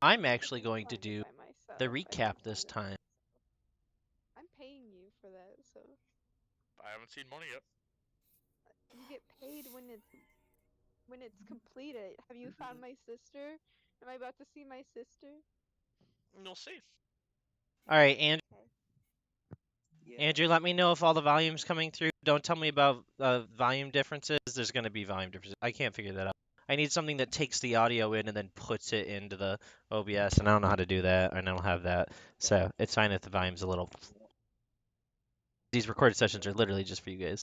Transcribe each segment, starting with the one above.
I'm actually going to Find it do by the myself. I recap can this find it. time. I'm paying you for that, so I haven't seen money yet. you get paid when it's completed. Have you found my sister? Am I about to see my sister? You'll see. All right, Andrew. Okay. Andrew, let me know if all the volume's coming through. Don't tell me about volume differences. There's going to be volume differences. I can't figure that out. I need something that takes the audio in and then puts it into the OBS, and I don't know how to do that, and I don't have that. So it's fine if the volume's a little. These recorded sessions are literally just for you guys.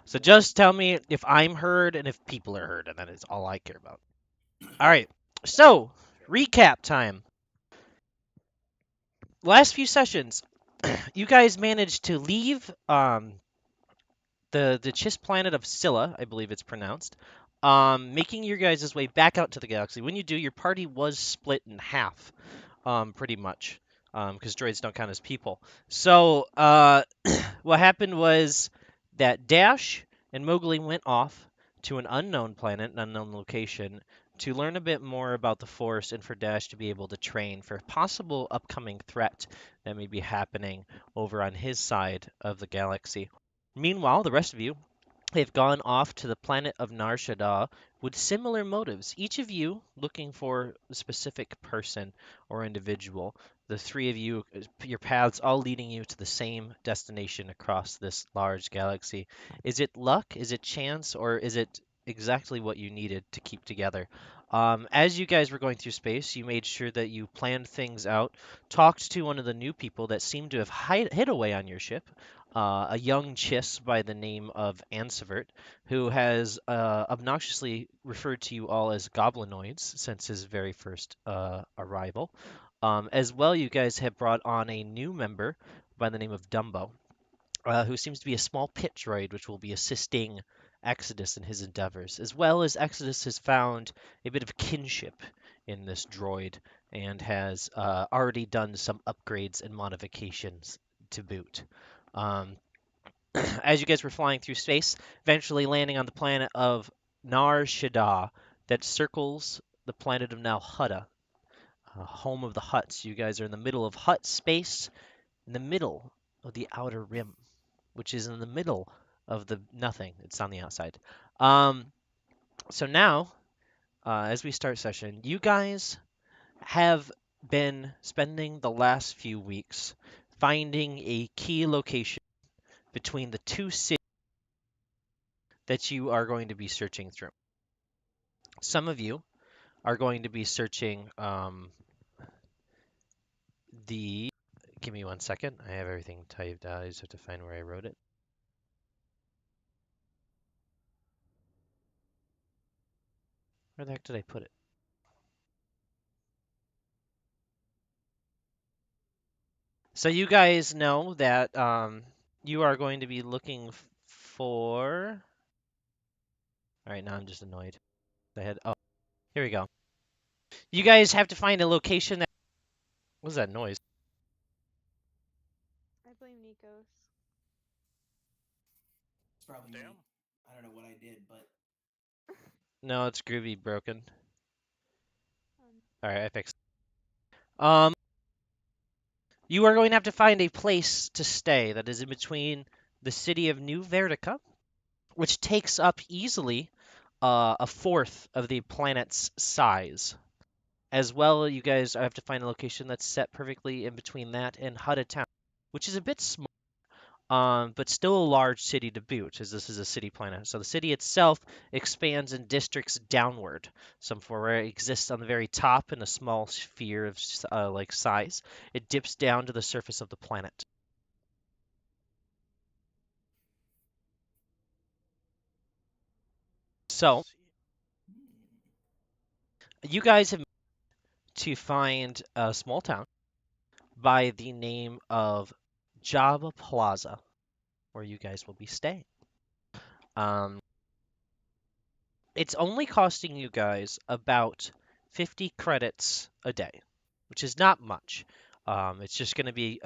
So just tell me if I'm heard and if people are heard, and that is all I care about. All right. So recap time. Last few sessions, you guys managed to leave the Chiss planet of Scylla, I believe it's pronounced, making your guys' way back out to the galaxy. When you do, your party was split in half, pretty much, because droids don't count as people. So what happened was that Dash and Mowgli went off to an unknown planet, an unknown location, to learn a bit more about the Force and for Dash to be able to train for a possible upcoming threat that may be happening over on his side of the galaxy. Meanwhile, the rest of you have gone off to the planet of Nar Shaddaa with similar motives, each of you looking for a specific person or individual. The three of you, your paths all leading you to the same destination across this large galaxy. Is it luck? Is it chance? Or is it exactly what you needed to keep together? As you guys were going through space, you made sure that you planned things out, talked to one of the new people that seemed to have hid away on your ship, a young Chiss by the name of Ansevert, who has obnoxiously referred to you all as goblinoids since his very first arrival. As well, you guys have brought on a new member by the name of Dumbo, who seems to be a small pit droid, which will be assisting Exodus in his endeavors. As well as Exodus has found a bit of kinship in this droid and has already done some upgrades and modifications to boot. Um, as you guys were flying through space, eventually landing on the planet of Nar Shaddaa that circles the planet of Nal Hutta, home of the Hutts. You guys are in the middle of Hutt space, in the middle of the Outer Rim, which is in the middle of the nothing. It's on the outside. Um, so now, as we start session, you guys have been spending the last few weeks finding a key location between the two cities that you are going to be searching through. Some of you are going to be searching the. Give me 1 second. I have everything typed out. I just have to find where I wrote it. Where the heck did I put it? So you guys know that you are going to be looking for. All right, now I'm just annoyed. I had. Oh, here we go. You guys have to find a location that. What was that noise? I blame Nikos. It's probably Damn. me. I don't know what I did, but No, it's Groovy broken. Um, All right, I fixed it. You are going to have to find a place to stay that is in between the city of New Vertica, which takes up easily a fourth of the planet's size. As well, you guys have to find a location that's set perfectly in between that and Hutta Town, which is a bit small, but still a large city to boot, as this is a city planet. So the city itself expands in districts downward. Some for where it exists on the very top in a small sphere of like size. It dips down to the surface of the planet. So See. you guys have to find a small town by the name of Java Plaza, where you guys will be staying. Um, it's only costing you guys about 50 credits a day, which is not much. It's just going to be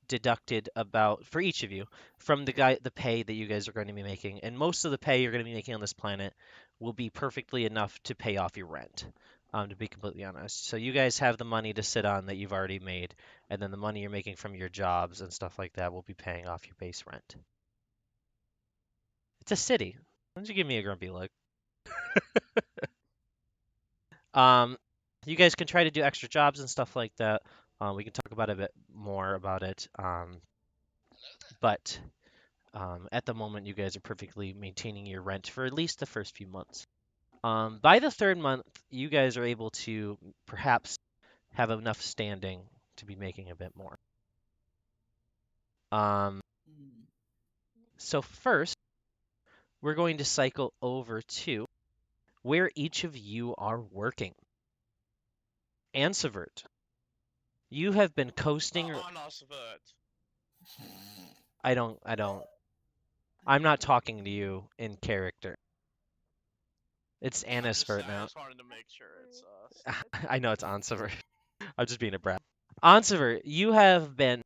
deducted about for each of you from the pay that you guys are going to be making, and most of the pay you're going to be making on this planet will be perfectly enough to pay off your rent. to be completely honest. So you guys have the money to sit on that you've already made, and then the money you're making from your jobs and stuff like that will be paying off your base rent. It's a city. Why don't you give me a grumpy look? Um, you guys can try to do extra jobs and stuff like that. We can talk about a bit more about it. But at the moment, you guys are perfectly maintaining your rent for at least the first few months. By the third month, you guys are able to perhaps have enough standing to be making a bit more. Um, Mm. so first, we're going to cycle over to where each of you are working. Ansevert, you have been coasting. On us, but I don't. I'm not talking to you in character. It's Annisvert I now. just wanted to make sure it's us. I know it's Ansevert. I'm just being a brat. Ansevert, you have been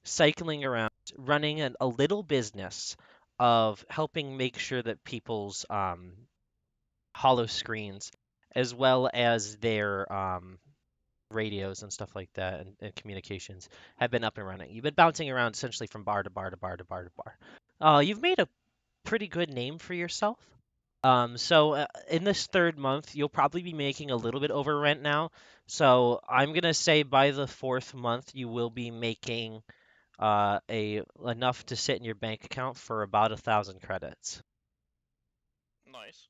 cycling around, running a little business of helping make sure that people's hollow screens, as well as their radios and stuff like that, and communications, have been up and running. You've been bouncing around essentially from bar to bar to bar to bar to bar. You've made a pretty good name for yourself. So in this third month, you'll probably be making a little bit over rent now. So I'm gonna say by the fourth month, you will be making a enough to sit in your bank account for about 1,000 credits. Nice.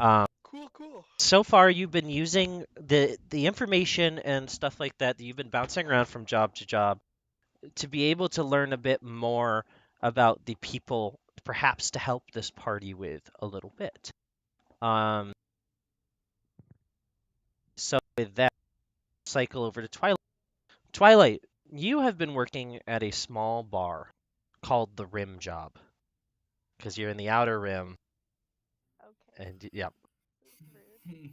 Um, Cool, cool. so far, you've been using the information and stuff like that you've been bouncing around from job to job to be able to learn a bit more about the people, perhaps to help this party with a little bit. Um, so with that, cycle over to Twilight. Twilight, you have been working at a small bar called the Rim Job because you're in the Outer Rim, Okay. and yeah. This is rude.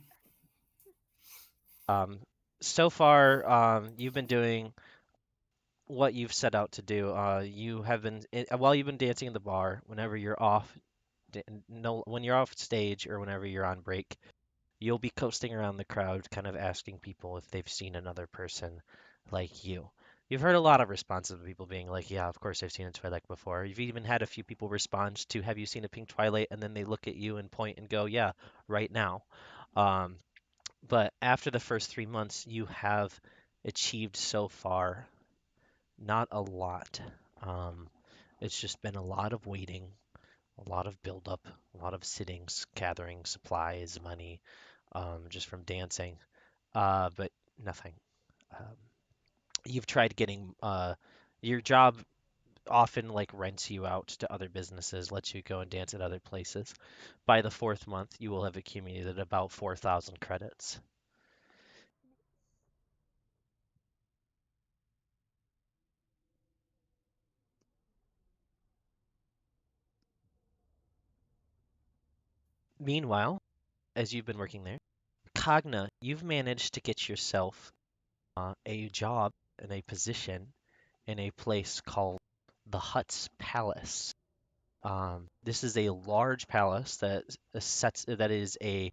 Um, so far, you've been doing what you've set out to do. You have been while you've been dancing in the bar. Whenever you're off, no, when you're off stage or whenever you're on break, you'll be coasting around the crowd, kind of asking people if they've seen another person like you. You've heard a lot of responses of people being like, "Yeah, of course I've seen a Twilight before." You've even had a few people respond to, "Have you seen a pink Twilight?" And then they look at you and point and go, "Yeah, right now." Um, but after the first 3 months, you have achieved so far not a lot. Um, it's just been a lot of waiting, a lot of buildup, a lot of sittings, gathering supplies, money, just from dancing, but nothing. Um, you've tried getting your job often like rents you out to other businesses, lets you go and dance at other places. By the fourth month, you will have accumulated about 4,000 credits. Meanwhile, as you've been working there, Cogna, you've managed to get yourself a job and a position in a place called the Huts Palace. This is a large palace that is a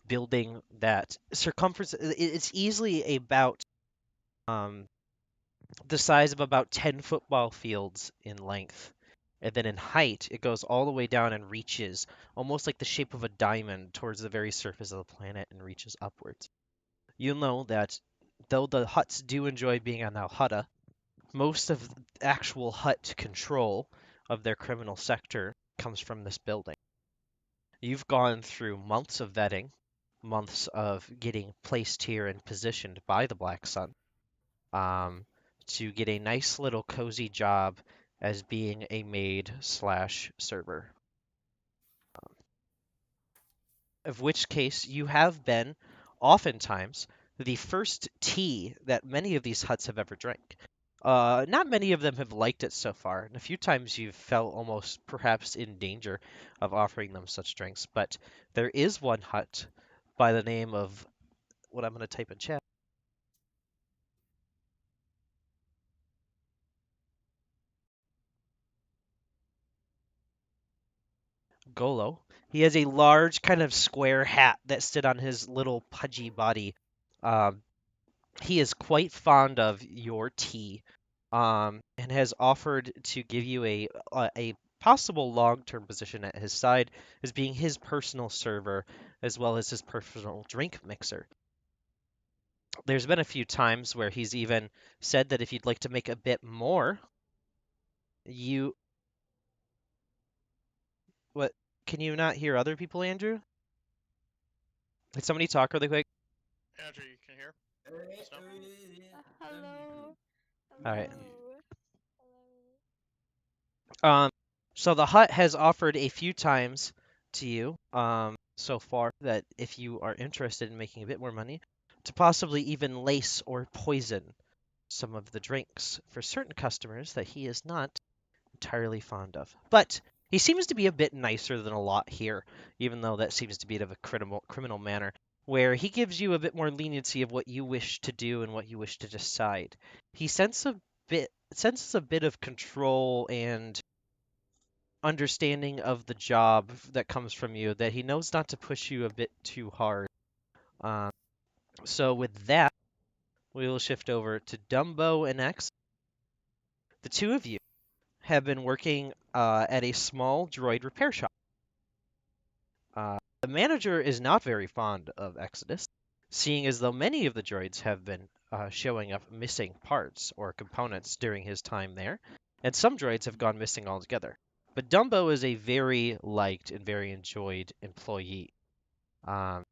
building that circumference it's easily about um, the size of about 10 football fields in length. And then in height, it goes all the way down and reaches almost like the shape of a diamond towards the very surface of the planet and reaches upwards. You'll know that though the huts do enjoy being on Alhutta, most of the actual hut control of their criminal sector comes from this building. You've gone through months of vetting, months of getting placed here and positioned by the Black Sun, um, to get a nice little cozy job as being a maid slash server. Of which case you have been, oftentimes, the first tea that many of these huts have ever drank. Not many of them have liked it so far, and a few times you've felt almost perhaps in danger of offering them such drinks. But there is one hut by the name of what I'm going to type in chat. Golo. He has a large kind of square hat that stood on his little pudgy body. Um, he is quite fond of your tea, and has offered to give you a possible long-term position at his side as being his personal server as well as his personal drink mixer. There's been a few times where he's even said that if you'd like to make a bit more, you what can you not hear other people, Andrew? Did somebody talk really quick? Andrew, you can hear? Just now? Hello. All right. Hello. Hello. Um, so the hut has offered a few times to you, so far that if you are interested in making a bit more money, to possibly even lace or poison some of the drinks for certain customers that he is not entirely fond of. But he seems to be a bit nicer than a lot here, even though that seems to be of a criminal manner, where he gives you a bit more leniency of what you wish to do and what you wish to decide. He senses a bit of control and understanding of the job that comes from you that he knows not to push you a bit too hard. Um, so with that, we will shift over to Dumbo and X. The two of you have been working at a small droid repair shop. The manager is not very fond of Exodus, seeing as though many of the droids have been showing up missing parts or components during his time there, and some droids have gone missing altogether. But Dumbo is a very liked and very enjoyed employee. Um,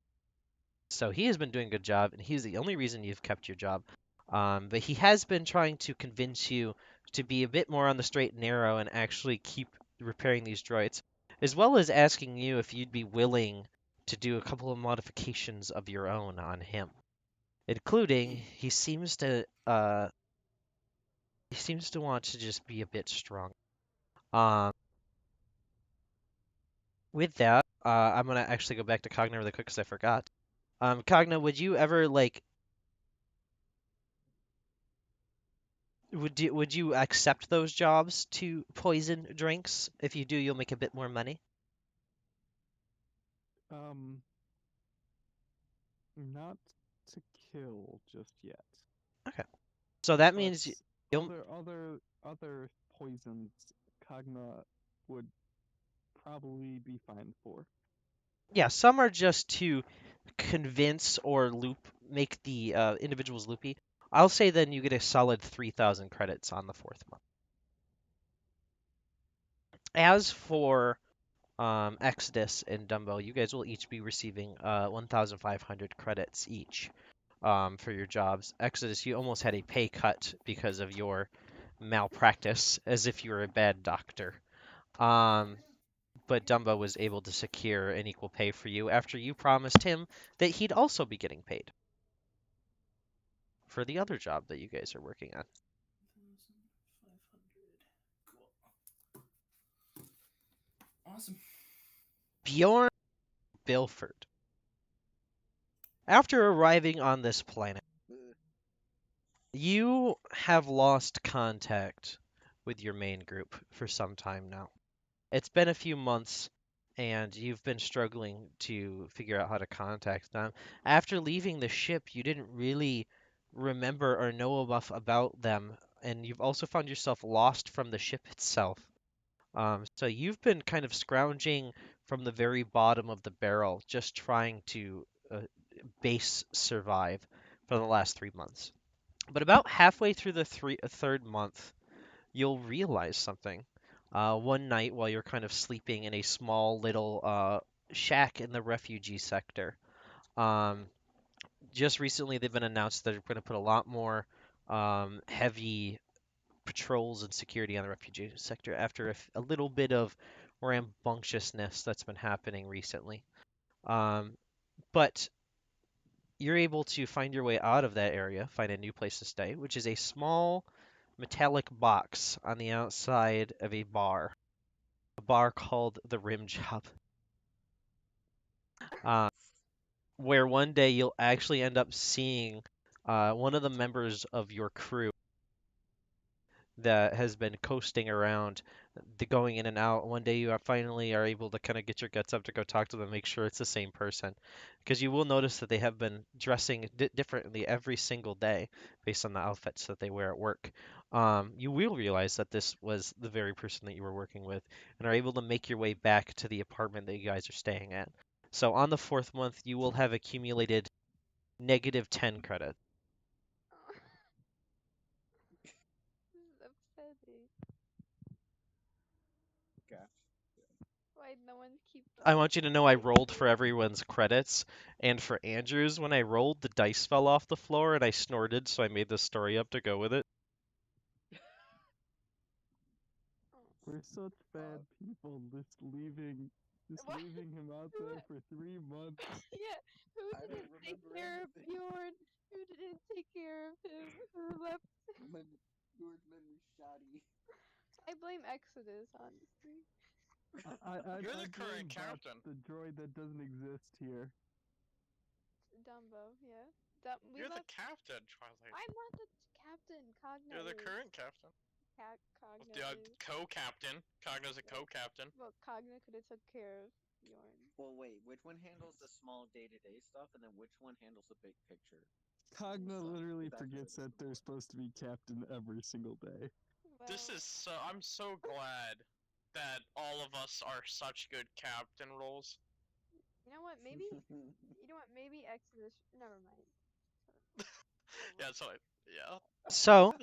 so he has been doing a good job, and he's the only reason you've kept your job. But he has been trying to convince you to be a bit more on the straight and narrow and actually keep repairing these droids, as well as asking you if you'd be willing to do a couple of modifications of your own on him, including he seems to want to just be a bit strong. Um, with that, I'm gonna actually go back to Cogna really quick because I forgot. Cogna, would you ever like would you accept those jobs to poison drinks? If you do, you'll make a bit more money. Um, not to kill just yet, Okay. So that but means you'll other poisons Cogna would probably be fine for. yeah, some are just to convince or make the individuals loopy. I'll say then you get a solid 3,000 credits on the fourth month. As for Exodus and Dumbo, you guys will each be receiving 1,500 credits each for your jobs. Exodus, you almost had a pay cut because of your malpractice, as if you were a bad doctor. Um, but Dumbo was able to secure an equal pay for you after you promised him that he'd also be getting paid for the other job that you guys are working on. 1,500. Cool. Awesome. Bjorn Bilford. After arriving on this planet, you have lost contact with your main group for some time now. It's been a few months and you've been struggling to figure out how to contact them. After leaving the ship, you didn't really remember or know enough about them, and you've also found yourself lost from the ship itself. So you've been kind of scrounging from the very bottom of the barrel, just trying to base survive for the last 3 months. But about halfway through the third month, you'll realize something. One night while you're kind of sleeping in a small little shack in the refugee sector. Um, just recently, they've been announced that they're going to put a lot more heavy patrols and security on the refugee sector after a little bit of rambunctiousness that's been happening recently. Um, but you're able to find your way out of that area, find a new place to stay, which is a small metallic box on the outside of a bar called the Rim Job, uh, where one day you'll actually end up seeing one of the members of your crew that has been coasting around, going in and out. One day you finally are able to kind of get your guts up to go talk to them, make sure it's the same person, because you will notice that they have been dressing differently every single day based on the outfits that they wear at work. You will realize that this was the very person that you were working with, and are able to make your way back to the apartment that you guys are staying at. So on the fourth month, you will have accumulated -10 credit. Oh, this is upsetting. Okay. Why no one keep I want you to know I track rolled of for everyone's credits, and for Andrew's, when I rolled, the dice fell off the floor and I snorted, so I made this story up to go with it. Oh. We're such bad people, just leaving What? him out there for 3 months. Yeah, who I don't didn't take remember care of anything. Bjorn? Who didn't take care of him? Who left? Your memory shoddy. I blame Exodus, honestly. You're I the current blame Bot, captain. the droid that doesn't exist here. Dumbo, yeah. We You're the left. captain, Twilight. I'm not the captain. Cogna You're the is. current captain. Cogna The is. co-captain. Cogna's a Yeah. co-captain. Well, Cogna could have took care of Bjorn. Well, wait. Which one handles the small day-to-day stuff, and then which one handles the big picture? Cogna So, literally that's what forgets it is. that they're supposed to be captain every single day. This Well, is so. I'm so glad that all of us are such good captain roles. you know what? Maybe. You know what? Maybe Exodus. Never mind. Yeah, so yeah. So,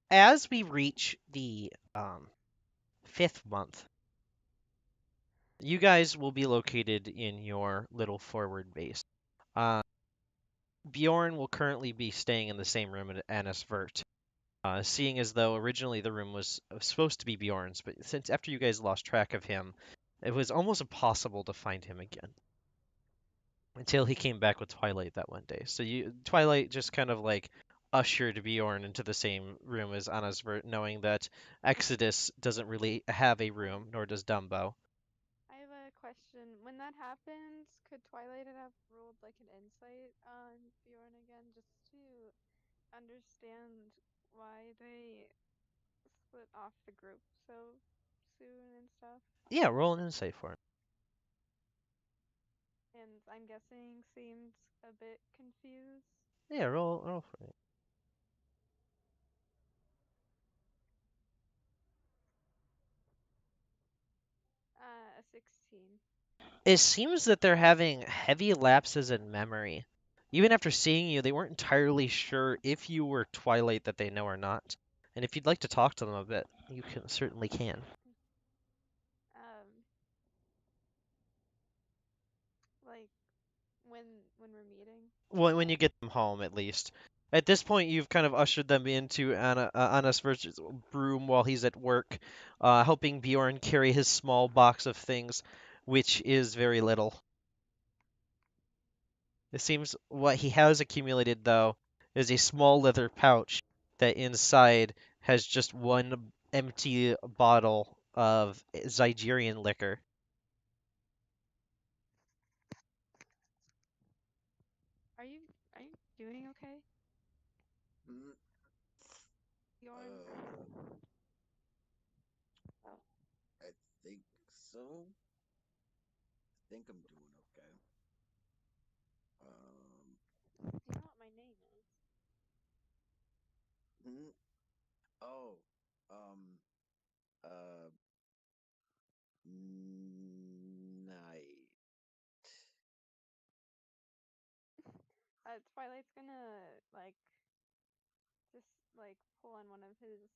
as we reach the fifth month, you guys will be located in your little forward base. Uh, Bjorn will currently be staying in the same room at Annis Vert, seeing as though originally the room was supposed to be Bjorn's, but since after you guys lost track of him, it was almost impossible to find him again until he came back with Twilight that one day. So Twilight just kind of like ushered Bjorn into the same room as Anna's Vert, knowing that Exodus doesn't really have a room, nor does Dumbo. I have a question. When that happens, could Twilight have rolled like an insight on Bjorn again, just to understand why they split off the group so soon and stuff? Yeah, roll an insight for it. And I'm guessing seemed a bit confused. Yeah, roll for it. A 16. It seems that they're having heavy lapses in memory. Even after seeing you, they weren't entirely sure if you were Twilight that they know or not. And if you'd like to talk to them a bit, you can certainly can. Um, like when we're meeting. When you get them home, at least. At this point, you've kind of ushered them into Anna's versus room while he's at work, helping Bjorn carry his small box of things, which is very little. It seems what he has accumulated, though, is a small leather pouch that inside has just one empty bottle of Zygerian liquor. Are you doing okay, Mm, Bjorn? Oh, I think so. I think I'm doing okay. do you know what my name is? Hmm? Oh, um, uh, night. Twilight's gonna like just like pull on one of his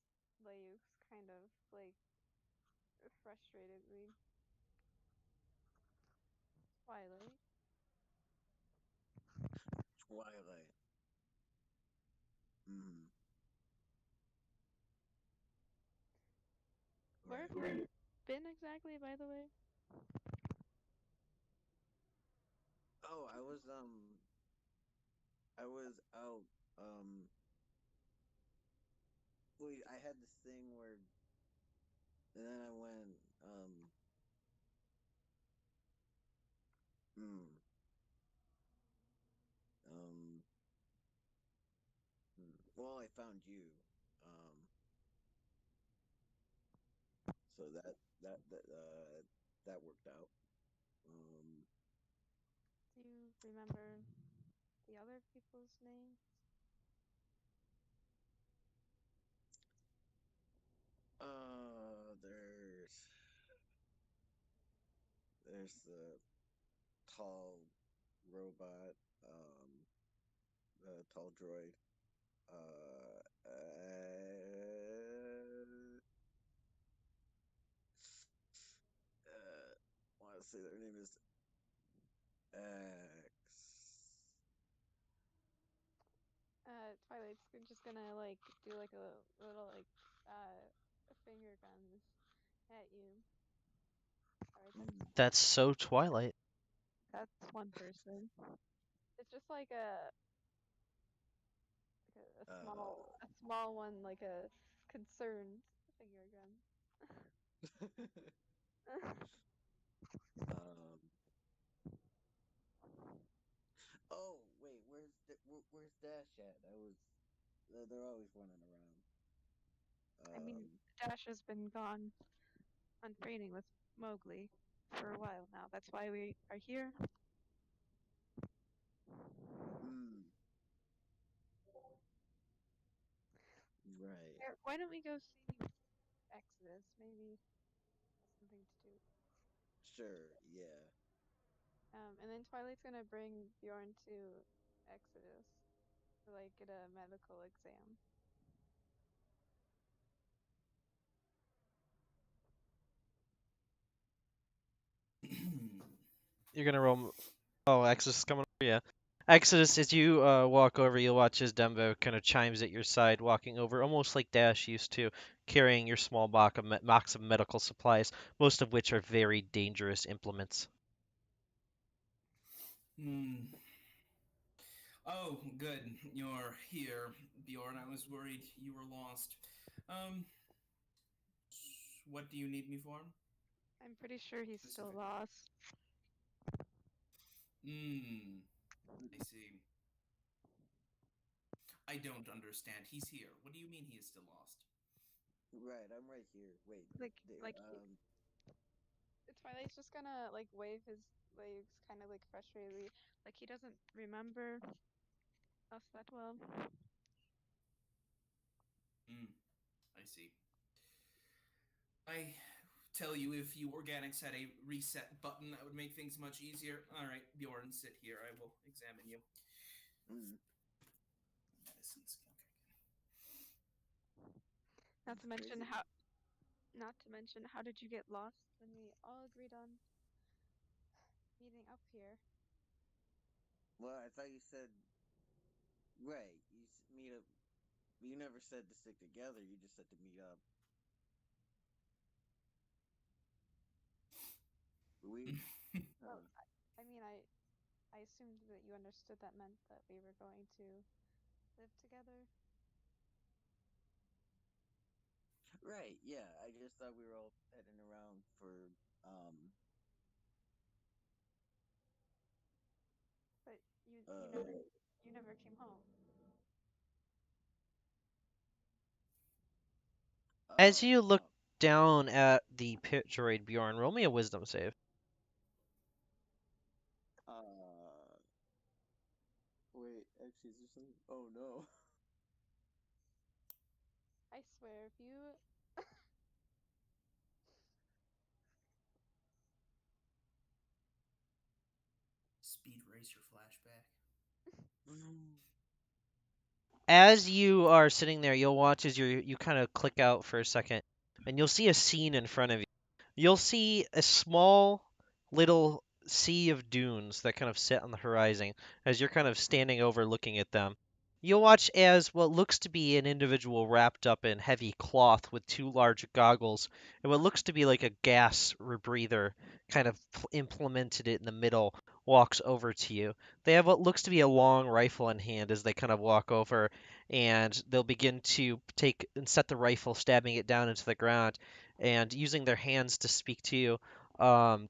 leaves, kind of like frustratedly. Twilight. Twilight. Mm, Where right. have you been exactly, by the way? Oh, I was out, wait, I had this thing where, and then I went, hmm, um, well, I found you, um, So that worked out. Um, Do you remember the other people's names? there's the tall robot, the tall droid. I want to say their name is X. Twilight's just gonna like do like a little like finger guns at you. Alright, That's so Twilight. that's one person. It's just like a small one, like a concerned finger gun. um. Oh wait, where's Dash at? They're always running around. I mean, Um. Dash has been gone on training with Mowgli for a while now. That's why we are here. Mm, right. Why don't we go see Exodus? Maybe has something to do. Sure. Yeah. And then Twilight's gonna bring Bjorn to Exodus to like get a medical exam. You're gonna roll. Oh, Exodus is coming over. Yeah. Exodus, as you walk over, you'll watch as Dembo kind of chimes at your side, walking over, almost like Dash used to, carrying your small box of medical supplies, most of which are very dangerous implements. Hmm. Oh, good. You're here, Bjorn. I was worried you were lost. Um, what do you need me for? I'm pretty sure he's still Specifically. lost. Hmm. I see. I don't understand. He's here. What do you mean he is still lost? Right. I'm right here. Wait. Like Twilight's just gonna like wave his legs, kind of like frustratedly, like he doesn't remember us that well. Hmm. I see. I tell you, if you organics had a reset button, that would make things much easier. All right, Bjorn, sit here. I will examine you. Mm, Medicines. Not to that's mention crazy. how did you get lost when we all agreed on meeting up here? Well, I thought you said right. Meet up. You never said to stick together. You just said to meet up. We. Okay. Well, Huh. I mean, I assumed that you understood that meant that we were going to live together. Right. Yeah. I just thought we were all heading around for um But uh you never came home. As you look oh. down at the pit droid Bjorn, roll me a wisdom save. Uh. Wait. Actually, is there something? Oh no. I swear, if you Speed racer flashback. As you are sitting there, you'll watch as you kind of click out for a second, and you'll see a scene in front of you. You'll see a small little sea of dunes that kind of sit on the horizon as you're kind of standing over looking at them. You'll watch as what looks to be an individual wrapped up in heavy cloth with two large goggles and what looks to be like a gas rebreather kind of implemented it in the middle walks over to you. They have what looks to be a long rifle in hand as they kind of walk over and they'll begin to take and set the rifle, stabbing it down into the ground and using their hands to speak to you. Um,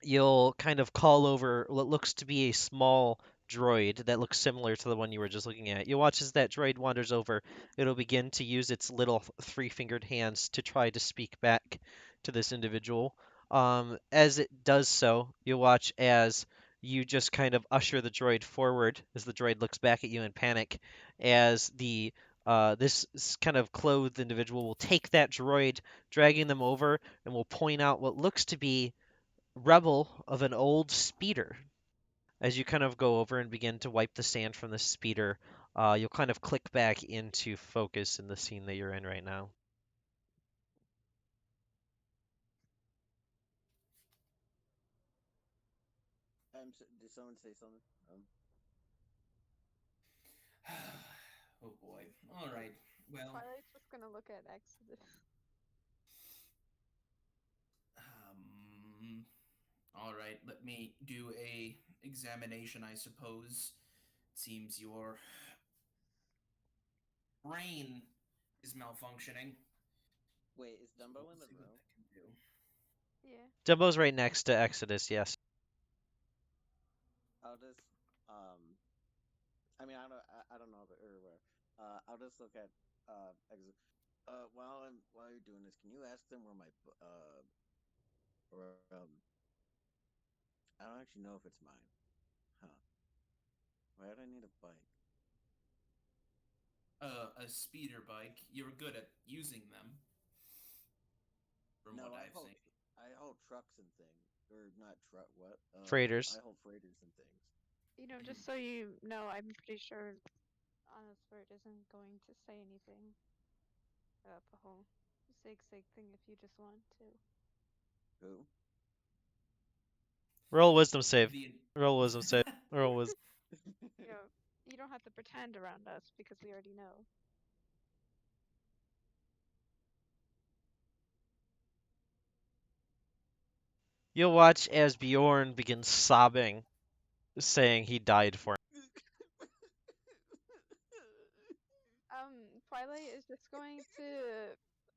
you'll kind of call over what looks to be a small droid that looks similar to the one you were just looking at. You'll watch as that droid wanders over. It'll begin to use its little three-fingered hands to try to speak back to this individual. As it does so, you'll watch as you just kind of usher the droid forward as the droid looks back at you in panic, as the this kind of clothed individual will take that droid, dragging them over, and will point out what looks to be rebel of an old speeder. As you kind of go over and begin to wipe the sand from the speeder, you'll kind of click back into focus in the scene that you're in right now. Did someone say something? Oh boy. All right. Well, Twilight's just gonna look at Exodus. all right. Let me do a examination, I suppose. Seems your brain is malfunctioning. Wait, is So Dumbo we'll in the see what room? that can do. Yeah. Dumbo's right next to Exodus, yes. I'll just I mean I don't know or where. I'll just look at while you're doing this, can you ask them where my or I don't actually know if it's mine. Huh. Why do I need a bike? A speeder bike. You're good at using them, from No, what I've seen. I hold trucks and things. Or not truck what? I Freighters. hold freighters and things. You know, just so you know, I'm pretty sure Honest Word isn't going to say anything about the whole zig thing if you just want to. Who? Roll wisdom save. The Roll wisdom save. Roll wisdom. You know, you don't have to pretend around us because we already know. You'll watch as Bjorn begins sobbing, saying he died for him. Twilight is just going to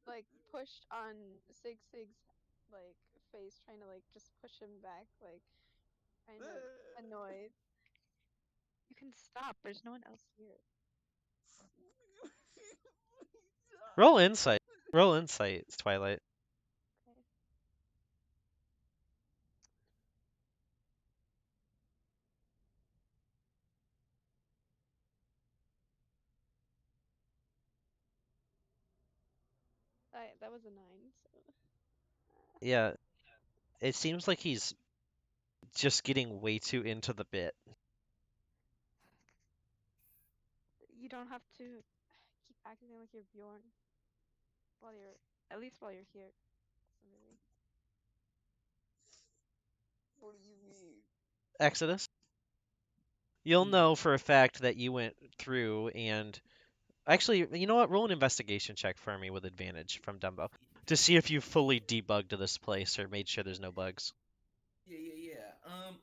like push on Sig's like face, trying to like just push him back, like kind of annoyed. You can stop. There's no one else here. Roll insight. Roll insight, Twilight. Okay. That was a 9. So. Yeah, it seems like he's just getting way too into the bit. You don't have to keep acting like you're Bjorn while you're at least while you're here. Really. What do you mean? Exodus. You'll know for a fact that you went through and actually, you know what? Roll an investigation check for me with advantage from Dumbo to see if you fully debugged this place or made sure there's no bugs. Yeah.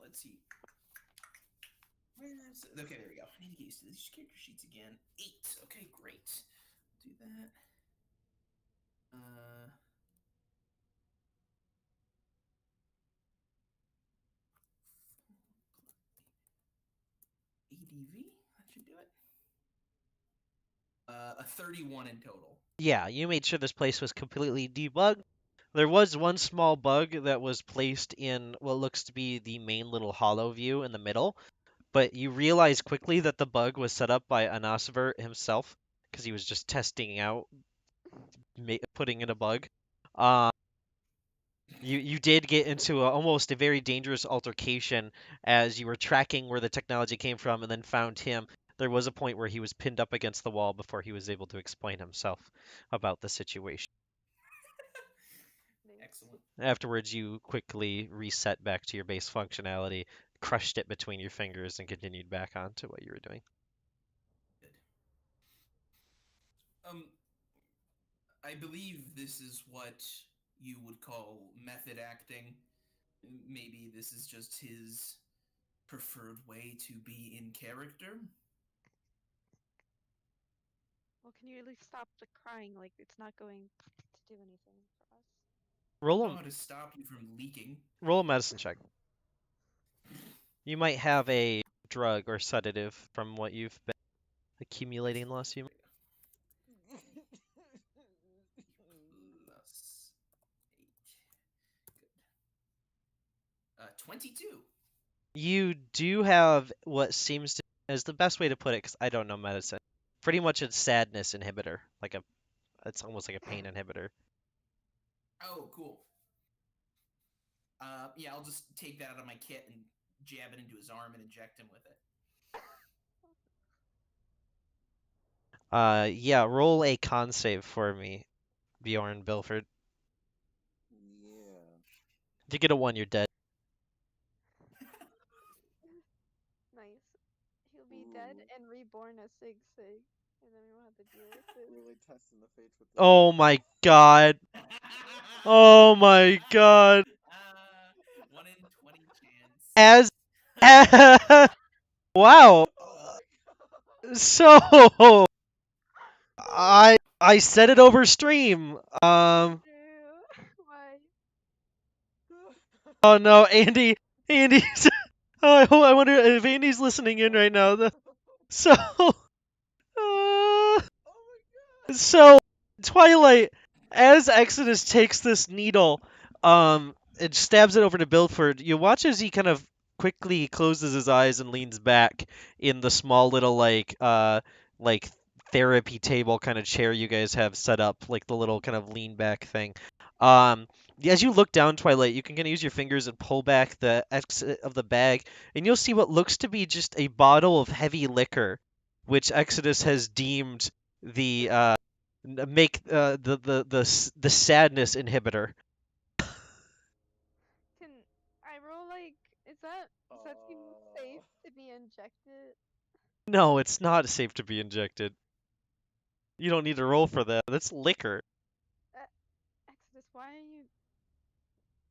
Let's see. Okay, there we go. I need to get used to these character sheets again. 8. Okay, great. Do that. ADV. That should do it. A 31 in total. Yeah, you made sure this place was completely debugged. There was one small bug that was placed in what looks to be the main little hollow view in the middle, but you realize quickly that the bug was set up by Anasver himself because he was just testing out putting in a bug. Uh, you did get into almost a very dangerous altercation as you were tracking where the technology came from and then found him. There was a point where he was pinned up against the wall before he was able to explain himself about the situation. Excellent. Afterwards, you quickly reset back to your base functionality, crushed it between your fingers, and continued back on to what you were doing. Good. I believe this is what you would call method acting. Maybe this is just his preferred way to be in character. Well, can you at least stop the crying? Like it's not going to do anything for us. I don't Roll know a how to stop you from leaking. roll a medicine check. You might have a drug or sedative from what you've been accumulating the last few months. Plus 8. 22. You do have what seems to is the best way to put it, because I don't know medicine. Pretty much a sadness inhibitor, it's almost like a pain inhibitor. Oh, cool. Yeah, I'll just take that out of my kit and jab it into his arm and inject him with it. Yeah, roll a con save for me, Bjorn Bilford. Yeah. If you get a 1, you're dead. Nice. He'll be dead Ooh. and reborn as Sig Sig, and then we won't have to deal with it. Really testing the fates with this. Oh my god. Oh my god. 1 in 20 chance. As wow. Oh my god. So I said it over stream. True. Why? Oh no, Andy's I wonder if Andy's listening in right now. So uh, Oh my god. so Twilight, as Exodus takes this needle, and stabs it over to Bilford, you watch as he kind of quickly closes his eyes and leans back in the small little like therapy table kind of chair you guys have set up, like the little kind of lean back thing. Um, as you look down, Twilight, you can kind of use your fingers and pull back the exit of the bag, and you'll see what looks to be just a bottle of heavy liquor, which Exodus has deemed the make the sadness inhibitor. Can I roll like? Does that seem safe to be injected? No, it's not safe to be injected. You don't need to roll for that. That's liquor. Exodus, why are you?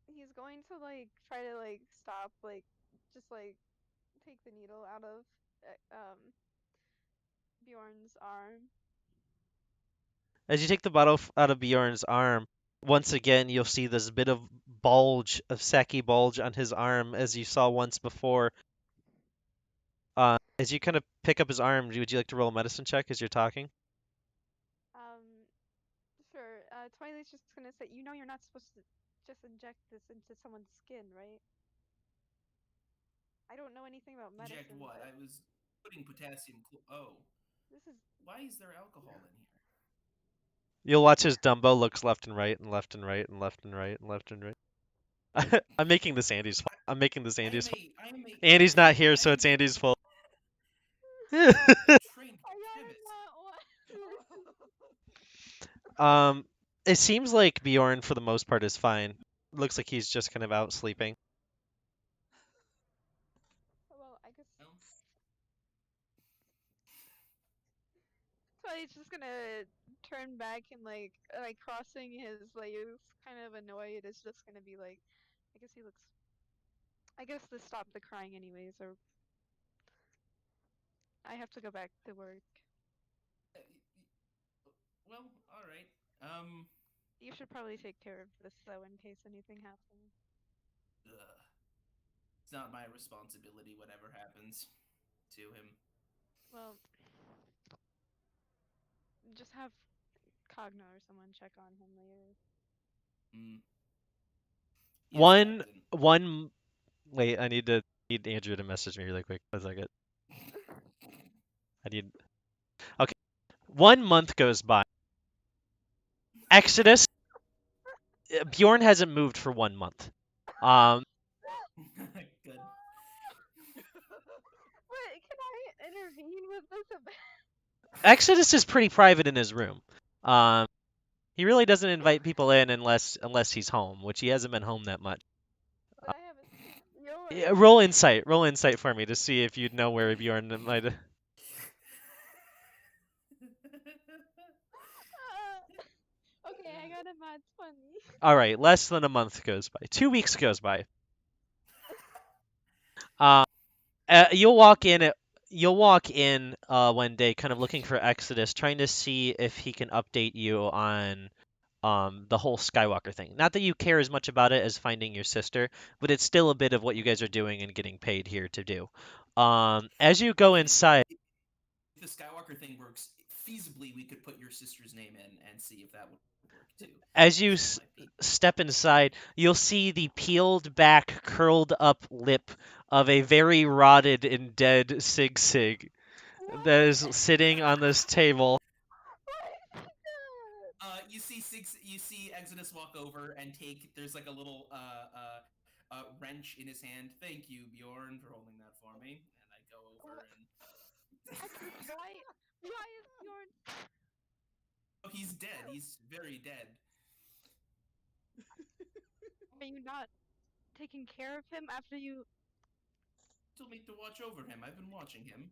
He's going to like try to like stop just like take the needle out of Bjorn's arm. As you take the bottle out of Bjorn's arm, once again you'll see this bit of bulge, of Saki bulge on his arm, as you saw once before. As you kind of pick up his arm, would you like to roll a medicine check as you're talking? Sure. Twilight's just gonna say, you're not supposed to just inject this into someone's skin, right? I don't know anything about medicine. Inject what? I was putting potassium. Oh. This is. Why is there alcohol in here? You'll watch as Dumbo looks left and right and left and right and left and right and left and right. I'm making this Andy's fault. I'm making this Andy's fault. Andy's not here, so it's Andy's fault. Trained I gotta pivot. not watch. It seems like Bjorn, for the most part, is fine. Looks like he's just kind of out sleeping. Well, I guess. Twilight's just gonna turn back and like crossing his legs, kind of annoyed. It's just gonna be like, I guess he looks. I guess this stopped the crying anyways, or I have to go back to work. Well, all right. You should probably take care of this though, in case anything happens. It's not my responsibility. Whatever happens to him. Well, just have Cogno or someone check on him later. Yes, One. Wait, I need Andrew to message me really quick. 1 second. I need. Okay. 1 month goes by. Exodus. Bjorn hasn't moved for 1 month. Good. What? Can I intervene with this? Exodus is pretty private in his room. He really doesn't invite people in unless he's home, which he hasn't been home that much. But I haven't. Yeah, roll insight for me to see if you'd know where Bjorn might. Okay, I got a mod 20. All right, less than a month goes by. 2 weeks goes by. You'll walk in. You'll walk in one day, kind of looking for Exodus, trying to see if he can update you on the whole Skywalker thing. Not that you care as much about it as finding your sister, but it's still a bit of what you guys are doing and getting paid here to do. As you go inside. If the Skywalker thing works, feasibly we could put your sister's name in and see if that would work too. As you So it might be. step inside, you'll see the peeled back, curled up lip of a very rotted and dead Sig Sig that is sitting on this table. You see Exodus walk over and take. There's like a little wrench in his hand. Thank you, Bjorn, for holding that for me. And I go over and. Why is Bjorn? Oh, he's dead. He's very dead. Are you not taking care of him after you? Told me to watch over him. I've been watching him.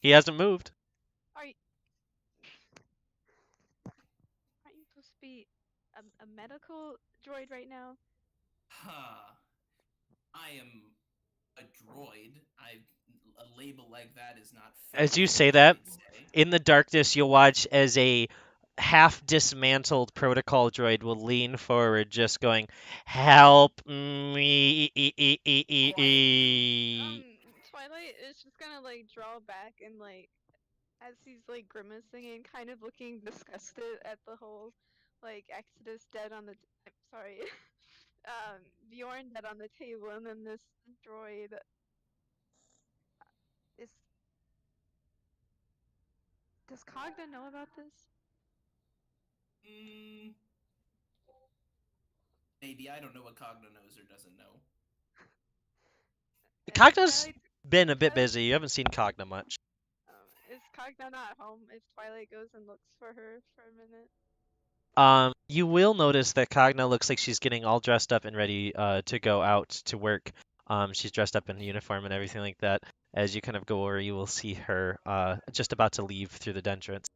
He hasn't moved. Are you? Aren't you supposed to be a medical droid right now? Huh. I am a droid. A label like that is not fair. As you say that, in the darkness, you'll watch as a half dismantled protocol droid will lean forward, just going, "Help me." Twilight is just gonna like draw back and like, as he's like grimacing and kind of looking disgusted at the whole, like Exodus dead on the. I'm sorry, Bjorn dead on the table, and then this droid is. Does Cogna know about this? Maybe. I don't know what Cogno knows or doesn't know. Cogna's been a bit busy. You haven't seen Cogna much. Is Cogna not home if Twilight goes and looks for her for a minute? You will notice that Cogna looks like she's getting all dressed up and ready to go out to work. She's dressed up in uniform and everything like that. As you kind of go over, you will see her just about to leave through the entrance.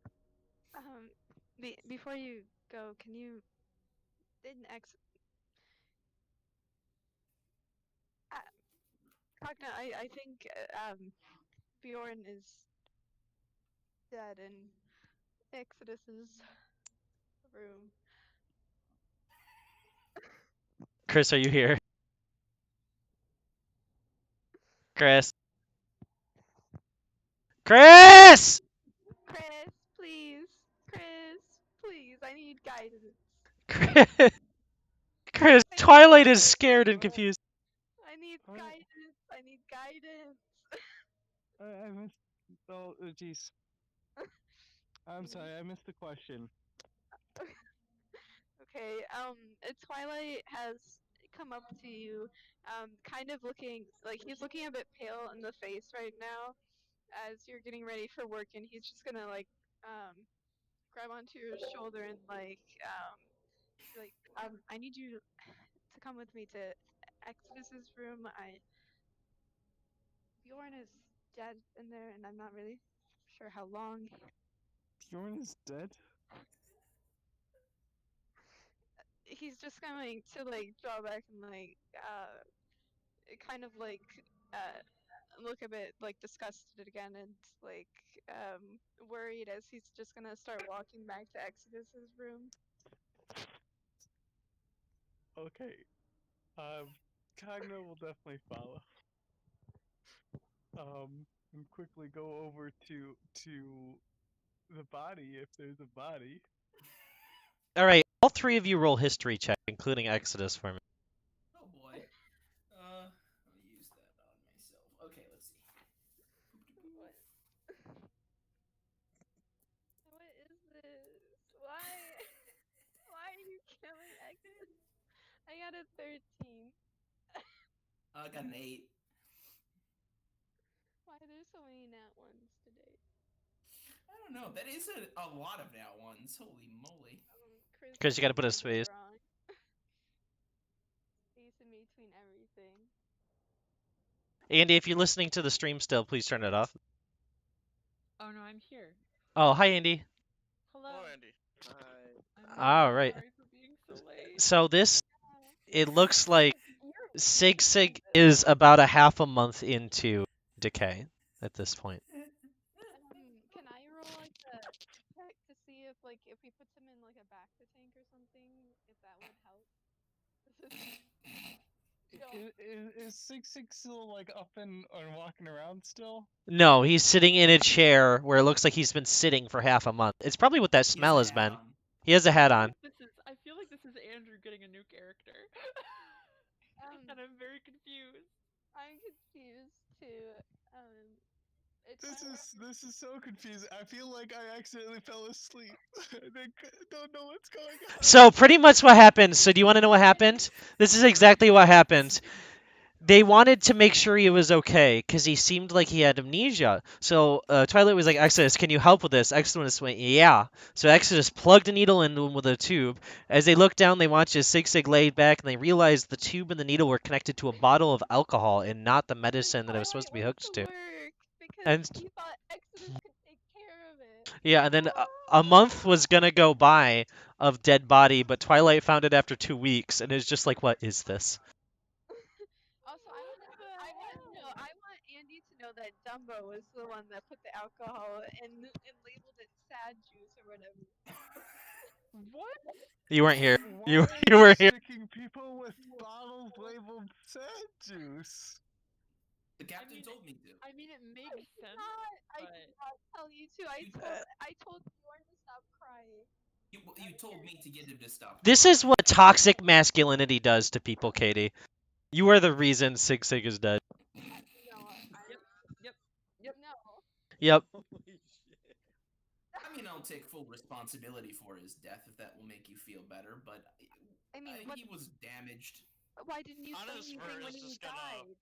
Before you go, can you didn't Cogna, I think Bjorn is dead in Exodus's room. Chris, are you here? Chris? Chris! Chris, please. Chris, please. I need guidance. Chris! Chris, Twilight is scared and confused. I need guidance. I need guidance. I missed. Oh, jeez. I'm sorry, I missed the question. Okay, Twilight has come up to you, kind of looking like he's looking a bit pale in the face right now as you're getting ready for work, and he's just gonna like grab onto your shoulder and I need you to come with me to Exodus's room. Bjorn is dead in there, and I'm not really sure how long. Bjorn is dead? He's just going to like draw back and kind of look a bit like disgusted again and like worried as he's just gonna start walking back to Exodus's room. Okay. Cogno will definitely follow. And quickly go over to the body if there's a body. All right, all three of you roll history check, including Exodus for me. Oh boy. I'll use that on myself. Okay, let's see. What is this? Why are you killing Exodus? I got a 13. I got an 8. Why are there so many nat ones today? I don't know. That is a lot of nat ones. Holy moly. Chris, you gotta put a space. Space in between everything. Andy, if you're listening to the stream still, please turn it off. Oh no, I'm here. Oh, hi, Andy. Hello. Hello, Andy. All right. Sorry for being so late. So it looks like Sig Sig is about a half a month into decay at this point. Can I roll like a check to see if we put him in like a bacta tank or something, if that would help? Is Sig still like up and walking around still? No, he's sitting in a chair where it looks like he's been sitting for half a month. It's probably what that He smell has has a hat been. on. He has a hat on. This is creating a new character. And I'm very confused. I'm confused too. It's This is so confusing. I feel like I accidentally fell asleep. Don't know what's going on. So pretty much what happened. So do you want to know what happened? This is exactly what happened. They wanted to make sure he was okay because he seemed like he had amnesia. So Twilight was like, Exodus, can you help with this? Exodus went, yeah. So Exodus plugged a needle into him with a tube. As they looked down, they watched as Sig Sig laid back, and they realized the tube and the needle were connected to a bottle of alcohol and not the medicine that it was supposed to be hooked to. because And he thought Exodus could take care of it. yeah, and then a month was gonna go by of dead body, but Twilight found it after 2 weeks, and is just like, what is this? Also, I want Andy to know that Dumbo was the one that put the alcohol and labeled it sad juice or whatever. What? You weren't here. Why You are you weren't here. sticking people with bottles labeled sad juice? The captain mean, told me to. I mean, it makes sense. I but- did not tell you to. I told Bjorn to stop crying. You told me to get him to stop. This is what toxic masculinity does to people, Katie. You are the reason Sig Sig is dead. No, Yep. no. Yep. Holy shit. I mean, I'll take full responsibility for his death if that will make you feel better. But I mean, what, he was damaged. why didn't you say Honest anything when is he just gonna died?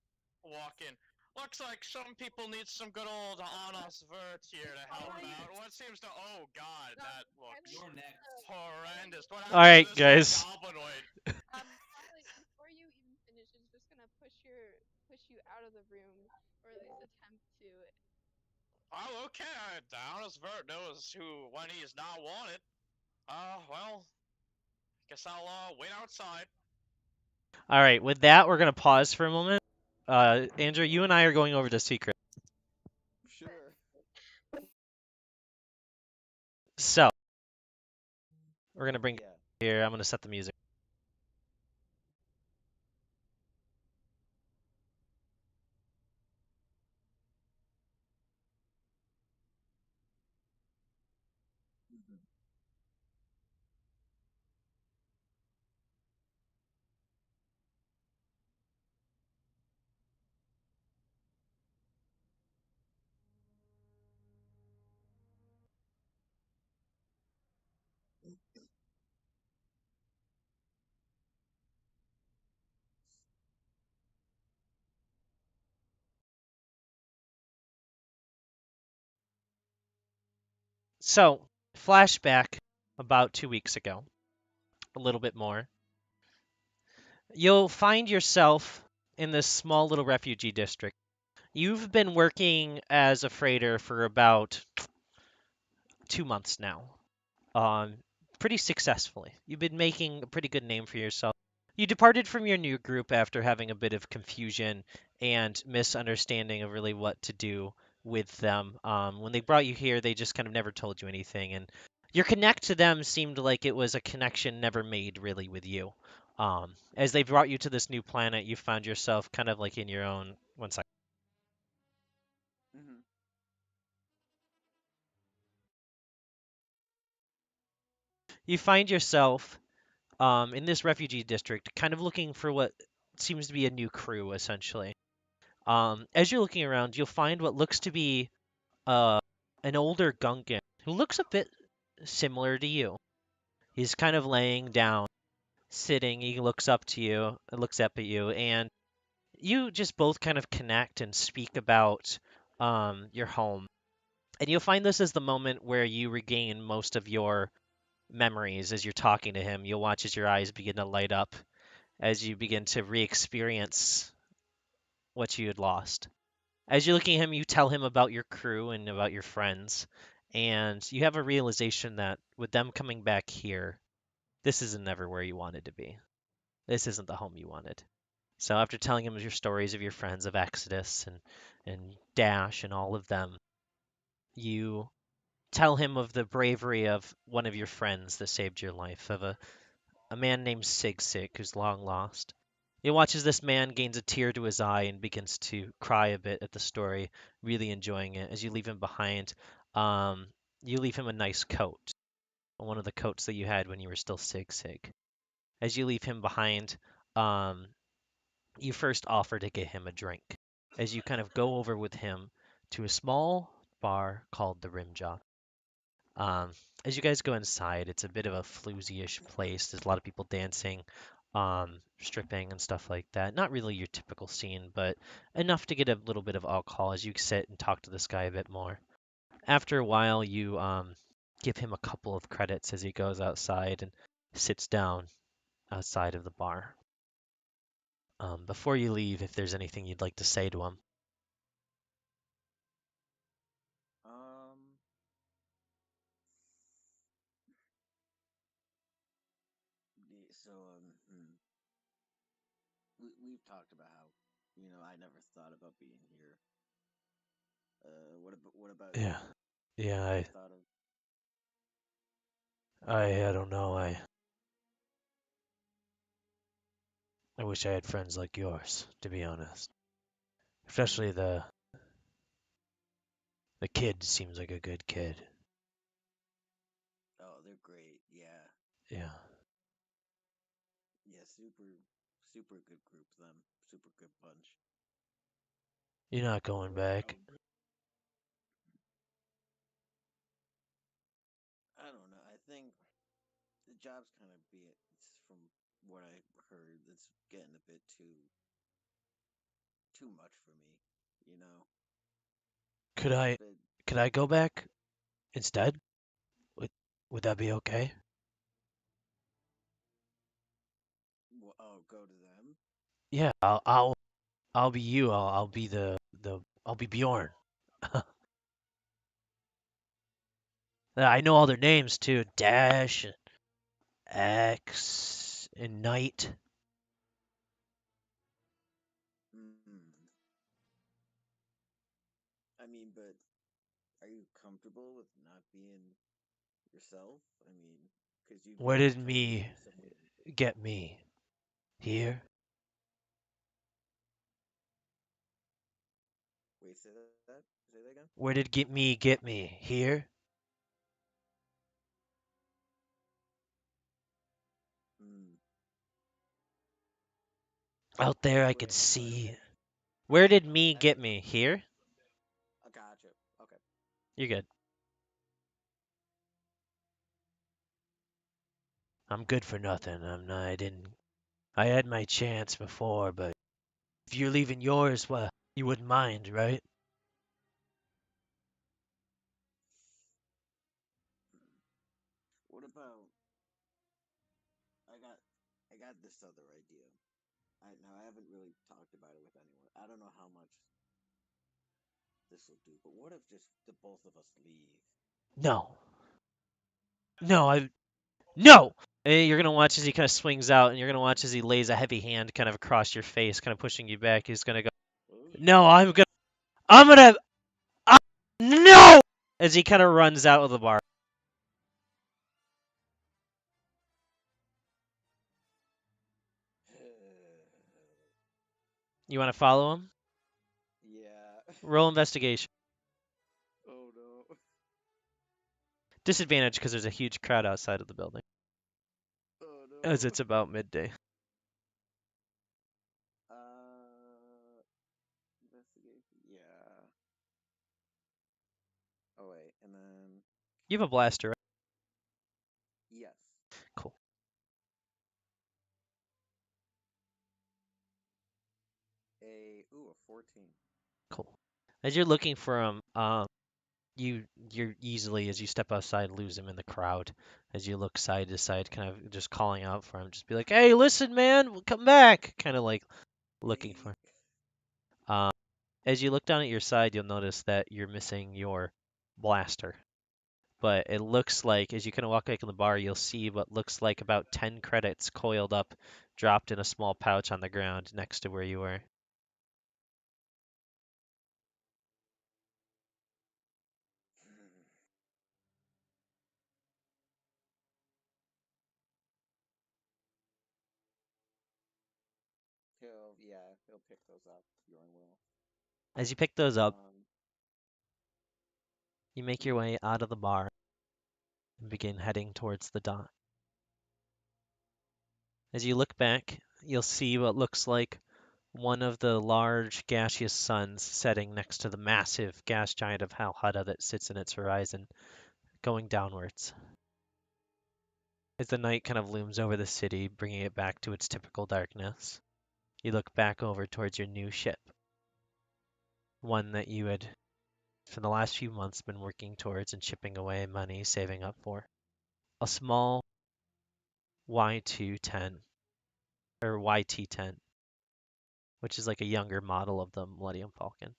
walk in. Looks like some people need some good old honest vert here to help out. What seems to? Oh God, that looks You're next. horrendous. What All right, happened to this guys. goblinoid? Twilight, before you even finish, it's just gonna push you out of the room, or at least attempt to. Oh, okay. The honest vert knows who when he's not wanted. Well, guess I'll wait outside. All right. With that, we're gonna pause for a moment. Andrew, you and I are going over to secret. Sure. So we're gonna bring Yeah. here. I'm gonna set the music. Mhm. So flashback about 2 weeks ago, a little bit more. You'll find yourself in this small little refugee district. You've been working as a freighter for about 2 months now, um, pretty successfully. You've been making a pretty good name for yourself. You departed from your new group after having a bit of confusion and misunderstanding of really what to do with them. When they brought you here, they just kind of never told you anything, and your connect to them seemed like it was a connection never made really with you. As they brought you to this new planet, you found yourself kind of like in your own. One second. Mhm. You find yourself in this refugee district, kind of looking for what seems to be a new crew, essentially. As you're looking around, you'll find what looks to be uh, an older Gungan who looks a bit similar to you. He's kind of laying down, sitting. He looks up to you, looks up at you, and you just both kind of connect and speak about your home. And you'll find this is the moment where you regain most of your memories as you're talking to him. You'll watch as your eyes begin to light up as you begin to re-experience what you had lost. As you're looking at him, you tell him about your crew and about your friends, and you have a realization that with them coming back here, this isn't ever where you wanted to be. This isn't the home you wanted. So after telling him your stories of your friends of Exodus and Dash and all of them, you tell him of the bravery of one of your friends that saved your life, of a man named Sig Sig who's long lost. You watch as this man gains a tear to his eye and begins to cry a bit at the story, really enjoying it. As you leave him behind, um, you leave him a nice coat, one of the coats that you had when you were still Sig Sig. As you leave him behind, um, you first offer to get him a drink. As you kind of go over with him to a small bar called the Rimjaw. Um, as you guys go inside, it's a bit of a floozy-ish place. There's a lot of people dancing, stripping and stuff like that. Not really your typical scene, but enough to get a little bit of alcohol as you sit and talk to this guy a bit more. After a while, you give him a couple of credits as he goes outside and sits down outside of the bar. Before you leave, if there's anything you'd like to say to him. Um, so we've talked about how, I never thought about being here. What about Yeah, you? yeah, You ever thought of? I don't know. I wish I had friends like yours, to be honest. Especially the kid seems like a good kid. Oh, they're great. Yeah, Yeah. yeah, super good group. Them, super good bunch. You're not going But back. I don't know. I think the job's kind of be it. It's from what I heard. It's getting a bit too much for me. You know, Could it's a I bit. could I go back instead? Would would that be okay? Oh, go to them. Yeah, I'll be you. I'll be I'll be Bjorn. I know all their names too. Dash, and X, and Knight. Mm. I mean, but are you comfortable with not being yourself? I mean, because you've Where been did pretending to me be someone. get me? Here? Wait, say that. Say that again. Where did get me? Here? Mm. Out there I What? could Sorry. see. Where did me I get me? Here? gotcha. Okay. You're good. I'm good for nothing. I'm not. I didn't. I had my chance before, but if you're leaving yours, well, you wouldn't mind, right? What about? I got. I got this other idea. I haven't really talked about it with anyone. I don't know how much this will do, but what if just the both of us leave? No. No, no. You're gonna watch as he kind of swings out, and you're gonna watch as he lays a heavy hand kind of across your face, kind of pushing you back. He's gonna go, Oh. "No, I'm gonna, I, no!" As he kind of runs out of the bar. You want to follow him? Yeah. Roll investigation. Oh no. Disadvantage because there's a huge crowd outside of the building, Oh as no. it's about midday. Investigation. Yeah. Oh wait, and then You have a blaster, right? yes. Cool, A 14. cool. As you're looking for him, you're easily as you step outside lose him in the crowd. As you look side to side, kind of just calling out for him, just be like, "Hey, listen, man, come back!" Kind of like looking for. Hey. Him. Um, as you look down at your side, you'll notice that you're missing your blaster. But it looks like, as you kind of walk back in the bar, you'll see what looks like about 10 credits coiled up, dropped in a small pouch on the ground next to where you were. He'll pick those up. Bjorn will. As you pick those up, Um. you make your way out of the bar and begin heading towards the dock. As you look back, you'll see what looks like one of the large gaseous suns setting next to the massive gas giant of Halhutta that sits in its horizon, going downwards. As the night kind of looms over the city, bringing it back to its typical darkness, you look back over towards your new ship, one that you had, for the last few months, been working towards and chipping away money, saving up for. A small Y210, or YT10, which is like a younger model of the Millennium Falcon.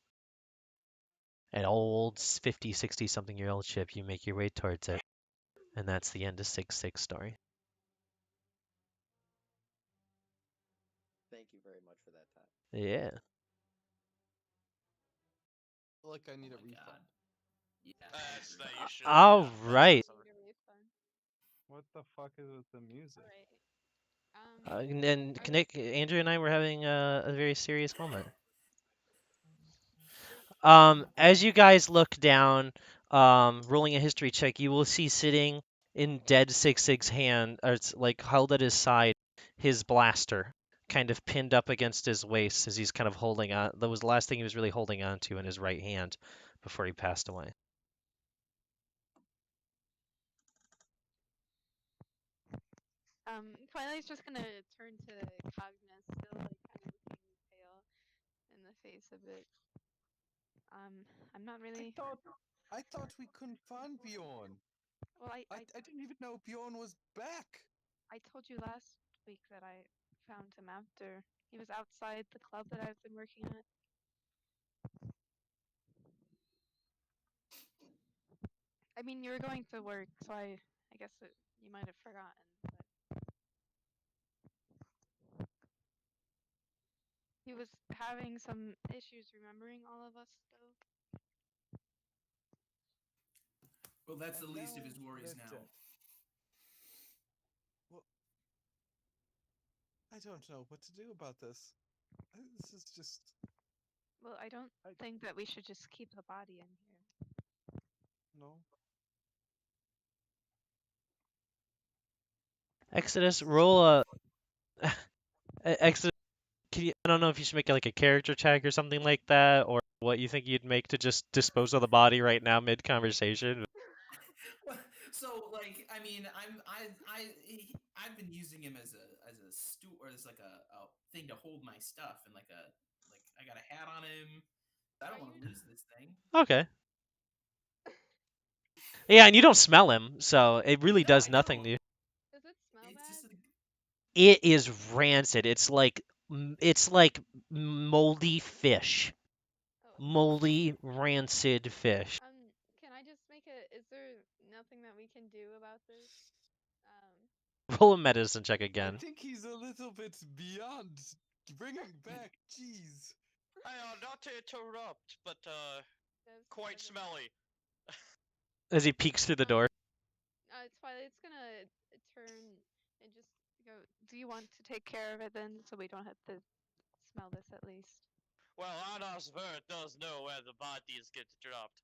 An old 50, 60 something year old ship, you make your way towards it. And that's the end of Sig Sig's story. Thank you very much for that time. Yeah. feel like I need Oh a my refund. God. Yeah. That's that you should. All Yeah, that's right. awesome. Need a refund. What the fuck is with the music? All right. And I was Nick, Andrew, and I were having a very serious moment. Oh, As you guys look down, rolling a history check, you will see sitting in dead Sig Sig's hand, or it's like held at his side, his blaster, kind of pinned up against his waist as he's kind of holding on. That was the last thing he was really holding on to in his right hand before he passed away. Twilight's just gonna turn to Cogna, still like kind of looking pale in the face a bit. I'm not really. I thought we couldn't find Bjorn. Well, I didn't even know Bjorn was back. I told you last week that I found him after he was outside the club that I've been working at. I mean, you were going to work, so I guess you might have forgotten. But he was having some issues remembering all of us, though. Well, that's the And least of now his worries they're now. dead. Well, I don't know what to do about this. This is just. Well, I don't think that we should just keep the body in here. No. Exodus, roll a Exodus. I don't know if you should make like a character check or something like that, or what you think you'd make to just dispose of the body right now mid conversation. So like, I mean, I've been using him as a stool, or as like a thing to hold my stuff, and like I got a hat on him. I don't want to lose this thing. Okay. Yeah, and you don't smell him, so it really No, does I nothing to don't. you. Does it smell It's just bad? It is rancid. It's like moldy fish. Oh. Moldy, rancid fish. Can I just make a? Is there nothing that we can do about this? Roll a medicine check I again. think he's a little bit beyond bringing back. Jeez. Not to interrupt, but quite smelly. As he peeks through the door. Twilight's gonna turn and just go. Do you want to take care of it then, so we don't have to smell this at least? Well, Anas Vert does know where the bodies get dropped.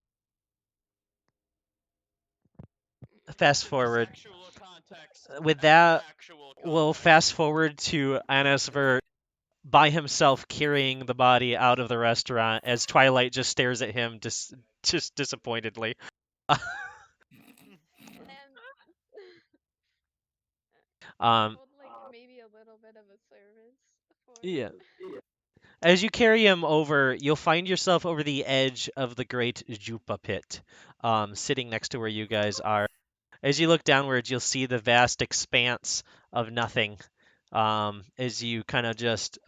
Fast In forward. this actual context, With and that, actual we'll context. fast forward to Anisvert by himself carrying the body out of the restaurant as Twilight just stares at him just disappointedly. And Um, hold like maybe a little bit of a service for yeah. it. As you carry him over, you'll find yourself over the edge of the great Jupa pit, sitting next to where you guys are. As you look downwards, you'll see the vast expanse of nothing. As you kind of just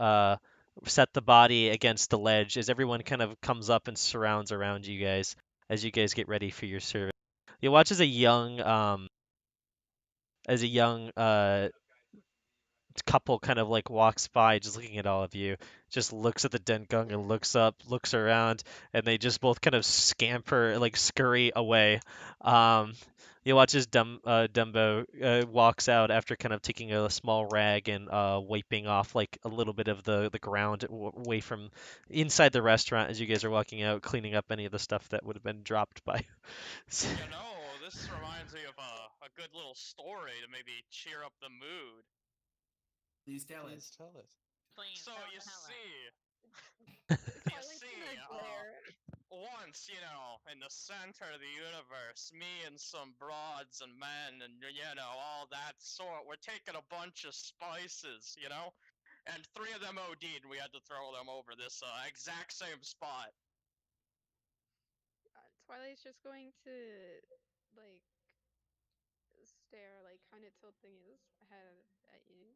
set the body against the ledge, as everyone kind of comes up and surrounds around you guys, as you guys get ready for your service. You watch as a young couple kind of like walks by, just looking at all of you, just looks at the Dengung and looks up, looks around, and they just both kind of scamper, like scurry away. Um, you watch as Dumbo walks out after kind of taking a small rag and wiping off like a little bit of the ground away from inside the restaurant as you guys are walking out, cleaning up any of the stuff that would have been dropped by. You know, this reminds me of a good little story to maybe cheer up the mood. Please tell it. Please tell it. Please, So don't you tell it. see, Twilight's see, gonna glare. once, in the center of the universe, me and some broads and men and, all that sort, we're taking a bunch of spices, and 3 of them OD'd and we had to throw them over this exact same spot. Twilight's just going to, like, stare, like, kind of tilting his head at you.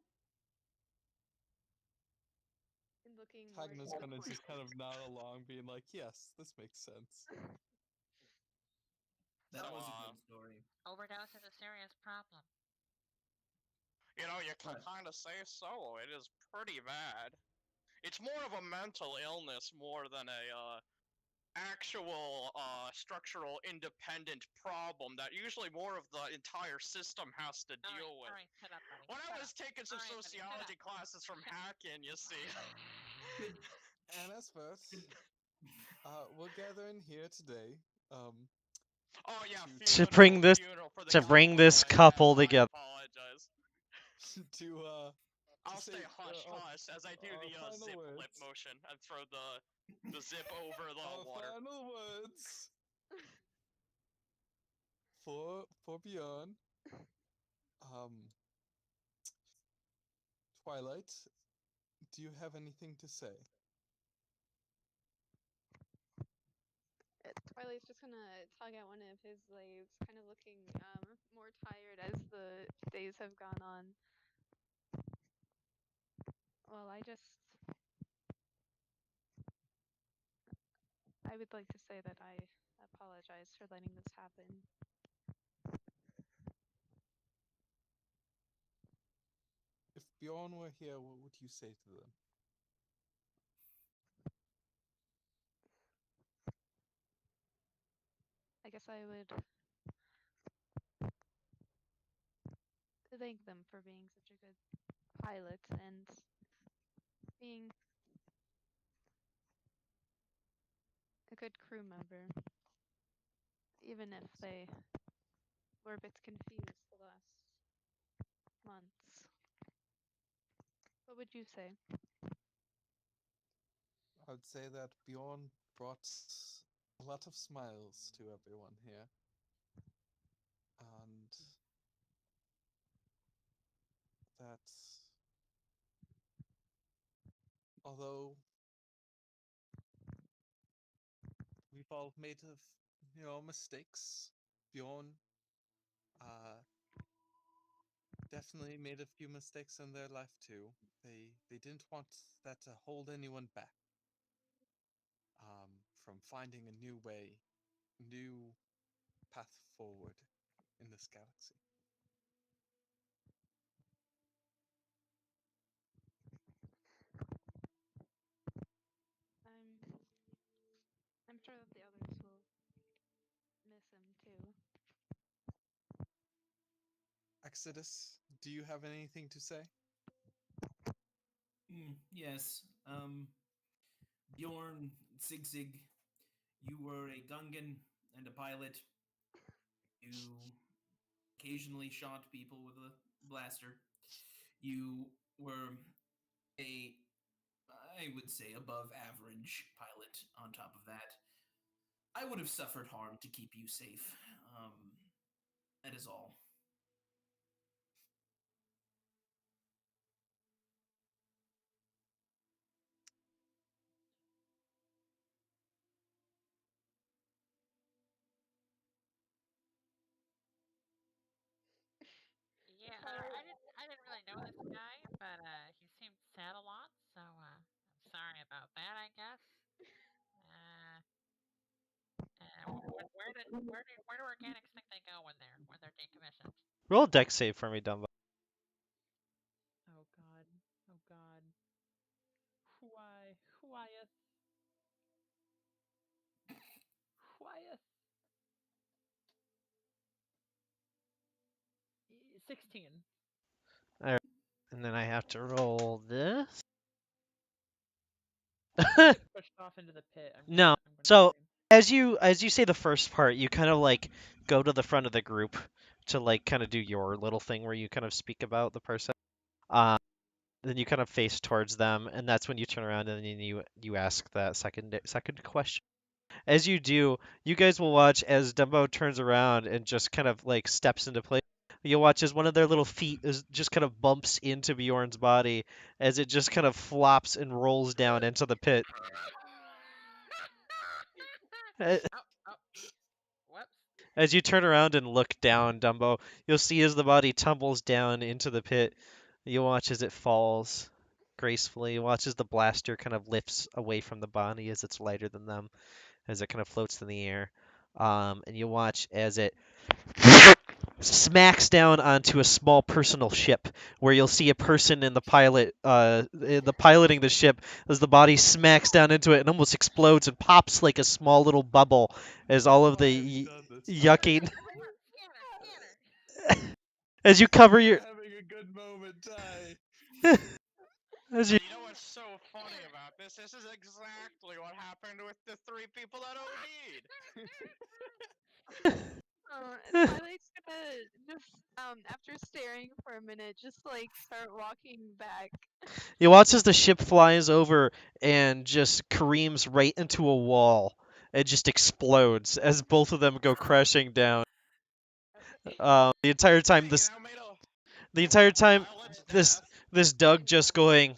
And looking more Hagen is to the gonna point. just kind of nod along, being like, "Yes, this makes sense." That So, was a good story. Overdose is a serious problem. You can But- kind of say so. It is pretty bad. It's more of a mental illness more than a actual structural independent problem that usually more of the entire system has to deal with. Alright, shut up, buddy. When Shut I was up. taking some Alright, buddy, shut sociology up. classes from Hackin, you see. And as first, we're gathering here today, Oh yeah, To bring this- funeral for the to bring couple, this yes, couple I together. apologize. to I'll say, stay hush hush as I do our the final zip lip words. motion and throw the zip over the our water. final words for Bjorn. Twilight, do you have anything to say? Twilight's just gonna tug at one of his legs, kind of looking more tired as the days have gone on. Well, I would like to say that I apologize for letting this happen. If Bjorn were here, what would you say to them? I guess I would thank them for being such a good pilot and being a good crew member, even if they were a bit confused the last months. What would you say? I'd say that Bjorn brought a lot of smiles to everyone here. And that although we've all made mistakes, Bjorn definitely made a few mistakes in their life too. They didn't want that to hold anyone back from finding a new way, new path forward in this galaxy. I'm sure that the others will miss him too. Exodus, do you have anything to say? Yes. Bjorn, Zig, you were a Gungan and a pilot. You occasionally shot people with a blaster. You were I would say, above average pilot on top of that. I would have suffered harm to keep you safe. That is all. Yeah, I didn't really know this guy, but he seemed sad a lot, so I'm sorry about that, I guess. Where do organics think they go when they're decommissioned? Roll a deck save for me, Dumbo. Oh God, oh God. Whyeth? 16. And then I have to roll this. Pushed off into the pit. No. So as you say the first part, you kind of like go to the front of the group to like kind of do your little thing where you kind of speak about the person. then you kind of face towards them, and that's when you turn around and then you ask that second question. As you do, you guys will watch as Dumbo turns around and just kind of like steps into place. You'll watch as one of their little feet is just kind of bumps into Bjorn's body as it just kind of flops and rolls down into the pit. A- Oh, oh, whoops. As you turn around and look down, Dumbo, you'll see as the body tumbles down into the pit. You'll watch as it falls gracefully. You watch as the blaster kind of lifts away from the body as it's lighter than them, as it kind of floats in the air. And you watch as it smacks down onto a small personal ship where you'll see a person in the piloting the ship as the body smacks down into it and almost explodes and pops like a small little bubble as all of the I've done this. yucking Everyone, scanner. as you cover You're your having a good moment, Ty. as you You know what's so funny about this? This is exactly what happened with the 3 people that OD'd. Twilight's gonna just after staring for a minute, just like start walking back. you watch as the ship flies over and just careens right into a wall. It just explodes as both of them go crashing down. The entire time Hey, this now made a the entire time pilot's this death. this Doug just going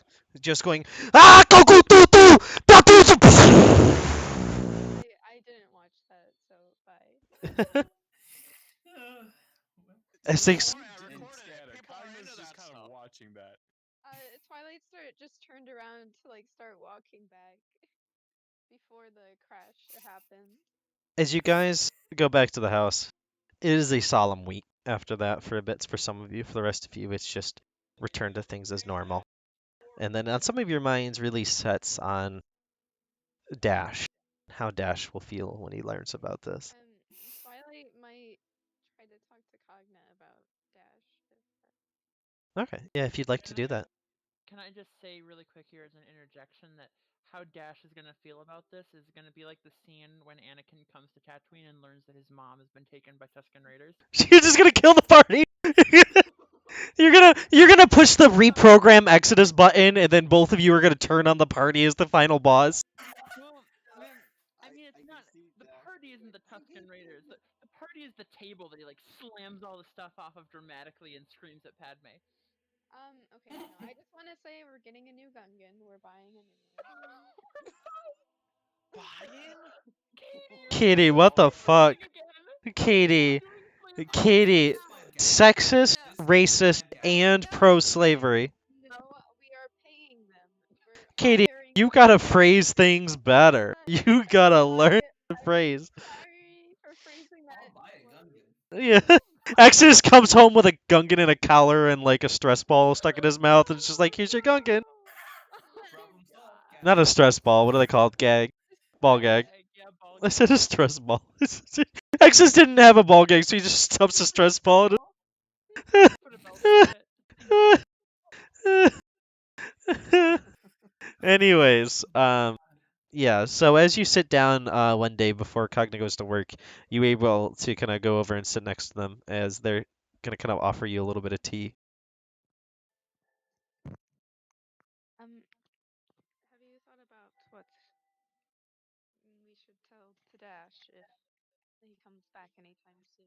go go do do da, do, do." I didn't watch that, so bye. As Don't they worry, I And recorded it. Scanner, People are Cogna's into just that kind of stuff. watching that. Twilight just turned around to like start walking back before the crash happened. as you guys go back to the house, it is a solemn week after that for a bit for some of you. For the rest of you, it's just return to things as normal. And then on some of your minds really sets on Dash, how Dash will feel when he learns about this. Twilight might try to talk to Cogna about Dash. Okay, yeah, if you'd like to do that. Can I just say really quick here as an interjection that how Dash is gonna feel about this is gonna be like the scene when Anakin comes to Tatooine and learns that his mom has been taken by Tusken Raiders. You're just gonna kill the party. You're gonna push the reprogram Exodus button, and then both of you are gonna turn on the party as the final boss. Well, I mean, it's I can not see the Dash party isn't the thinking Tusken that. Raiders. The party is the table that he like slams all the stuff off of dramatically and screams at Padme. Okay, no, I just want to say we're getting a new Gungan. We're buying a new one. Buying? Katie, you're Katie, fucking what the fuck? flame again. Katie, Doing flame Katie, It's fine, gang. sexist, No, This is racist, fine, gang. and no, pro-slavery. no, we are paying them. We're Katie, hiring you them. gotta phrase things better. You gotta learn to phrase. Sorry for phrasing that. I'll buy a Gungan. Yeah. Exodus comes home with a Gungan in a collar and like a stress ball stuck in his mouth, and it's just like, here's your Gungan. Problem solved, Not a gang. stress ball. What are they called? Gag. Ball Ball gag. gag, yeah, ball I gag. said a stress ball. Exodus didn't have a ball gag, so he just stuffs a stress ball. Put a belt around it. Anyways, God. yeah. So as you sit down one day before Cogna goes to work, you able to kind of go over and sit next to them as they're gonna kind of offer you a little bit of tea. Have you thought about what we should tell to Dash if he comes back anytime soon?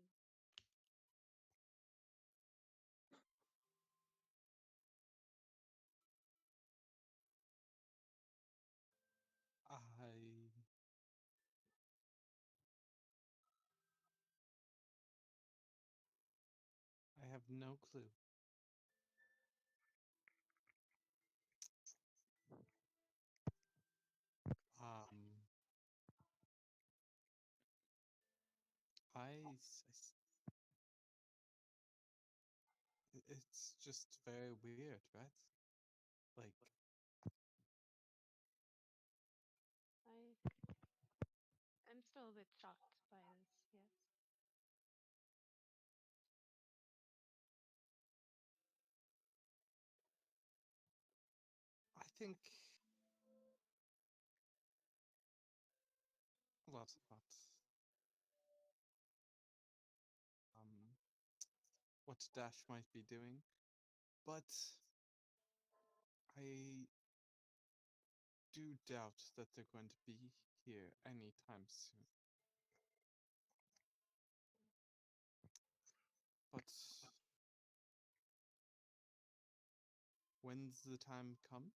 I have no clue. Um, it's just very weird, right? Like, I'm still a bit shocked by this, yes. I think what um what Dash might be doing, but I do doubt that they're going to be here anytime soon. But when the time comes,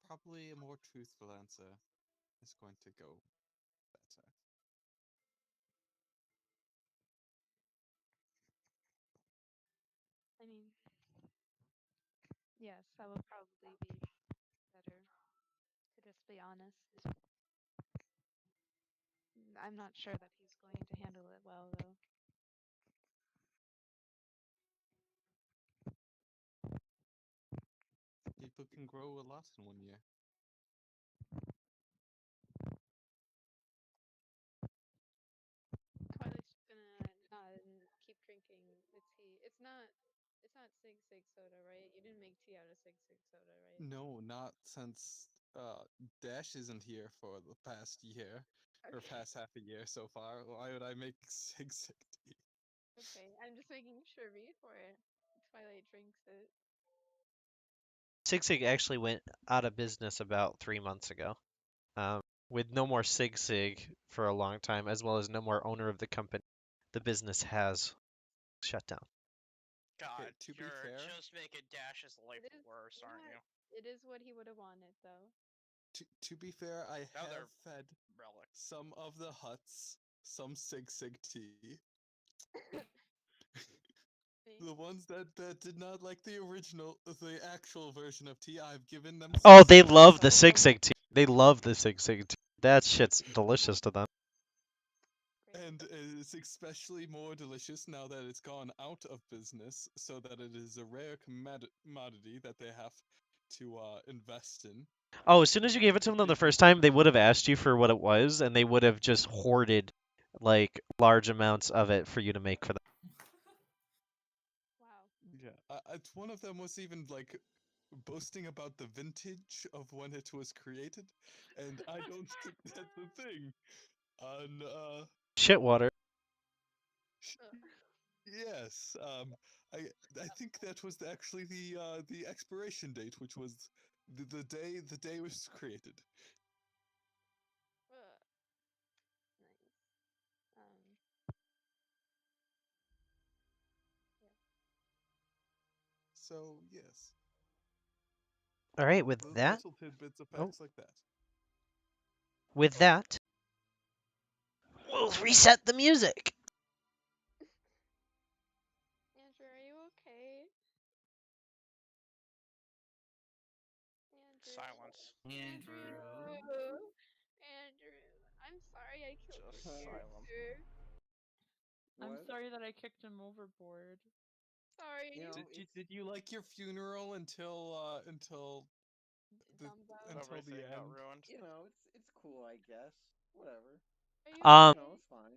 probably a more truthful answer is going to go better. I mean, yes, that would probably be better, to just be honest. I'm not sure that he's going to handle it well, though. People can grow a lot in 1 year. Twilight's just gonna nod and keep drinking the tea. It's not Sig soda, right? You didn't make tea out of Sig soda, right? No, not since Dash isn't here for the past year, or Okay. past half a year so far. Why would I make Sig tea? Okay, I'm just making sure before Twilight drinks it. Sig Sig actually went out of business about 3 months ago, um, with no more Sig Sig for a long time, as well as no more owner of the company. The business has shut down. God, To be you're fair, just making Dash's life It is, worse, you know aren't what? you? It is what he would have wanted, though. to be fair, I Now they're have fed relic. some of the huts some Sig tea. See? The ones that did not like the actual version of tea, I've given them Oh, they Sig love the Sig also. Sig tea. They love the Sig Sig tea. That shit's delicious to them. Great. And it's especially more delicious now that it's gone out of business, so that it is a rare commodity that they have to invest in. Oh, as soon as you gave it to them the first time, they would have asked you for what it was, and they would have just hoarded like large amounts of it for you to make for them. Wow. Yeah, one of them was even like boasting about the vintage of when it was created, and I don't think that's a thing. On Shitwater. yes, I think that was actually the expiration date, which was the day it was created. Ugh. Nice. Yeah. So yes, All right, with that, little tidbits of oh, facts like that. with that, we'll reset the music. Andrew, are you okay? Andrew. Silence. Andrew. Andrew. I'm sorry I killed your Just silence. character. I'm What? sorry that I kicked him overboard. Sorry. You know, Did you like your funeral until the Dumbo. until the Everything got end? ruined. it's cool, I guess. Whatever. Are you Um, It's fine.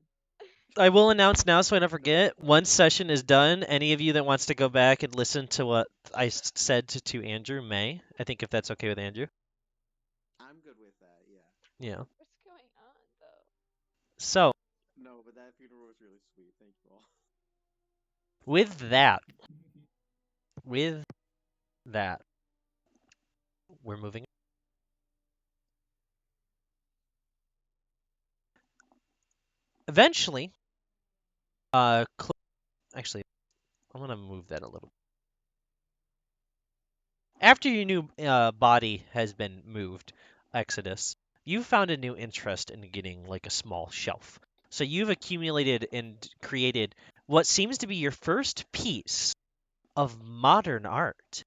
I will announce now so I don't forget. Once session is done, any of you that wants to go back and listen to what I said to Andrew may. I think if that's okay with Andrew. I'm good with that, yeah. Yeah. What's going on, though? So, No, but that funeral was really sweet. Thank you all. with that, with that, we're moving. Eventually, actually, I'm gonna move that a little. After your new body has been moved, Exodus, you found a new interest in getting like a small shelf. So you've accumulated and created what seems to be your first piece of modern art.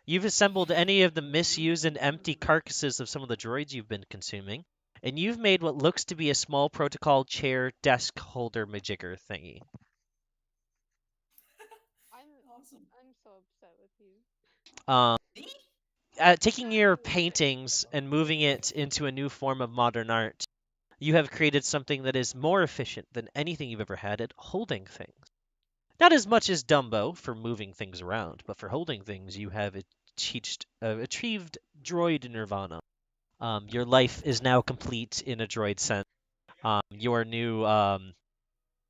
You've assembled any of the misused and empty carcasses of some of the droids you've been consuming, and you've made what looks to be a small protocol chair desk holder majigger thingy. I'm Awesome. I'm so upset with you. Um, Me? taking Not your you. paintings and moving it into a new form of modern art, you have created something that is more efficient than anything you've ever had at holding things. Not as much as Dumbo for moving things around, but for holding things, you have achieved droid nirvana. Your life is now complete in a droid sense. Your new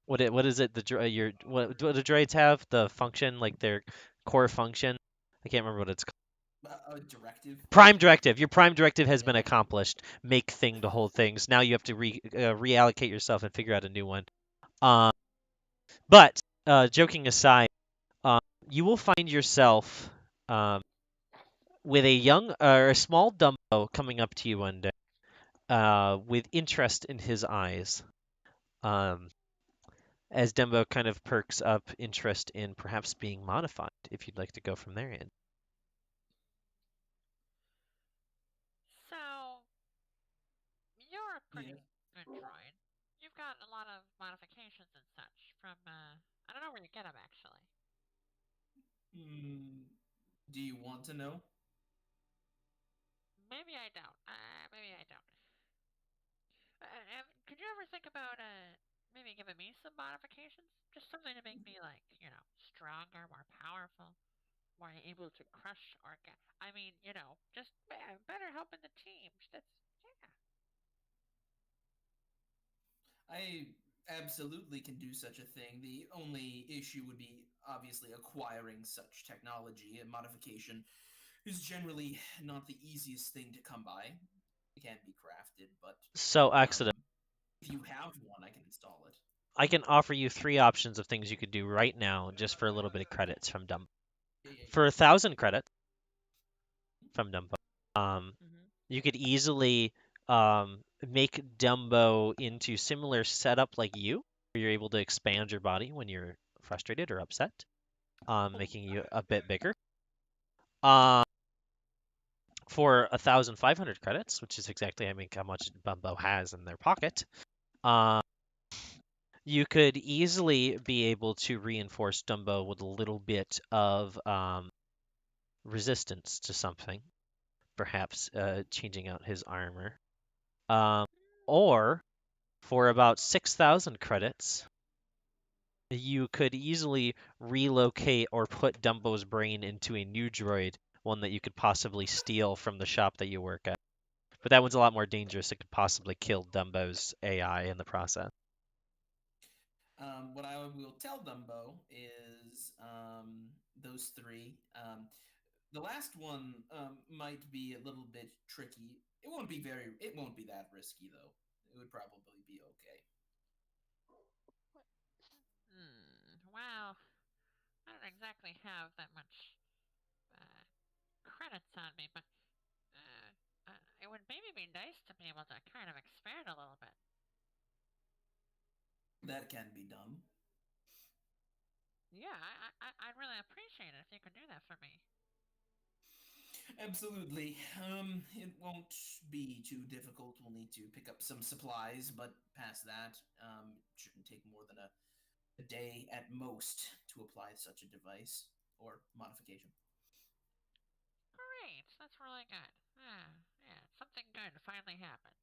What is it? Your what do droids have? The function, like their core function. I can't remember what it's called. A directive. Prime directive. Your prime directive has Yeah. been accomplished. Make thing to hold things. Now you have to reallocate yourself and figure out a new one. Um, but joking aside, um, you will find yourself um, with a young or a small Dumbo coming up to you one day with interest in his eyes. Um, as Dumbo kind of perks up interest in perhaps being modified, if you'd like to go from there. In. So, you're a Yeah. pretty good droid. You've got a lot of modifications and such from, I don't know where you get them actually. Hmm. Do you want to know? Maybe I don't. Maybe I don't. Could you ever think about, maybe giving me some modifications? Just something to make me, like, stronger, more powerful, more able to crush I mean, just better helping the team. That's, yeah. I absolutely can do such a thing. The only issue would be obviously acquiring such technology. A modification is generally not the easiest thing to come by. It can be crafted, but So, accident. if you have one, I can install it. I can offer you three options of things you could do right now, just for a little bit of credits from Dumbo. Yeah, yeah, For 1,000 credits from Dumbo, Mm-hmm. you could easily make Dumbo into similar setup like you, where you're able to expand your body when you're frustrated or upset, making you a bit bigger. Um, for 1,500 credits, which is exactly, I mean, how much Dumbo has in their pocket, um, you could easily be able to reinforce Dumbo with a little bit of resistance to something, perhaps changing out his armor. Um, or for about 6,000 credits, you could easily relocate or put Dumbo's brain into a new droid, one that you could possibly steal from the shop that you work at. But that one's a lot more dangerous. It could possibly kill Dumbo's AI in the process. What I will tell Dumbo is those three. The last one might be a little bit tricky. It won't be very. It won't be that risky though. It would probably be okay. Well, I don't exactly have that much uh, credits on me, but it would maybe be nice to be able to kind of expand a little bit. That can be done. Yeah, I'd really appreciate it if you could do that for me. Absolutely. It won't be too difficult. We'll need to pick up some supplies, but past that, it shouldn't take more than a day at most to apply such a device or modification. Great, that's really good. Yeah, something good finally happens.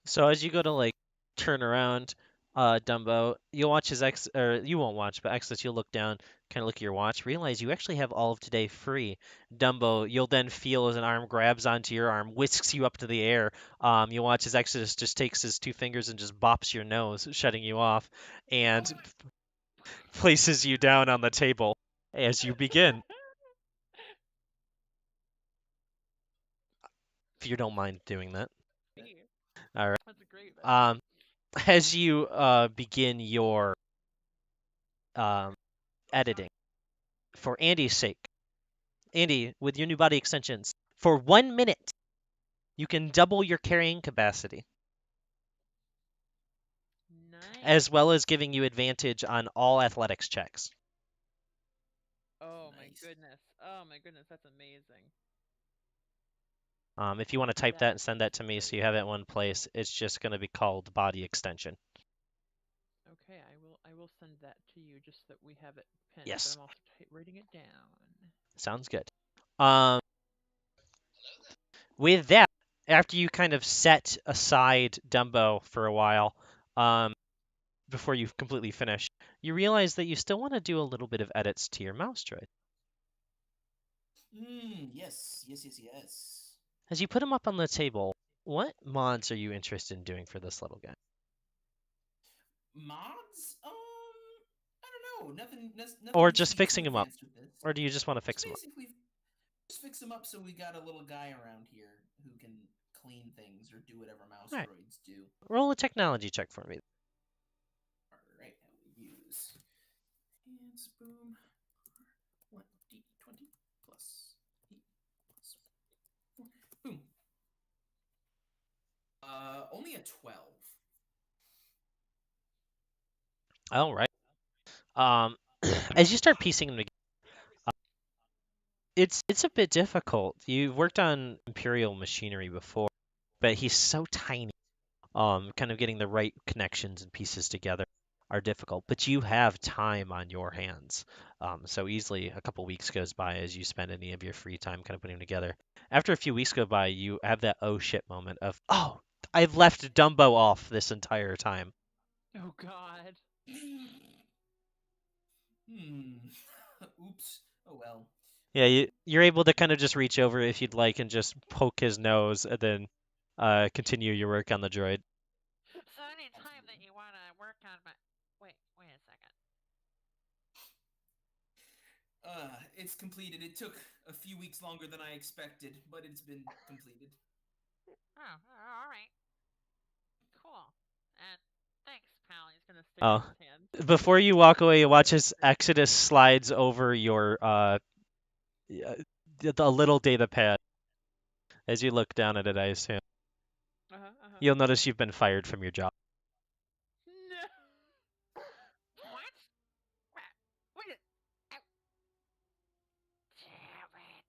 So as you go to like turn around, Dumbo, you'll watch his ex, or you won't watch, but Exodus, you'll look down, kind of look at your watch, realize you actually have all of today free. Dumbo, you'll then feel as an arm grabs onto your arm, whisks you up to the air. You'll watch as Exodus just takes his two fingers and just bops your nose, shutting you off, and places you down on the table as you begin. If you don't mind doing that. Hey, All right. that's a great bet. Um, as you begin your um, editing, for Andy's sake, Andy, with your new body extensions, for 1 minute, you can double your carrying capacity, as Nice. well as giving you advantage on all athletics checks. Oh my Nice. goodness. Oh my goodness, that's amazing. If you want to type that That and send that to me so you have it in one place, it's just going to be called body extension. Okay, I will send that to you just so that we have it pinned, but Yes, I'm also writing it down. sounds good. Um, with that, after you kind of set aside Dumbo for a while, um, before you completely finish, you realize that you still want to do a little bit of edits to your mouse droid. Yes, yes, yes, yes. As you put them up on the table, what mods are you interested in doing for this little guy? Mods? No, nothing Or needs to just be too fixing him up? advanced with this. Or do you just want to Just fix him up? basically just fix him up so we got a little guy around here who can clean things or do whatever mouse All right. droids do. Roll a technology check for me. All right, now we use hands boom. 1d20 plus 8 plus 4. Boom. Only a 12. All right. As you start piecing them together, it's a bit difficult. You've worked on Imperial machinery before, but he's so tiny. Kind of getting the right connections and pieces together are difficult. But you have time on your hands. So easily a couple weeks goes by as you spend any of your free time kind of putting them together. After a few weeks go by, you have that oh shit moment of, oh, I've left Dumbo off this entire time. Oh God. Oops. Oh well. Yeah, you're able to kind of just reach over if you'd like and just poke his nose and then continue your work on the droid. So any time that you want to work on my... Wait a second. It's completed. It took a few weeks longer than I expected, but it's been completed. Oh, all right. Cool. And thanks, pal. He's gonna stick Oh, out his hand. before you walk away, you watch as Exodus slides over your the little data pad. As you look down at it, I assume Uh-huh. you'll notice you've been fired from your job. No. What? Wait. Damn it.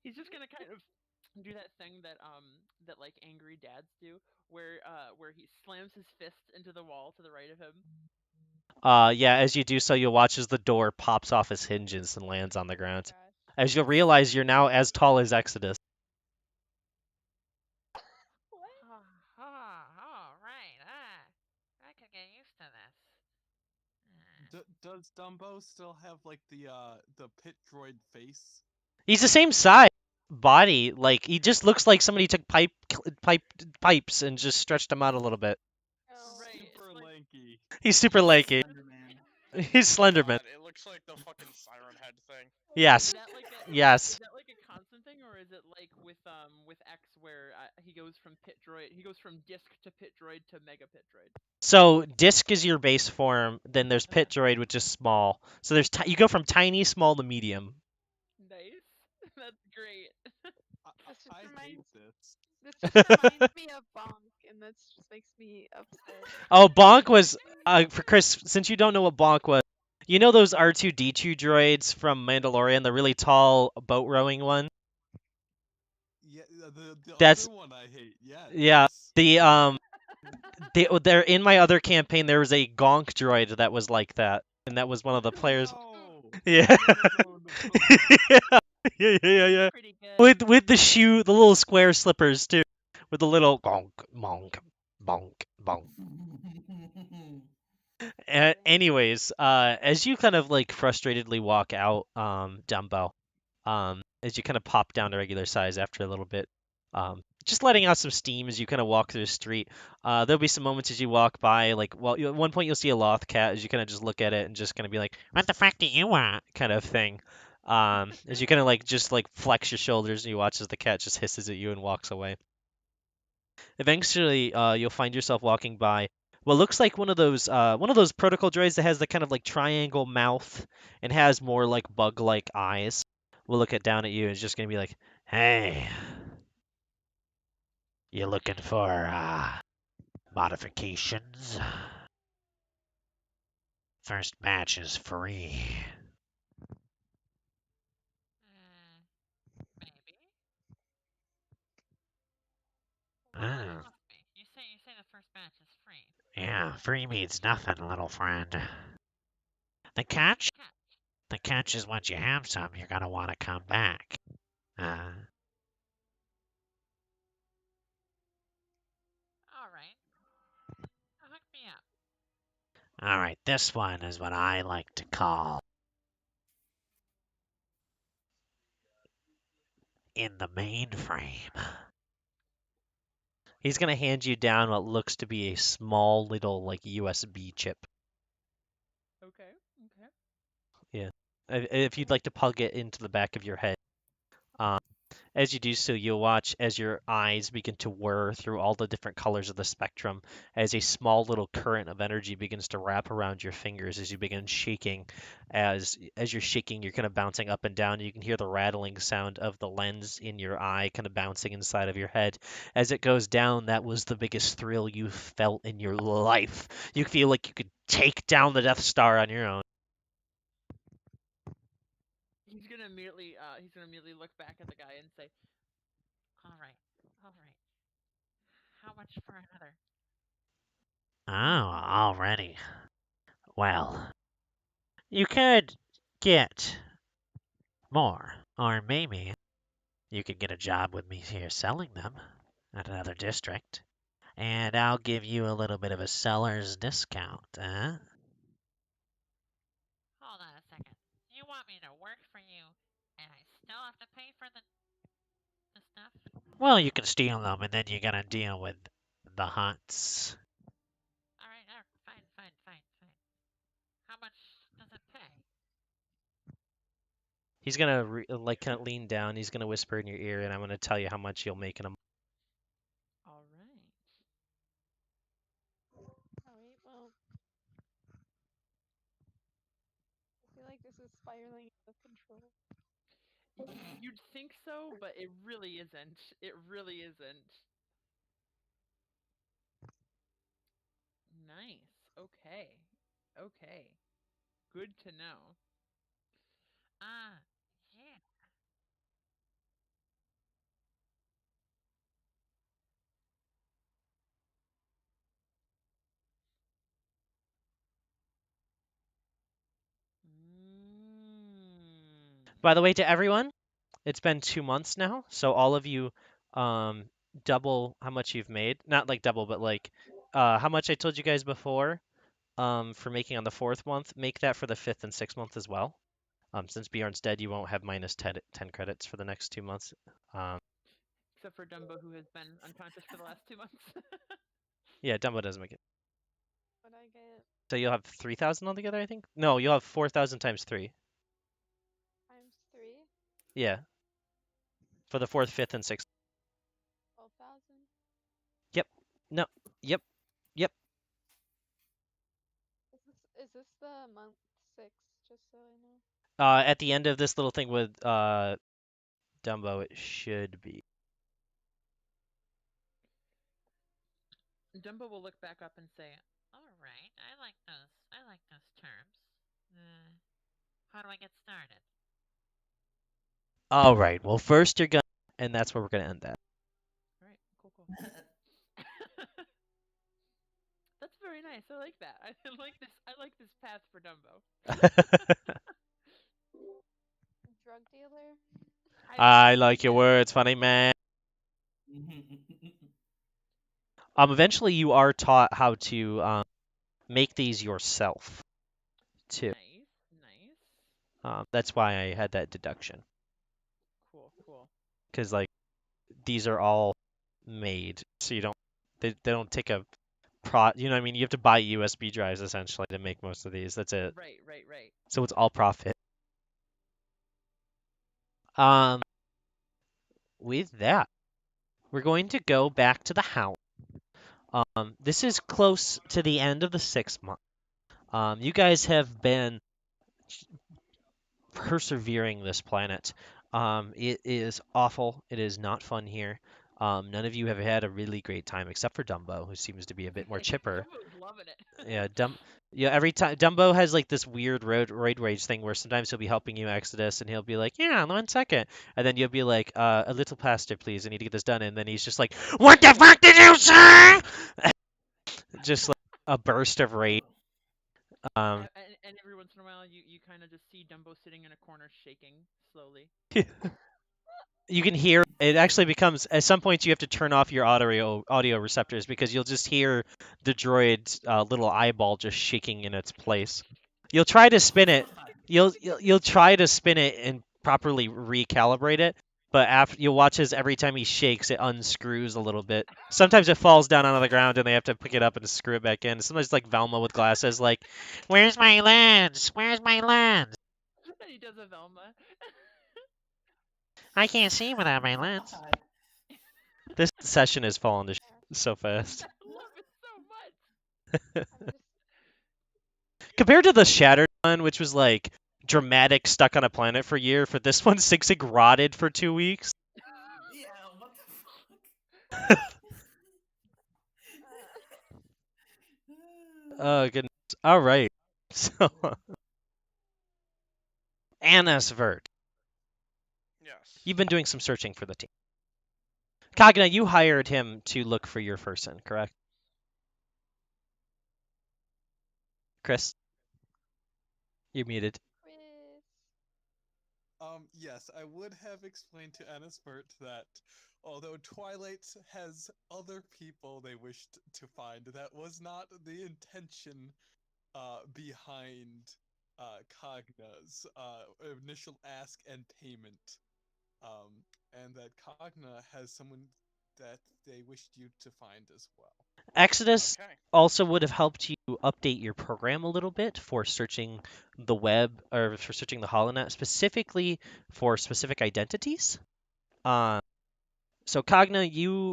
He's just gonna kind of do that thing that like angry dads do, where he slams his fist into the wall to the right of him. Yeah, as you do so, you'll watch as the door pops off its hinges and lands on the ground. Gosh. As you'll realize you're now as tall as Exodus. What? Oh, right. I could get used to this. Does Dumbo still have like the pit droid face? He's the same size, body. Like he just looks like somebody took pipes and just stretched them out a little bit. Oh. Right. Super It's like lanky. He's super lanky. Slender Man. He's Slenderman. God, it looks like the fucking Siren Head thing. Yes. Is that like a Yes. Is that like a constant thing, or is it like with X where he goes from disc to pit droid to mega pit droid? So disc is your base form. Then there's pit droid, which is small. So there's you go from tiny, small to medium. Nice. That's great. This just I hate reminds this. this just reminds me of Bonk, and that just makes me upset. Oh, Bonk was for Chris. Since you don't know what Bonk was, you know those R2D2 droids from Mandalorian, the really tall boat rowing one. Yeah, the That's other one I hate. Yeah. yeah. Yes. There in my other campaign there was a Gonk droid that was like that, and that was one of the players. No. Yeah. No. Yeah. Pretty good. With the little square slippers too, with the little gonk, bonk, bonk, bonk. Anyways, as you kind of like frustratedly walk out, Dumbo, as you kind of pop down to regular size after a little bit, just letting out some steam as you kind of walk through the street. There'll be some moments as you walk by, like, well, at one point you'll see a loth cat as you kind of just look at it and just kind of be like, "What the fuck do you want?" kind of thing. As you kind of like just like flex your shoulders and you watch as the cat just hisses at you and walks away. Eventually, you'll find yourself walking by what looks like one of those protocol droids that has the kind of like triangle mouth and has more like bug-like eyes. Will look at down at you and is just gonna be like, "Hey, you looking for modifications? First batch is free." Maybe. Oh, Must be. You say the first batch is free. yeah, free means nothing, little friend. The catch? Catch. The catch is once you have some, you're gonna want to come back. Uh, All right. Hook me up. all right, this one is what I like to call in the mainframe. He's gonna hand you down what looks to be a small little like USB chip. Okay. Okay. Yeah. If you'd like to plug it into the back of your head. Um, As you do so, you'll watch as your eyes begin to whir through all the different colors of the spectrum, as a small little current of energy begins to wrap around your fingers as you begin shaking. As you're shaking, you're kind of bouncing up and down. You can hear the rattling sound of the lens in your eye kind of bouncing inside of your head. As it goes down, that was the biggest thrill you felt in your life. You feel like you could take down the Death Star on your own. He's gonna immediately look back at the guy and say, All right, all right. How much for another? Oh, already. Well, you could get more, or maybe you could get a job with me here selling them at another district, and I'll give you a little bit of a seller's discount, eh? Hold on a second. You want me to work for you, and I still have to pay for the stuff? Well, you can steal them, and then you gotta deal with the hunts. All right, fine, fine, fine, fine. How much does it pay? He's gonna like kind of lean down. He's gonna whisper in your ear, and I'm gonna tell you how much you'll make in a month. "All right." Alright, well, I feel like this is spiraling out of control. You'd think so, but it really isn't. It really isn't. Nice. Okay. Okay. Good to know. Ah, yeah. By the way, to everyone, it's been 2 months now, so all of you, um, double how much you've made. Not like double, but like, how much I told you guys before, for making on the fourth month. Make that for the fifth and sixth month as well. Since Bjorn's dead, you won't have minus 10 credits for the next 2 months. Um, Except for Dumbo, who has been unconscious for the last 2 months. yeah, Dumbo doesn't make it. What I get So you'll have 3,000 altogether, I think. No, you'll have 4,000 times three. times 3, Yeah, for the fourth, fifth, and sixth. 12,000. Yep. No. Yep. Yep. Is this the month 6, just so I know? At the end of this little thing with Dumbo, it should be. Dumbo will look back up and say, All right, I like those terms. How do I get started? All right. Well, first you're gonna, and that's where we're gonna end that. "All right, cool, cool." That's very nice. I like that. I like this. I like this path for Dumbo. Drug dealer? I like your words, funny man. Eventually you are taught how to make these yourself too. Nice, nice. That's why I had that deduction, Cool, cool. because like these are all made, so you don't they don't take a you know what I mean? You have to buy USB drives essentially to make most of these. That's it. Right, right, right. So it's all profit. Um, with that, we're going to go back to the house. This is close to the end of the 6 month. You guys have been persevering this planet. It is awful. It is not fun here. None of you have had a really great time except for Dumbo, who seems to be a bit more chipper. Dumbo's loving it. Yeah, yeah, every time Dumbo has like this weird roid rage thing where sometimes he'll be helping you Exodus and he'll be like, "Yeah, 1 second," and then you'll be like, "A little faster, please. I need to get this done." And then he's just like, "What the fuck did you say?" Just like a burst of rage. Um, And every once in a while, you kind of just see Dumbo sitting in a corner shaking slowly. you can hear it actually becomes at some points you have to turn off your audio receptors because you'll just hear the droid's little eyeball just shaking in its place. You'll try to spin it. You'll try to spin it and properly recalibrate it, but after you'll watch as every time he shakes, it unscrews a little bit. Sometimes it falls down onto the ground and they have to pick it up and screw it back in. Sometimes like Velma with glasses, like, "Where's my lens? Where's my lens? And he does a Velma. I can't see without my lens." God. This session is falling to so fast. I love it so much. I'm just Compared to the Shattered one, which was like dramatic, stuck on a planet for a year, for this one, Sig Sig rotted for 2 weeks. Yeah, what the fuck? Oh goodness. All right. So Anasvert, Yes. you've been doing some searching for the team. Kagna, you hired him to look for your person, correct? Chris, you're muted. Chris. Yes, I would have explained to Annisbert that although Twilight has other people they wished to find, that was not the intention behind Kagna's initial ask and payment. And that Kagna has someone that they wished you to find as well. Exodus Okay. also would have helped you update your program a little bit for searching the web or for searching the HoloNet, specifically for specific identities. Uh, so Kagna,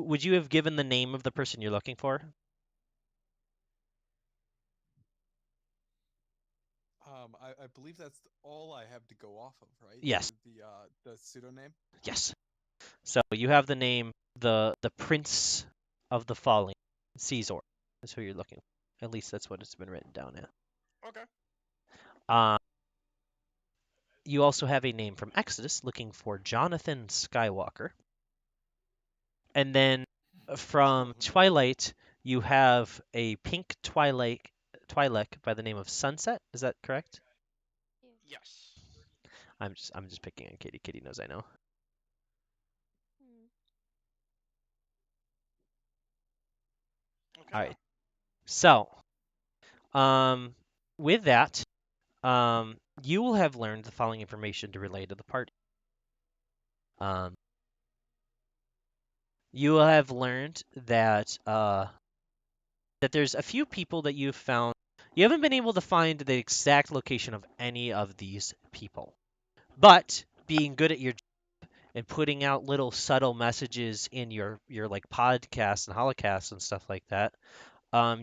would you have given the name of the person you're looking for? I believe that's all I have to go off of, right? Yes. The pseudonym. Yes. So you have the name, the Prince of the Falling, Caesar. That's who you're looking for. At least that's what it's been written down at. Okay. Um, you also have a name from Exodus looking for Jonathan Skywalker. And then from Twilight, you have a pink Twi'lek by the name of Sunset. Is that correct? Yeah. Yes. I'm just picking on Katie. Katie knows I know. Hmm. Okay. All right. So, um, with that, you will have learned the following information to relay to the party. Um, you will have learned that there's a few people that you've found. You haven't been able to find the exact location of any of these people, but being good at your job and putting out little subtle messages in your like podcasts and holocasts and stuff like that,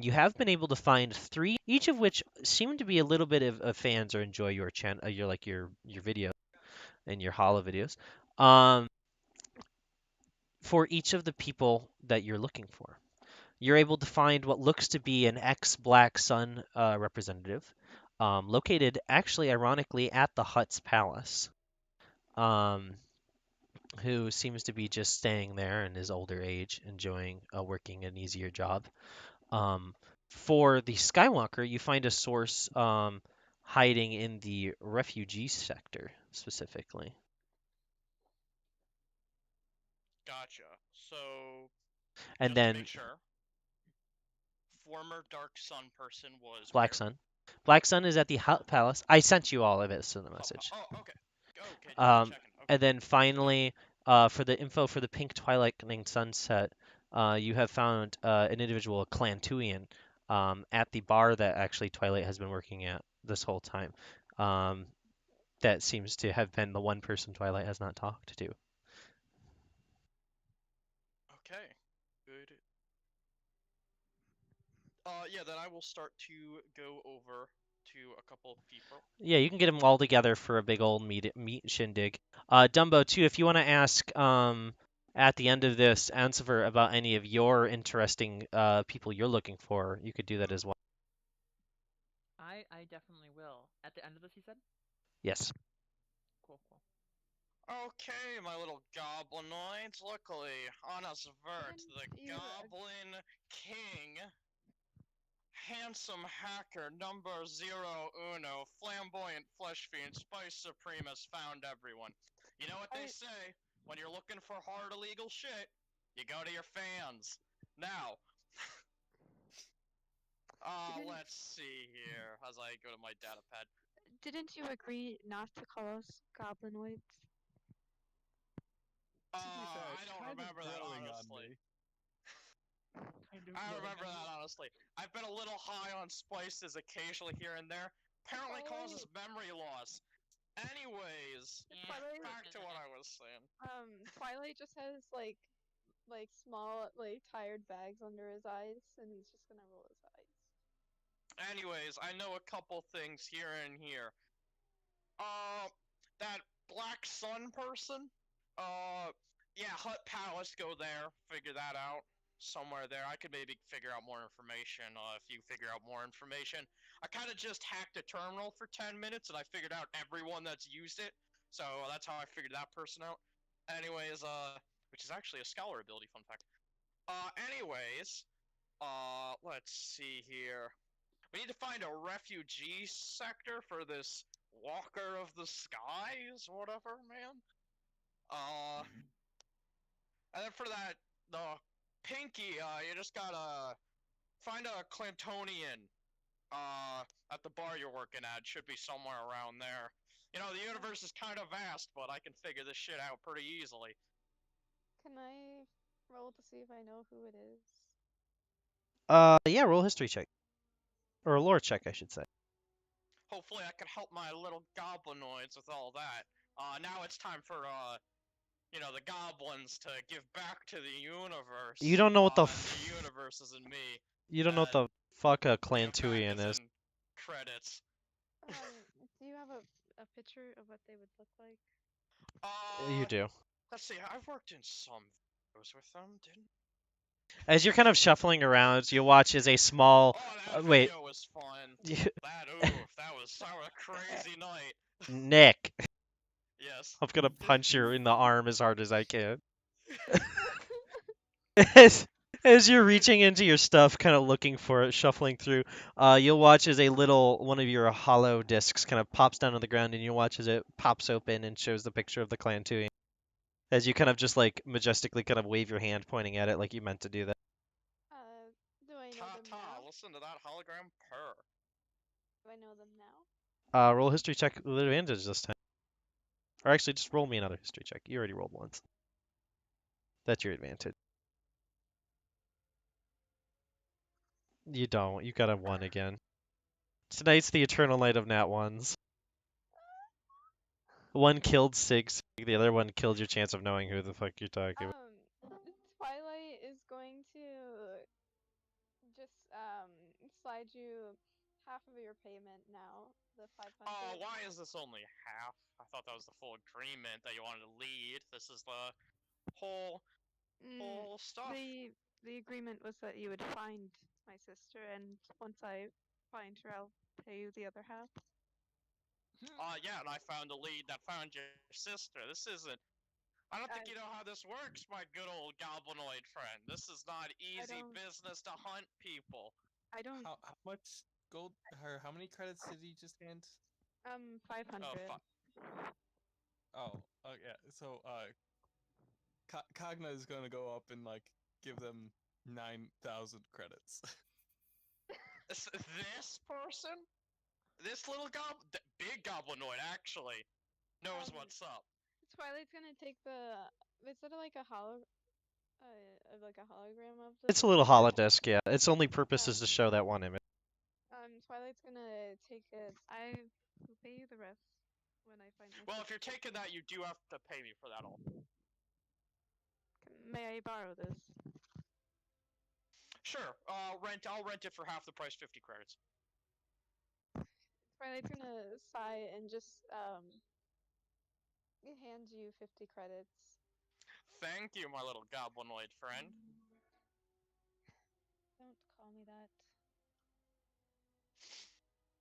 you have been able to find three, each of which seem to be a little bit of fans or enjoy your channel, your video and your holo videos. Um, for each of the people that you're looking for, you're able to find what looks to be an ex-Black Sun representative, located actually, ironically, at the Hutt's palace, um, who seems to be just staying there in his older age, enjoying working an easier job. Um, for the Skywalker, you find a source hiding in the refugee sector specifically. Gotcha. So, And just to then make sure, former Dark Sun person was Black where? Sun. Black Sun is at the Hutt Palace. I sent you all of it in the message. Okay. Okay, just Um, checking. Okay. and then finally, for the info for the Pink Twilight named Sunset, you have found an individual, a Clantuian, at the bar that actually Twilight has been working at this whole time. Um, that seems to have been the one person Twilight has not talked to. Okay. Good. Yeah, then I will start to go over to a couple of people. Yeah, you can get them all together for a big old meet shindig. Dumbo, too, if you want to ask at the end of this answer about any of your interesting people you're looking for, you could do that as well. I definitely will. At the end of this, he said. Yes. Cool, cool. Okay, my little goblinoids. Luckily, Anna's Vert, the Didn't you Goblin King, handsome hacker number 01, flamboyant flesh fiend, spice supremacist, found everyone. You know what they say? When you're looking for hard illegal shit, you go to your fans. Now, let's see here as I go to my data pad. Didn't you agree not to call us goblinoids? To be fair, I don't kind of remember that growing on honestly. me. Kind of I don't growing remember on that you. honestly. I've been a little high on spices occasionally here and there. Apparently causes memory loss. Anyways, Yeah, Twilight, back to isn't what it? I was saying. Twilight just has like small like tired bags under his eyes, and he's just gonna roll his eyes. Anyways, I know a couple things here and here. That Black Sun person. Uh, yeah, Hut Palace. Go there. Figure that out. Somewhere there. I could maybe figure out more information. If you figure out more information, I kind of just hacked a terminal for 10 minutes and I figured out everyone that's used it. So that's how I figured that person out. Anyways, which is actually a scholar ability. Fun fact. Anyways, let's see here. We need to find a refugee sector for this Walker of the Skies, whatever, man. And then for that, the Pinky, you just gotta find a Clantonian, at the bar you're working at. Should be somewhere around there. You know, the universe is kind of vast, but I can figure this shit out pretty easily. Can I roll to see if I know who it is? Yeah, roll a history check. Or a lore check, I should say. Hopefully I can help my little goblinoids with all that. Now it's time for, the goblins to give back to the universe. You don't know what the The universe is in me. You don't know what the fuck a Clantuian is. Credits. Do you have a picture of what they would look like? You do. Let's see, I've worked in some videos with them, didn't As you're kind of shuffling around, you watch as a small. Oh, that Wait. video was fun. You- that was a crazy night. Nick, Yes. I'm gonna punch you in the arm as hard as I can. as, as you're reaching into your stuff, kind of looking for it, shuffling through, you'll watch as a little one of your hollow discs kind of pops down on the ground, and you watch as it pops open and shows the picture of the Clantuian. As you kind of just like majestically kind of wave your hand, pointing at it like you meant to do that. Do I know them Ta-ta, now? listen to that hologram purr. Do I know them now? Roll a history check with advantage this time. Or actually, just roll me another history check. You already rolled once. That's your advantage. You don't. You got a 1 again. Tonight's the eternal night of nat 1s. One killed Sig, the other one killed your chance of knowing who the fuck you're talking about. Twilight is going to just slide you half of your payment now, the 500. Oh, why is this only half? I thought that was the full agreement that you wanted to lead. This is the whole stuff. The agreement was that you would find my sister, and once I find her, I'll pay you the other half. Yeah, and I found a lead that found your sister. This isn't. I don't think you know how this works, my good old goblinoid friend. This is not easy business to hunt people. I don't. How much gold, or how many credits did he just hand? 500. Oh, yeah. So, Kagna is gonna go up and like give them 9,000 credits. This person, this little big goblinoid actually knows what's up. Twilight's gonna take is it like a hologram of the. It's a little holodisc, yeah. Its only purpose is to show that one image. Twilight's gonna take it. I will pay you the rest when I find my. Well, if you're taking that, you do have to pay me for that also. May I borrow this? Sure. I'll rent it for half the price, 50 credits. Twilight's gonna sigh and just hand you 50 credits. Thank you, my little goblinoid friend. Don't call me that.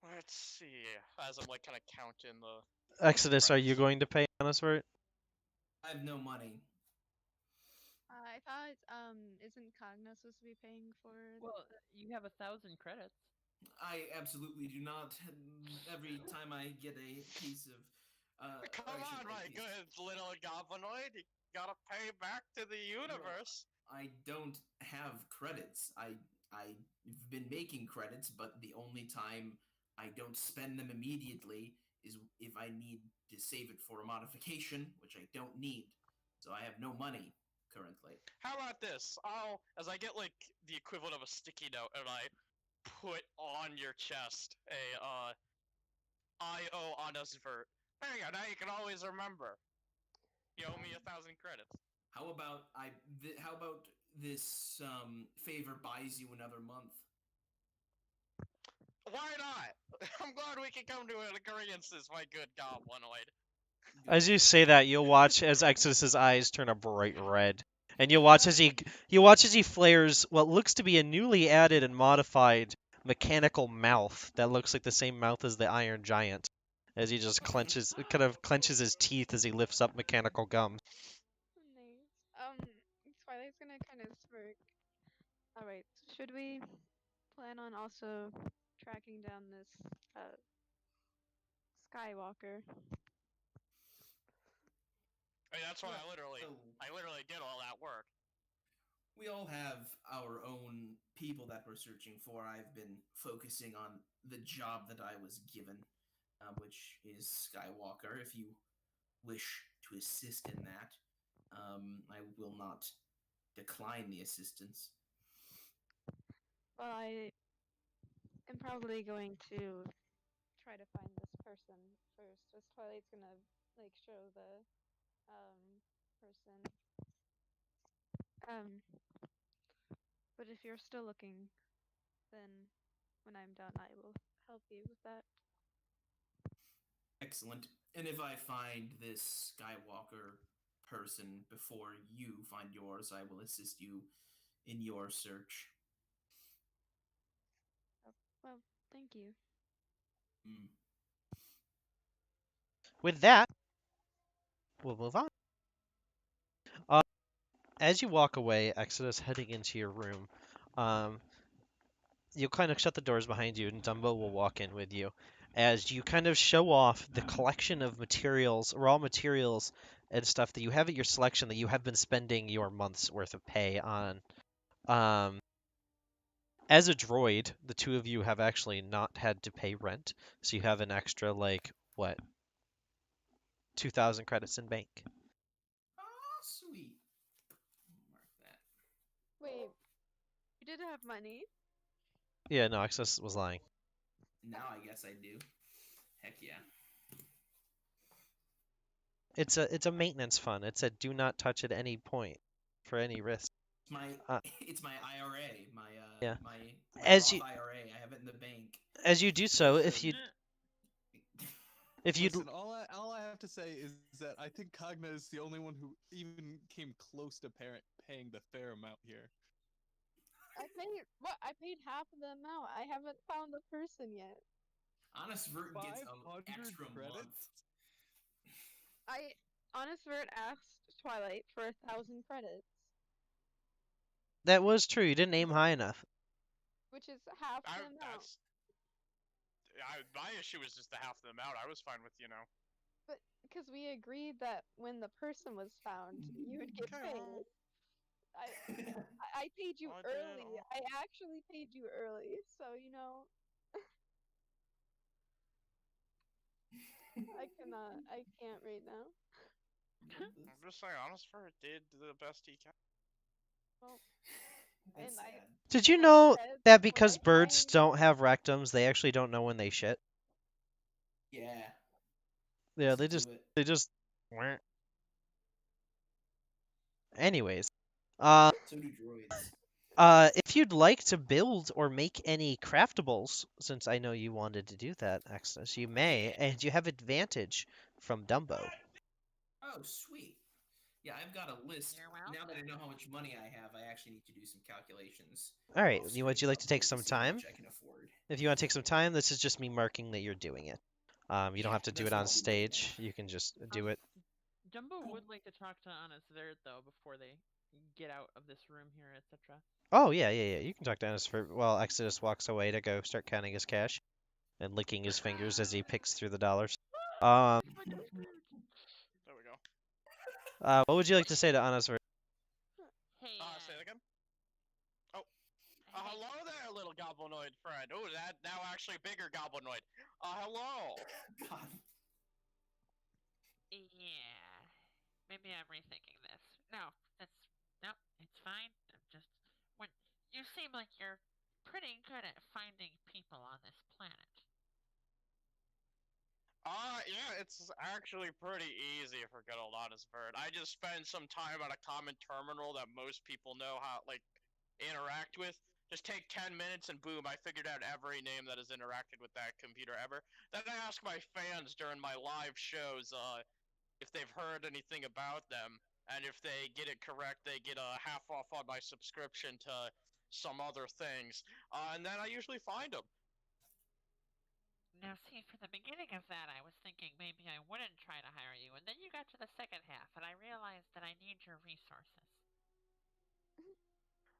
Let's see. As I'm like kind of counting the. Exodus, are you going to pay on us for it? I have no money. I thought isn't Cogna supposed to be paying for? Well, you have 1,000 credits. I absolutely do not. Every time I get a piece of. Come on, my good little goblinoid. You gotta pay back to the universe. No, I don't have credits. I've been making credits, but the only time I don't spend them immediately is if I need to save it for a modification, which I don't need. So I have no money currently. How about this? As I get like the equivalent of a sticky note, and I put on your chest I owe Anasvert. There you go. Now you can always remember. You owe me 1,000 credits. How about how about this favor buys you another month? Why not? I'm glad we can come to an agreement, my good goblinoid. As you say that, you'll watch as Exodus's eyes turn a bright red, and you'll watch as he flares what looks to be a newly added and modified mechanical mouth that looks like the same mouth as the Iron Giant, as he just clenches his teeth as he lifts up mechanical gums. Nice. Twilight's gonna kind of smirk. All right. Should we plan on also tracking down this Skywalker? I mean, that's why Well, I literally did all that work. we all have our own people that we're searching for. I've been focusing on the job that I was given, which is Skywalker. If you wish to assist in that, I will not decline the assistance. Well, I am probably going to try to find this person first. As Twilight's gonna like show the person. But if you're still looking, then when I'm done, I will help you with that. Excellent. And if I find this Skywalker person before you find yours, I will assist you in your search. Oh, well, thank you. Mm. With that, we'll move on. As you walk away, Exodus, heading into your room, um, you'll kind of shut the doors behind you, and Dumbo will walk in with you as you kind of show off the collection of materials, raw materials, and stuff that you have at your selection that you have been spending your month's worth of pay on. Um, as a droid, the two of you have actually not had to pay rent, so you have an extra, like, what, 2,000 credits in bank. Oh, sweet. Mark that. Wait, you did have money? Yeah, no, Exodus was lying. Now I guess I do. Heck yeah. It's a maintenance fund. It said do not touch at any point for any risk. It's my IRA, Yeah. my As Roth you IRA. I have it in the bank. as you do so, Listen, if you'd Listen, all I have to say is that I think Cogna is the only one who even came close to paying the fair amount here. I paid what? I paid half of the amount. I haven't found the person yet. Honest Vert gets an 500 extra month. credits? Honest Vert asked Twilight for 1,000 credits, that was true, you didn't aim high enough. which is half the amount. My issue was just the half of the amount. I was fine with, But because we agreed that when the person was found, you would get paid. I paid you early. I actually paid you early, so I cannot. I can't right now. I'm just saying, Honestford did the best he can. Well, That's and sad. Did you and I know said that what because I birds find. don't have rectums, they actually don't know when they shit? Yeah. Yeah, Listen to it. they just. Anyways, So do droids. if you'd like to build or make any craftables, since I know you wanted to do that, Exodus, you may, and you have advantage from Dumbo. Oh, sweet. Yeah, I've got a list. You're Now that I welcome. know how much money I have, I actually need to do some calculations. All right, off would you like to screen take some to see how time? much I can afford. If you want to take some time, this is just me marking that you're doing it. You don't Yeah, have to do that's it what on I'll do right stage. now. You can just do it. Dumbo Cool. would like to talk to Anasvert though before they get out of this room here, etc. Oh, yeah. You can talk to Ennis while Exodus walks away to go start counting his cash and licking his fingers as he picks through the dollars. There we go. What would you like to say to Annis? Hey, Say that again? Oh. Hey, Hello there, little goblinoid friend. Oh, that now actually bigger goblinoid. Hello. God. yeah. maybe I'm rethinking this. No, that's no, it's fine. I'm just when you seem like you're pretty good at finding people on this planet. Yeah, it's actually pretty easy if we're gonna honest bird. I just spend some time on a common terminal that most people know how like interact with. Just take 10 minutes and boom, I figured out every name that has interacted with that computer ever. Then I ask my fans during my live shows if they've heard anything about them, and if they get it correct, they get a half off on my subscription to some other things. And then I usually find them. Now, see, for the beginning of that, I was thinking maybe I wouldn't try to hire you, and then you got to the second half, and I realized that I need your resources.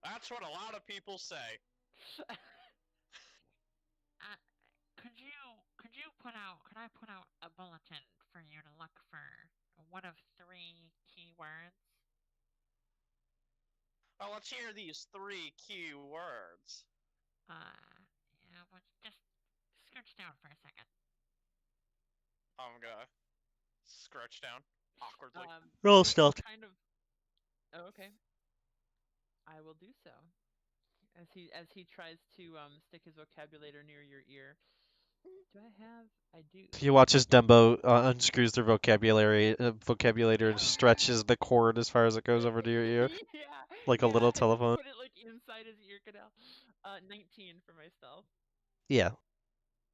That's what a lot of people say. uh, could I put out a bulletin for you to look for one of three keywords? Well, let's hear these three key words. Yeah, but just scooch down for a second. I'm gonna scratch down awkwardly. Roll stealth. Kind of. Oh, okay. I will do so. As he tries to stick his vocabulator near your ear. Do I have? I do. He watches Dumbo unscrews their vocabulator and stretches the cord as far as it goes over to your ear, Yeah. like a little telephone. Put it like inside his ear canal. 19 for myself. Yeah,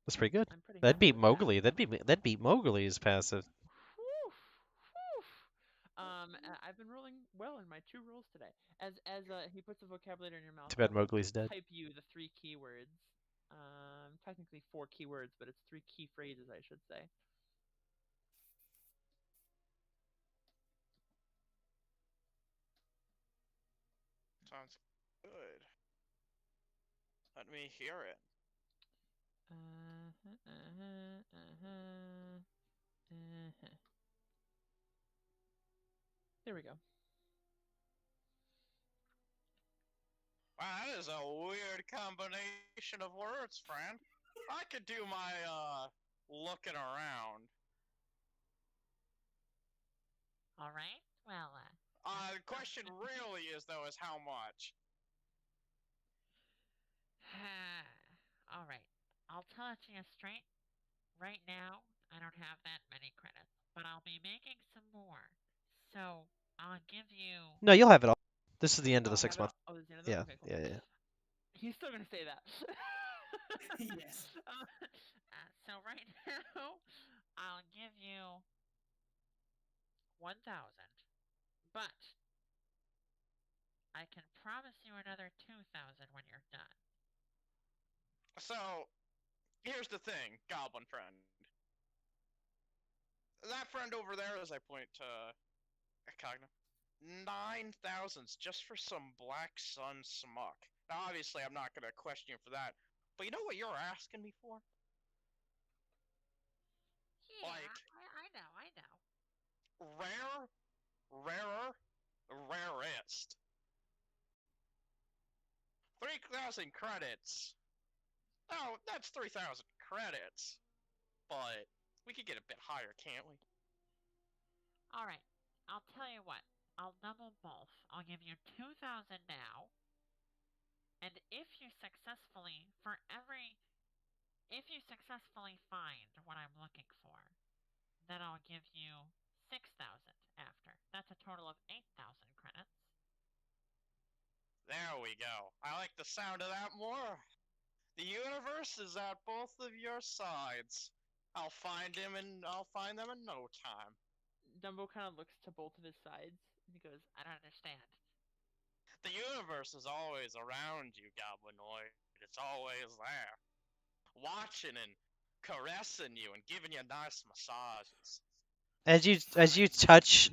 that's pretty good. I'm pretty That'd happy beat with that. Mowgli. That'd beat Mowgli's passive. Whew, whew. I've been rolling well in my 2 rolls today. As he puts the vocabulator in your mouth. Too bad I will Mowgli's dead. type you the 3 keywords. Technically 4 keywords, but it's 3 key phrases, I should say. Sounds good. Let me hear it. There we go. Wow, that is a weird combination of words, friend. I could do my looking around. All right. Well, The question really is though is how much. all right. I'll tell it to you straight. Right now, I don't have that many credits, but I'll be making some more. So I'll give you. No, you'll have it all. This is the end of the 6 months. Oh, this is the end of the Yeah, Okay, cool. yeah. He's still gonna say that. Yes. So right now, I'll give you 1,000, but I can promise you another 2,000 when you're done. So, here's the thing, Goblin friend. That friend over there, as I point to Cogna, 9,000s just for some Black Sun smuck. Now, obviously, I'm not going to question you for that, but you know what you're asking me for? Yeah, Like, I know. rare, rarer, rarest. 3,000 credits. Oh, that's 3,000 credits. But we could get a bit higher, can't we? All right, I'll tell you what. I'll double both. I'll give you 2,000 now, and if you successfully find what I'm looking for, then I'll give you 6,000 after. That's a total of 8,000 credits. There we go. I like the sound of that more. The universe is at both of your sides. I'll find them in no time. Dumbo kind of looks to both of his sides and he goes, I don't understand. The universe is always around you, Goblinoid. It's always there. Watching and caressing you and giving you nice massages. As you touch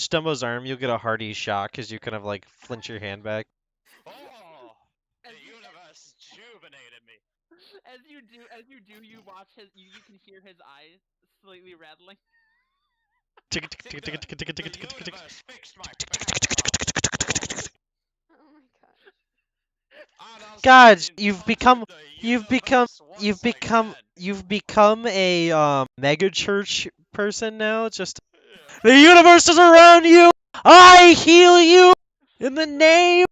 Dumbo's arm, you'll get a hearty shock as you kind of like flinch your hand back. Oh, the universe juvenated me. As you do, you watch you can hear his eyes slightly rattling. The universe fixed my back. Oh my gosh. God, you've become a mega church person now. Just Yeah. The universe is around you. I heal you in the name.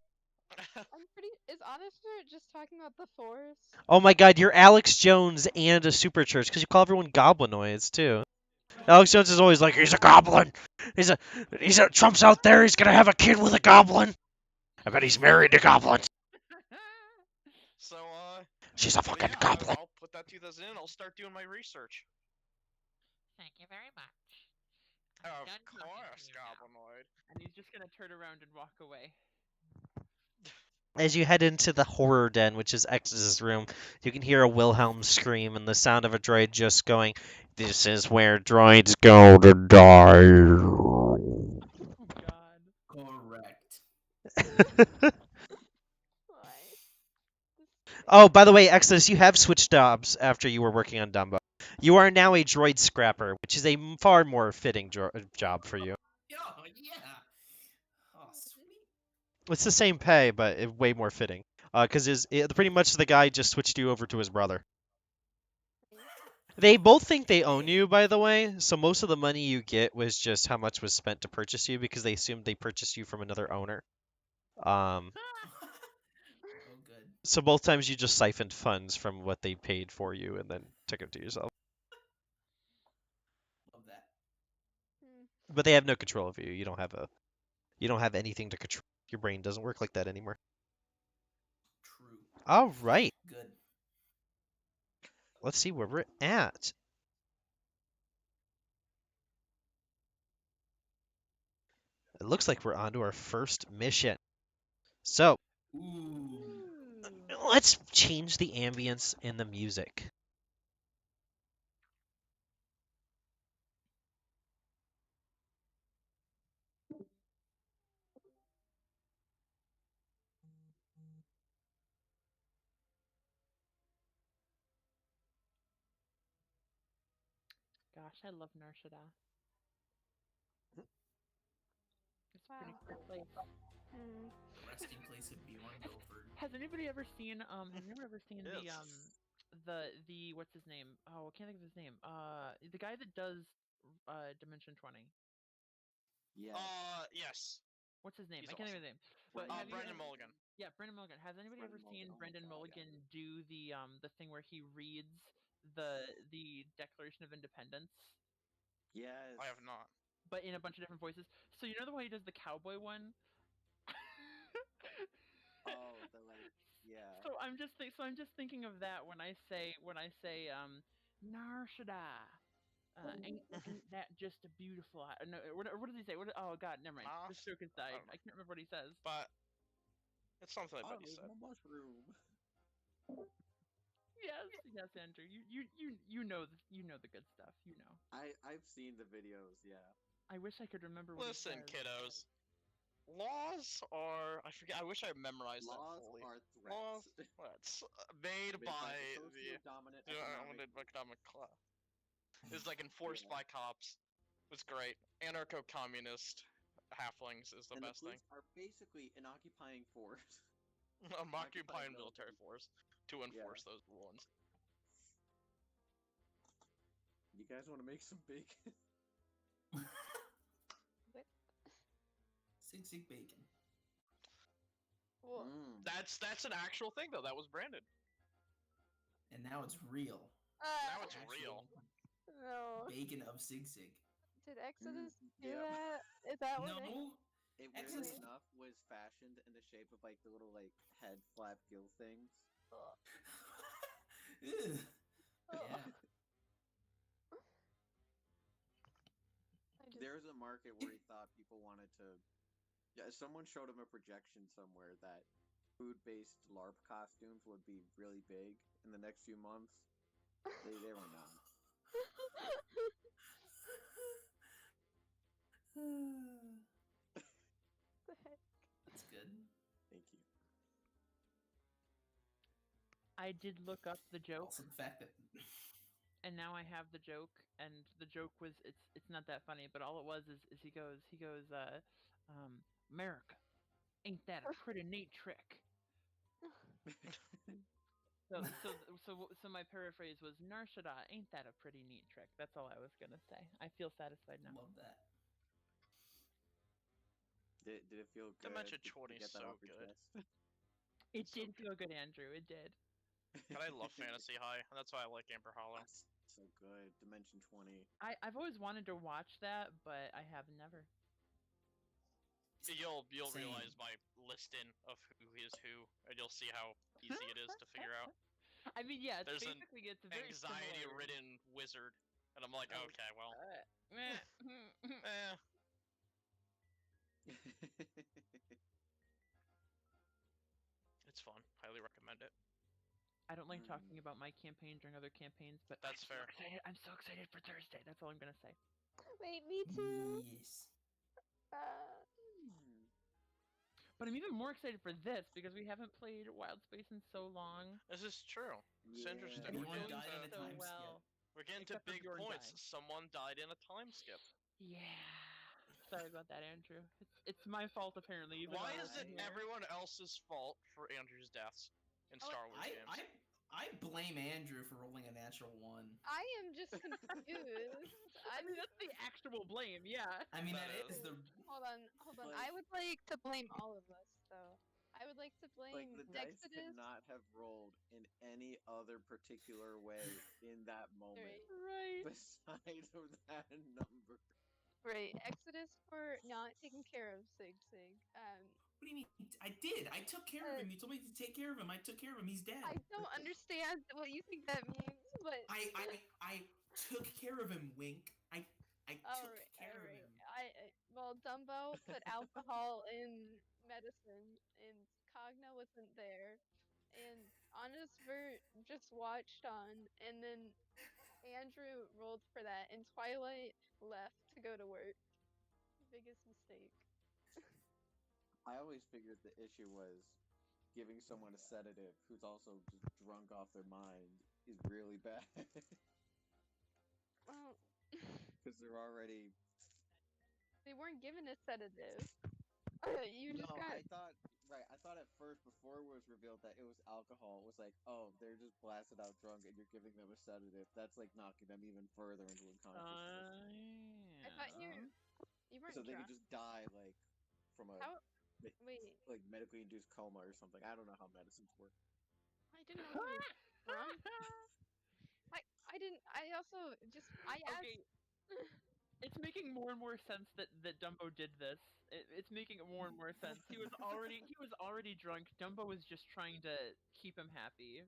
I'm pretty. Is Honester just talking about the Force? Oh my God, you're Alex Jones and a super church because you call everyone goblinoids too. Alex Jones is always like, he's a goblin. He's a Trump's out there. He's gonna have a kid with a goblin. I bet he's married to goblins. So, She's a but fucking yeah, goblin. I'll put that 2000 in. I'll start doing my research. Thank you very much. I'm Of done talking to course, you now. Goblinoid. And he's just gonna turn around and walk away. As you head into the horror den, which is X's room, you can hear a Wilhelm scream and the sound of a droid just going, "This is where droids go to die." Oh God. Correct. Why? Oh, by the way, Exodus, you have switched jobs after you were working on Dumbo. You are now a droid scrapper, which is a far more fitting job for you. Yeah. Oh, sweet. It's the same pay, but way more fitting. Because pretty much the guy just switched you over to his brother. They both think they own you, by the way, so most of the money you get was just how much was spent to purchase you because they assumed they purchased you from another owner. Um, Oh, good. so both times you just siphoned funds from what they paid for you and then took it to yourself. Love that. Hmm. But they have no control of you. You don't have anything to control. Your brain doesn't work like that anymore. True. All right, Good. let's see where we're at. It looks like we're on to our first mission. So Ooh. let's change the ambience and the music. Gosh, I love Narshada. It's a pretty Wow. cool place. Hmm. The resting place of Bjorn Belford. Has anybody ever seen Yes. the what's his name? Oh, I can't think of his name. The guy that does Dimension 20. Yes. Yes. What's his name? He's I can't think of awesome. his name. But have you Brendan ever, Mulligan. yeah, Brendan Mulligan. Has anybody ever Brendan Mulligan. seen Oh my Brendan God, yeah. Mulligan do the thing where he reads the Declaration of Independence, Yes. I have not. but in a bunch of different voices? So you know the way he does the cowboy one? Oh, the like, yeah. I'm just thinking of that when I say Narshada. Ain't that just a beautiful? No, what does he say? Oh God, never mind. This Moss? joke has I died. don't I know. can't remember what he says. But it's something I about you live said. in a mushroom. Yes, Andrew. You know the good stuff. You know. I've seen the videos. Yeah. I wish I could remember what Listen, he says. kiddos. Laws are. I forget. I wish I memorized that Laws fully. are Laws. threats What's made made by by the the socio-dominant economic class. It's like enforced Yeah. by cops. It's great. Anarcho-communist halflings is the And the best thing. police are basically an occupying force. I'm occupying Occupying military military. force to Yeah. enforce those ones. You guys want to make some bacon? What? Sig Sig Bacon. Well, That's an actual thing though. That was branded. And now it's real. Now it's Actual real. no. bacon of Sig Sig. Did Exodus do Yep. that? Is that what? No. It weirdly Exodus- enough was fashioned in the shape of like the little like head flap gill things. Ew. Oh. Yeah. There's a market where he thought people wanted to. Yeah, someone showed him a projection somewhere that food-based LARP costumes would be really big in the next few months. They were not. The heck? That's good. Thank you. I did look up the joke, Also, the fact that and now I have the joke. And the joke was it's not that funny, but all it was is he goes America, ain't that a pretty neat trick? So my paraphrase was Narshada, ain't that a pretty neat trick? That's all I was gonna say. I feel satisfied now. Love that. Did it feel good Dimension to 20 is get that so off your good. chest? It So did feel good, Andrew. It did. God, I love Fantasy High, and that's why I like Amber Hollow. That's so good. Dimension 20. I've always wanted to watch that, but I have never. You'll Same. realize my listing of who is who, and you'll see how easy it is to figure out. I mean, yeah, it's There's an basically it's very similar. Anxiety-ridden wizard, and I'm like, Oh, okay, well, meh. eh. It's fun. Highly recommend it. I don't like talking about my campaign during other campaigns, but That's fair. I'm so excited for Thursday. That's all I'm gonna say. Wait, me too. Yes. But I'm even more excited for this because we haven't played Wildspace in so long. This is true. It's Yeah. interesting. And it's Anyone going died in a so time well. We're getting Except to for big Bjorn points. dying. Someone died in a time skip. Yeah. Sorry about that, Andrew. It's my fault apparently. Even Why though I is it wasn't here. everyone else's fault for Andrew's deaths in Star Wars games? I blame Andrew for rolling a natural 1. I am just confused. I mean, that's the actual blame, yeah. I mean, That that is. is the. Hold on. But- I would like to blame all of us, though. I would like to Like, blame the dice could Exodus. not have rolled in any other particular way in that moment. Right. Right. Beside of that number. Right. Exodus for not taking care of Sig Sig. What do you mean? I did. I took care of him. You told me to take care of him. I took care of him. He's dead. I don't understand what you think that means, but I took care of him. Wink. I took care of him. Well, Dumbo put alcohol in medicine, and Cogna wasn't there, and Honestbert just watched on, and then Andrew rolled for that, and Twilight left to go to work. Biggest mistake. I always figured the issue was giving someone a sedative who's also just drunk off their mind is really bad. Well, Because they're already. they weren't given a sedative. You just got. I thought at first, before it was revealed that it was alcohol, it was like, oh, they're just blasted out drunk and you're giving them a sedative. That's like knocking them even further into unconsciousness. I thought you weren't So they drunk. could just die, like, from a Wait, like medically induced coma or something. I don't know how medicines work. I didn't know you were drunk. I didn't. I also just. I asked. Okay. It's making more and more sense that Dumbo did this. It's making more and more sense. He was already drunk. Dumbo was just trying to keep him happy.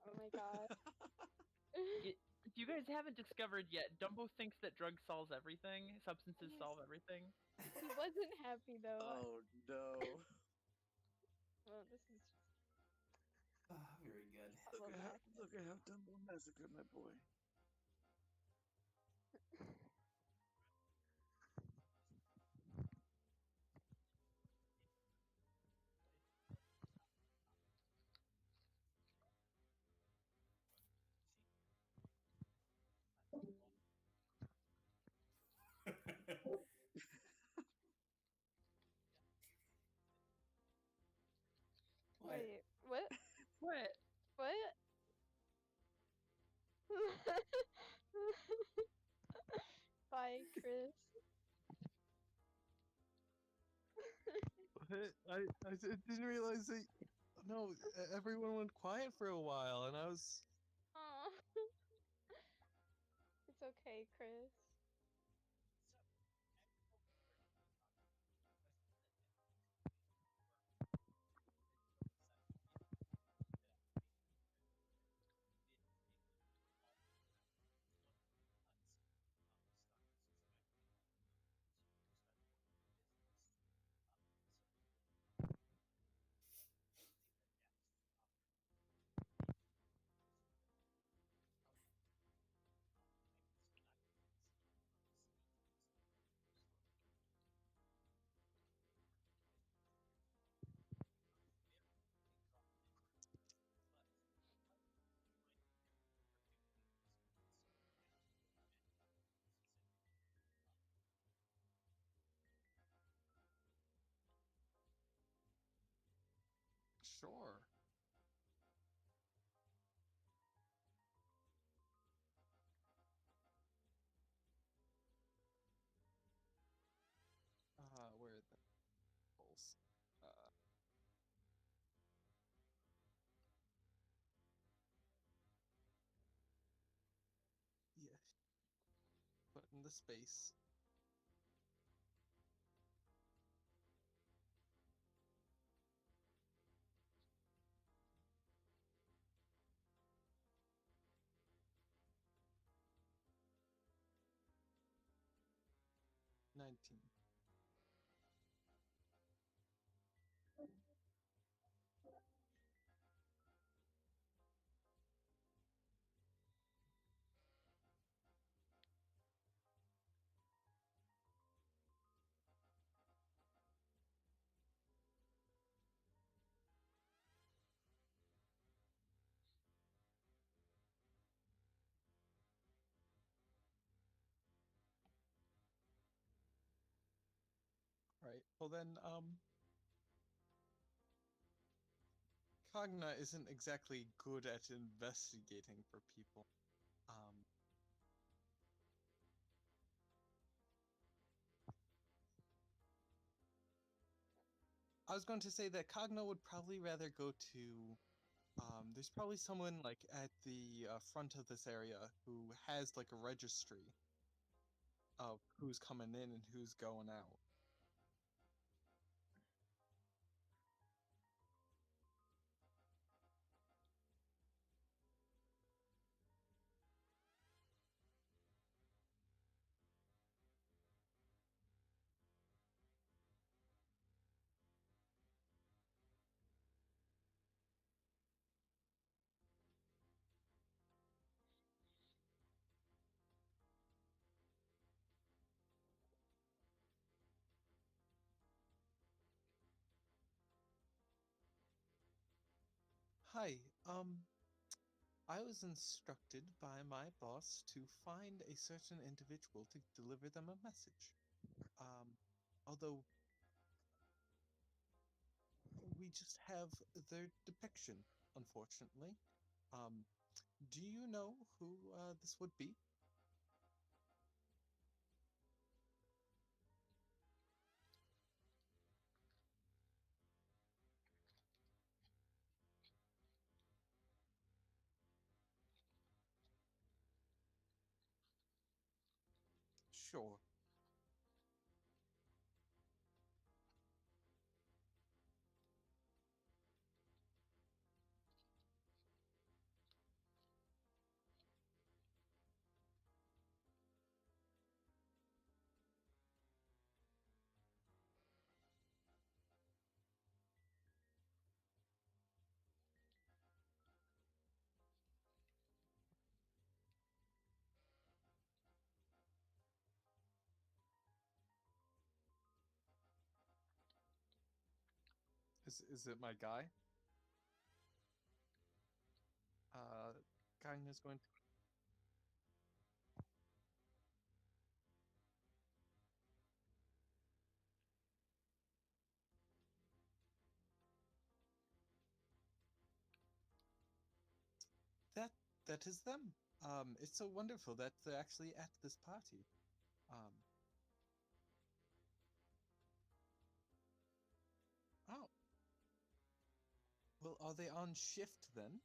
Oh my god. If you guys haven't discovered yet, Dumbo thinks that drugs solves everything. Substances Yes. solve everything. He wasn't happy though. Oh no! Well, this is. Very good. I love that. Look at how Dumbo massacred my boy. Wait, what? What? What? Bye, Chris. I didn't realize that. No, everyone went quiet for a while, and I was. Aw. It's okay, Chris. Sure. levels. Yeah. Put in the space. $19. Right. Well then, Cogna isn't exactly good at investigating for people. I was going to say that Cogna would probably rather go to. There's probably someone like at the front of this area who has like a registry of who's coming in and who's going out. Hi, I was instructed by my boss to find a certain individual to deliver them a message. Although we just have their depiction, unfortunately. Um, do you know who this would be? Sure. Is it my guy? Kind is going to. That that is them. It's so wonderful that they're actually at this party. Um, oh, well, are they on shift then?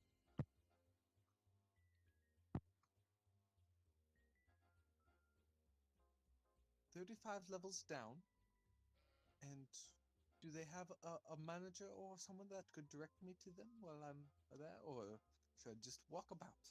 35 levels down. And do they have a manager or someone that could direct me to them while I'm there, or should I just walk about?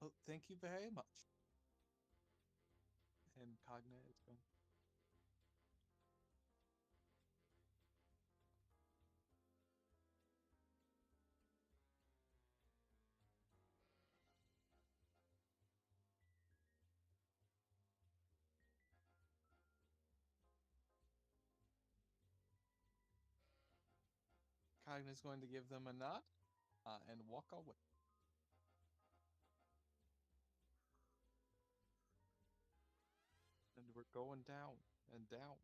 Oh, thank you very much. And Cogna is going. Cogna is going to give them a nod and walk away. And we're going down. and down,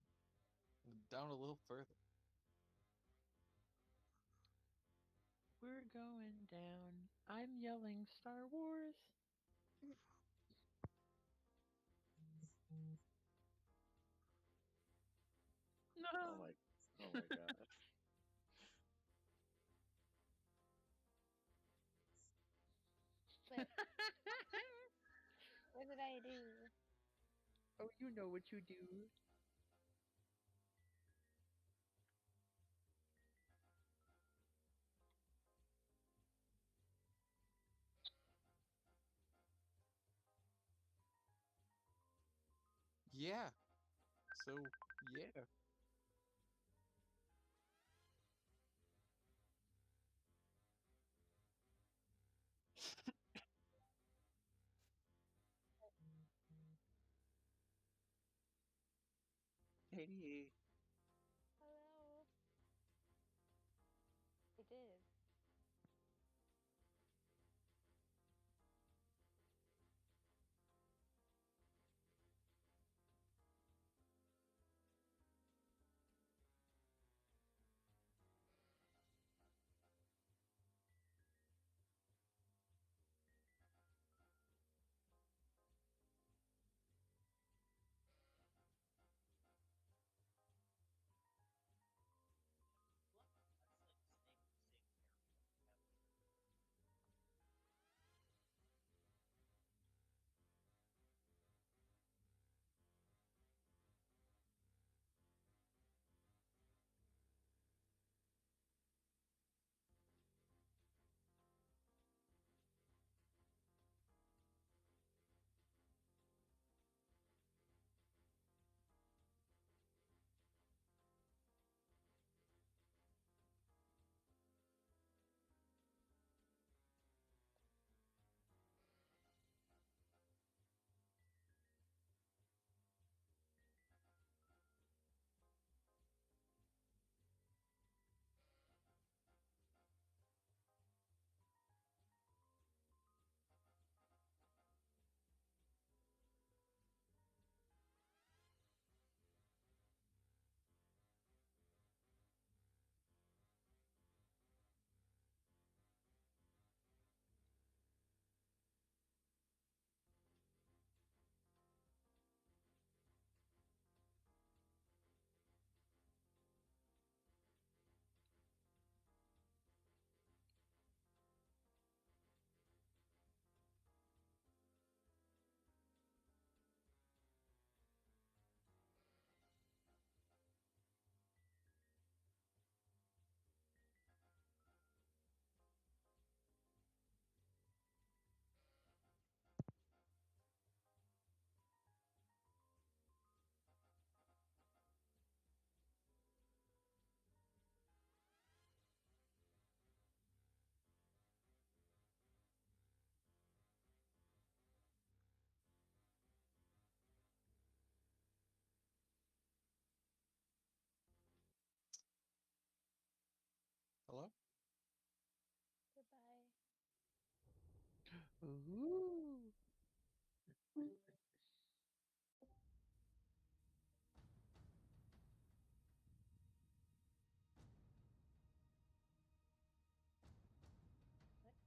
and down a little further. We're going down. I'm yelling Star Wars. Oh No. my, oh my god. But what did I do? Oh, you know what you do. Yeah. So yeah. Hey. Hello. I did. Hello? Goodbye. Ooh. What?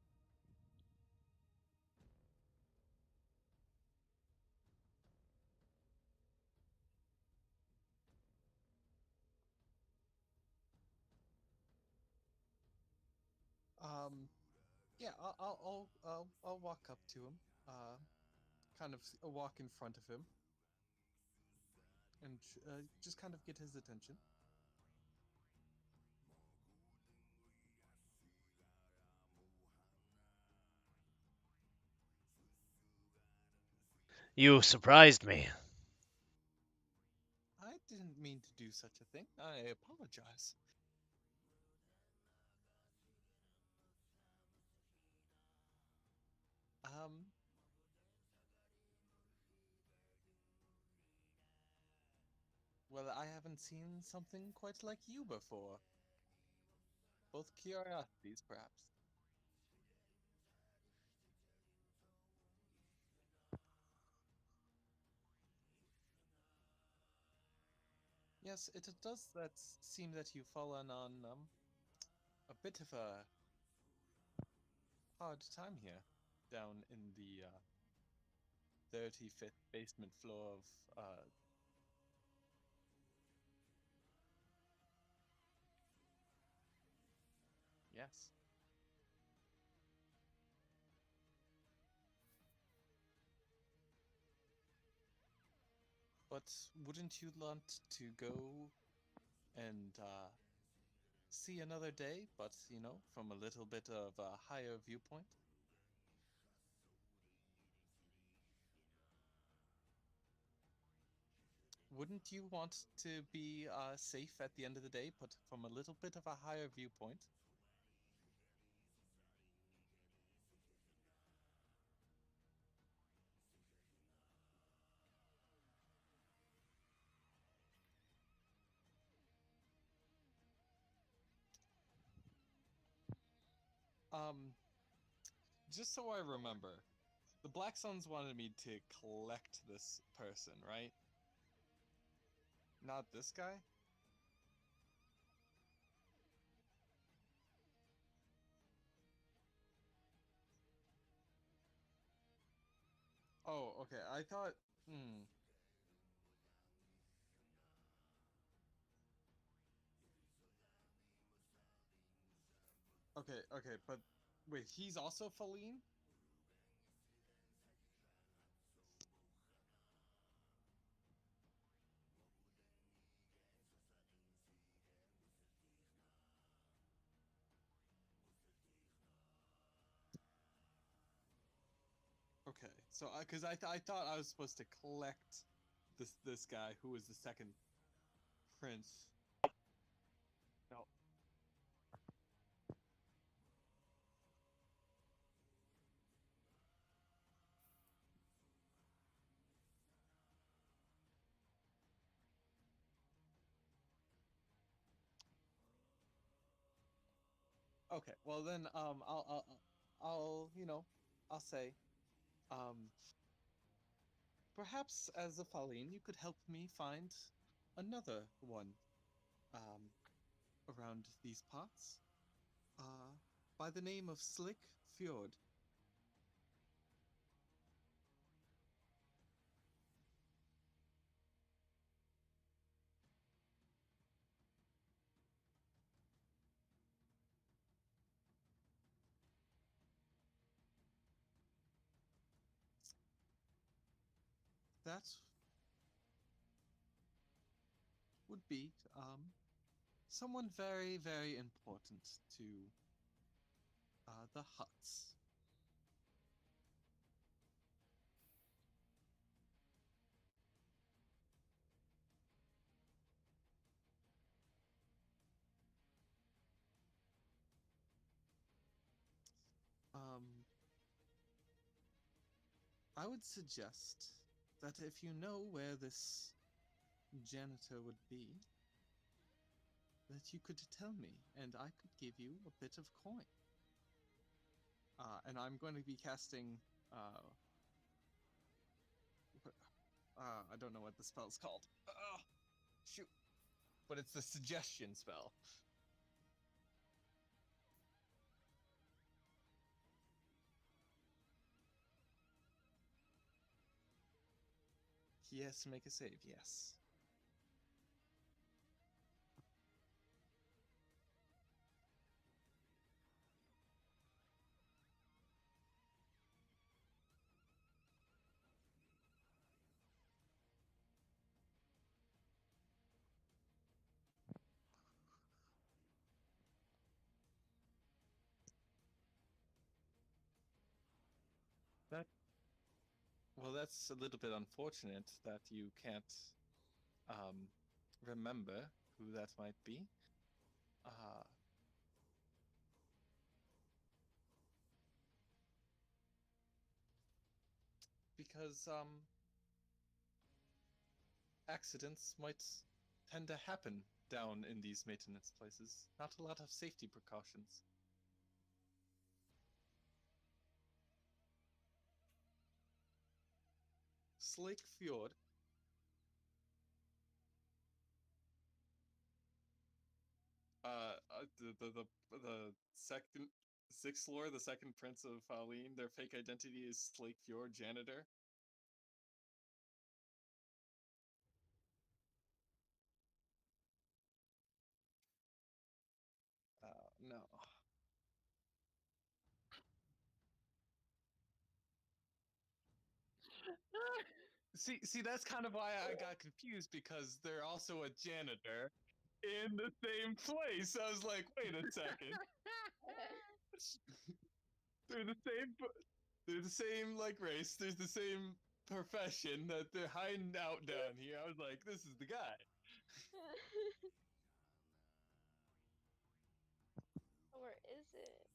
Um yeah, I'll walk up to him. Kind of walk in front of him and just kind of get his attention. You surprised me. I didn't mean to do such a thing. I apologize. Um, well, I haven't seen something quite like you before. Both curiosities, perhaps. Yes, it does seem that you've fallen on a bit of a hard time here, down in the 35th basement floor of yes. But wouldn't you want to go and see another day, but from a little bit of a higher viewpoint? Wouldn't you want to be safe at the end of the day, but from a little bit of a higher viewpoint? Um, just so I remember, the Black Suns wanted me to collect this person, right? Not this guy? Oh, okay. I thought. Hmm. Okay, okay, but wait, he's also Faline? Okay, so because I thought I was supposed to collect this guy who was the second prince. No. Okay, well then I'll I'll say um perhaps as a Faline you could help me find another one um around these parts uh by the name of Slick Fjord. That would be someone very, very important to the Huts. Um, I would suggest that if you know where this janitor would be, that you could tell me, and I could give you a bit of coin. And I'm going to be casting. I don't know what the spell's called. Shoot! But it's the suggestion spell. He has to make a save. Yes. That Well, that's a little bit unfortunate that you can't um, remember who that might be. Uh, because accidents might tend to happen down in these maintenance places. Not a lot of safety precautions. Slake Fjord. the second sixth lore, the second prince of Faline, their fake identity is Slake Fjord janitor. No. See, that's kind of why I got confused, because they're also a janitor in the same place. I was like, wait a second. they're the same. They're the same like race. There's the same profession that they're hiding out down here. I was like, this is the guy. Or is it?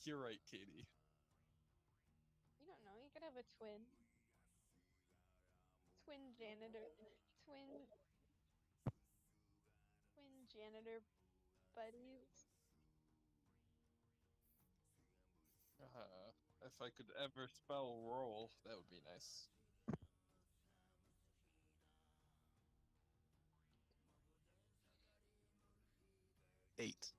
You're right, Katie. You don't know. You could have a twin. Twin janitor. Twin. Twin janitor buddies. If I could ever spell roll, that would be nice. 8.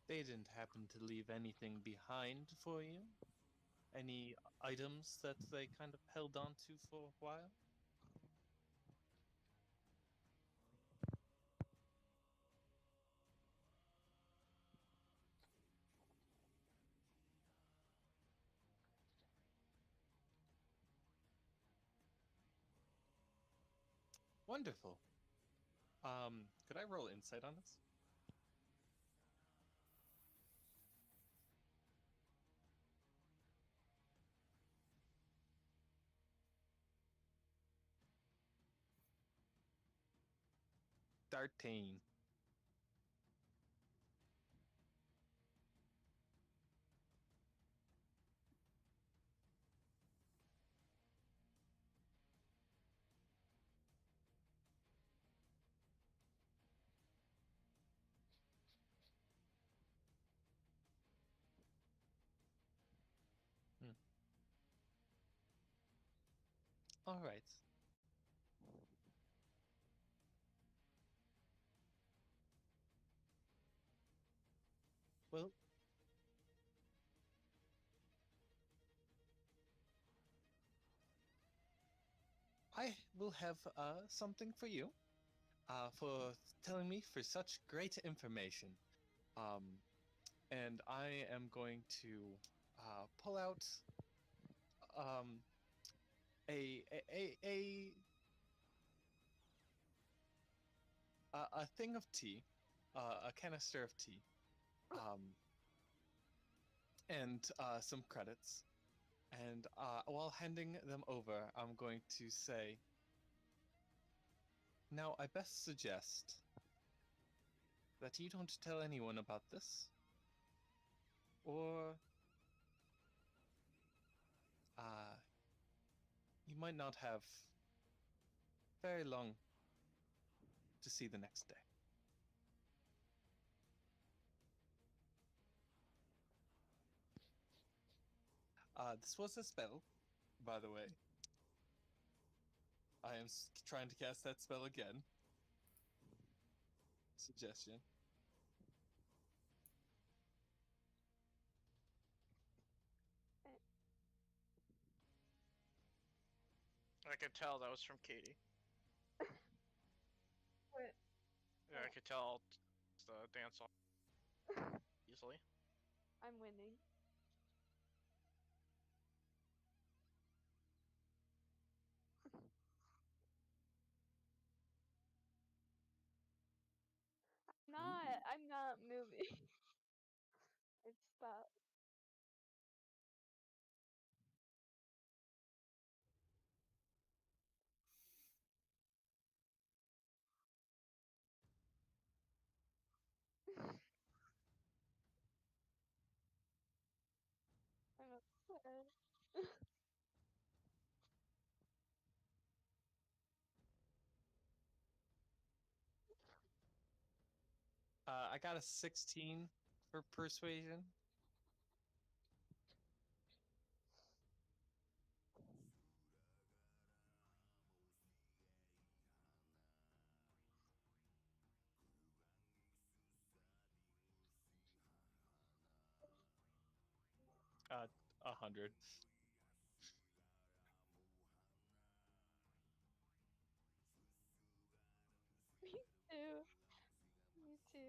They didn't happen to leave anything behind for you? Any items that they kind of held on to for a while? Wonderful. Could I roll insight on this? Dartane. All right. Well, I will have something for you for telling me for such great information. Um, and I am going to pull out um, a a thing of tea, a canister of tea, um, and some credits. And while handing them over, I'm going to say, now I best suggest that you don't tell anyone about this, or uh, you might not have very long to see the next day. This was a spell, by the way. I am trying to cast that spell again. Suggestion. I could tell that was from Katie. What? Yeah, I could tell it's the dance off easily. I'm winning. I'm not moving. It stopped. I'm upset. I got a 16 for persuasion. Uh, 100. Me too. Me too.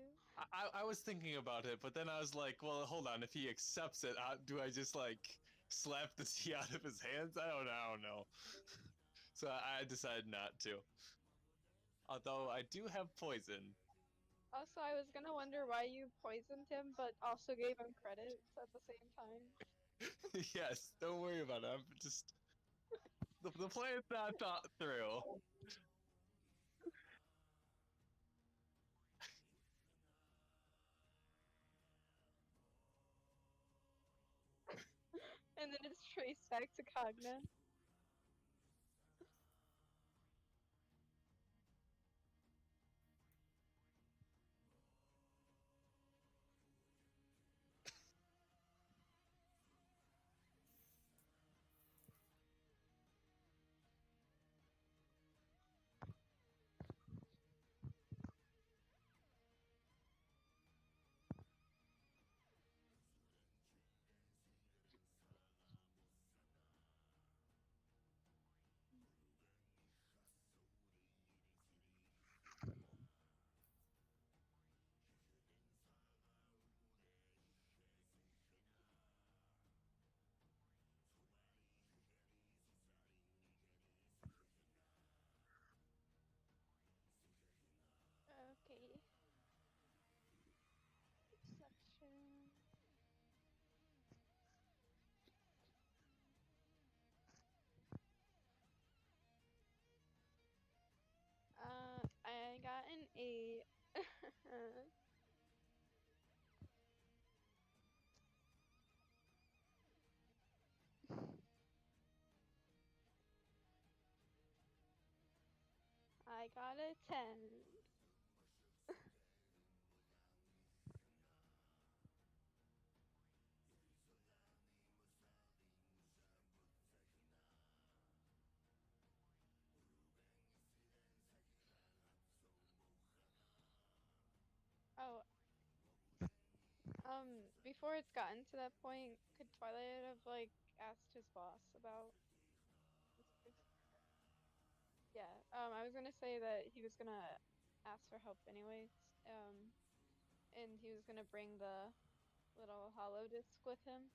I was thinking about it, but then I was like, well, hold on. If he accepts it, do I just like slap the tea out of his hands? I don't know. So I decided not to. Although I do have poison. Also, I was gonna wonder why you poisoned him, but also gave him credits at the same time. Yes, don't worry about it. I'm just the plan's not thought through. And then it's traced back to Cogna. Okay. Section. I got an 8. I got a 10. Oh, before it's gotten to that point, could Twilight have, like, asked his boss about this place? Yeah, I was gonna say that he was gonna ask for help anyways, and he was gonna bring the little hollow disc with him.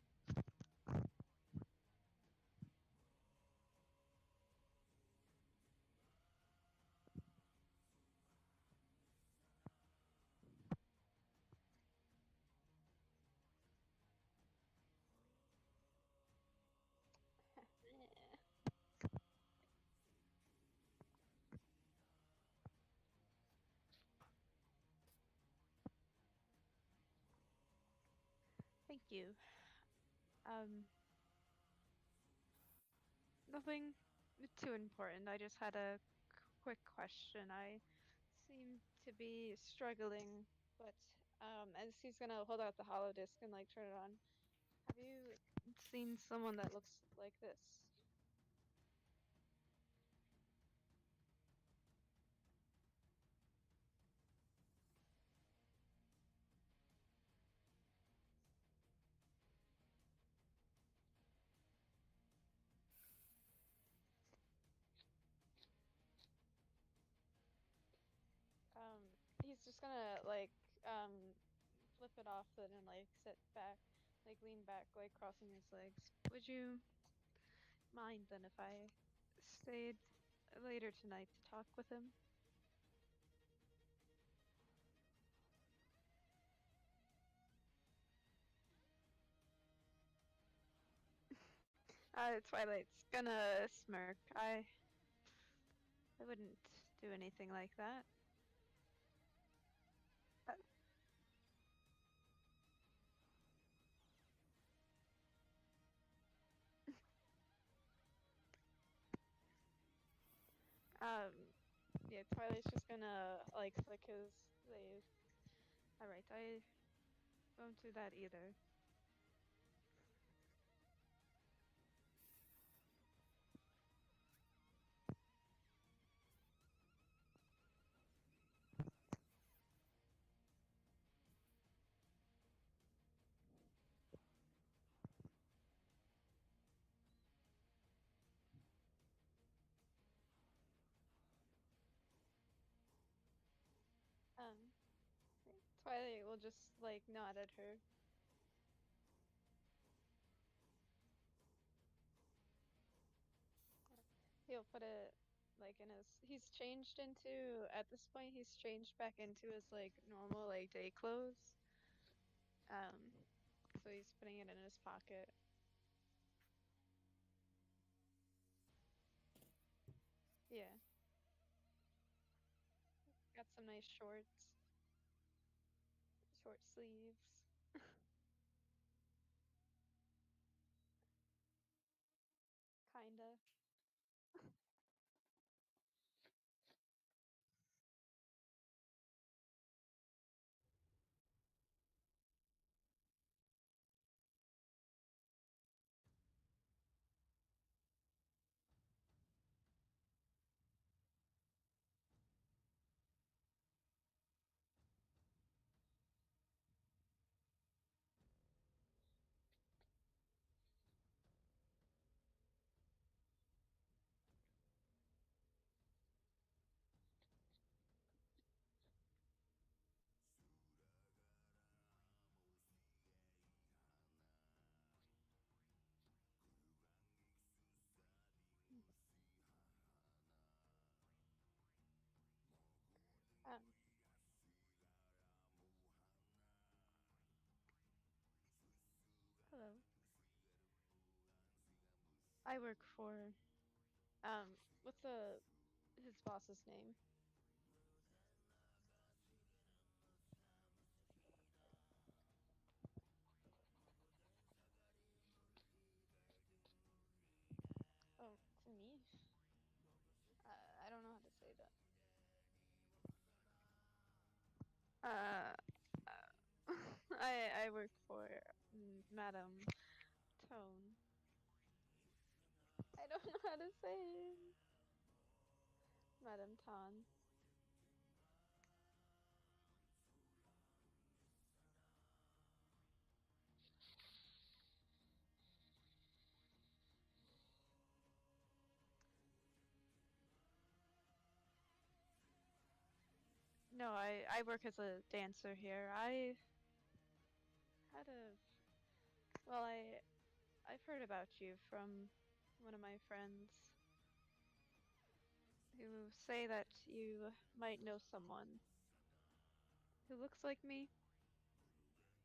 Thank you. Um, Nothing too important. I just had a quick question. I seem to be struggling, but as he's gonna hold out the hollow disc and like turn it on, have you seen someone that looks like this? Um, he's just gonna like flip it off then and like sit back, like lean back, like crossing his legs. Would you mind then if I stayed later tonight to talk with him? Twilight's gonna smirk. I wouldn't do anything like that. Uh, Um, yeah, Twilight's just gonna like flick his sleeve. Alright, I won't do that either. Um, Twilight will just like nod at her. He'll put it like in his. He's changed into at this point. He's changed back into his like normal like day clothes. Um, so he's putting it in his pocket. Yeah, got some nice shorts, short sleeves. Kinda. Um, Hello. I work for what's the his boss's name? Oh, to me? I don't know how to say that. Uh, I work for Madam Tone. I don't know how to say it. Madam Ton. No, I work as a dancer here. I had a well, I've heard about you from one of my friends who say that you might know someone who looks like me,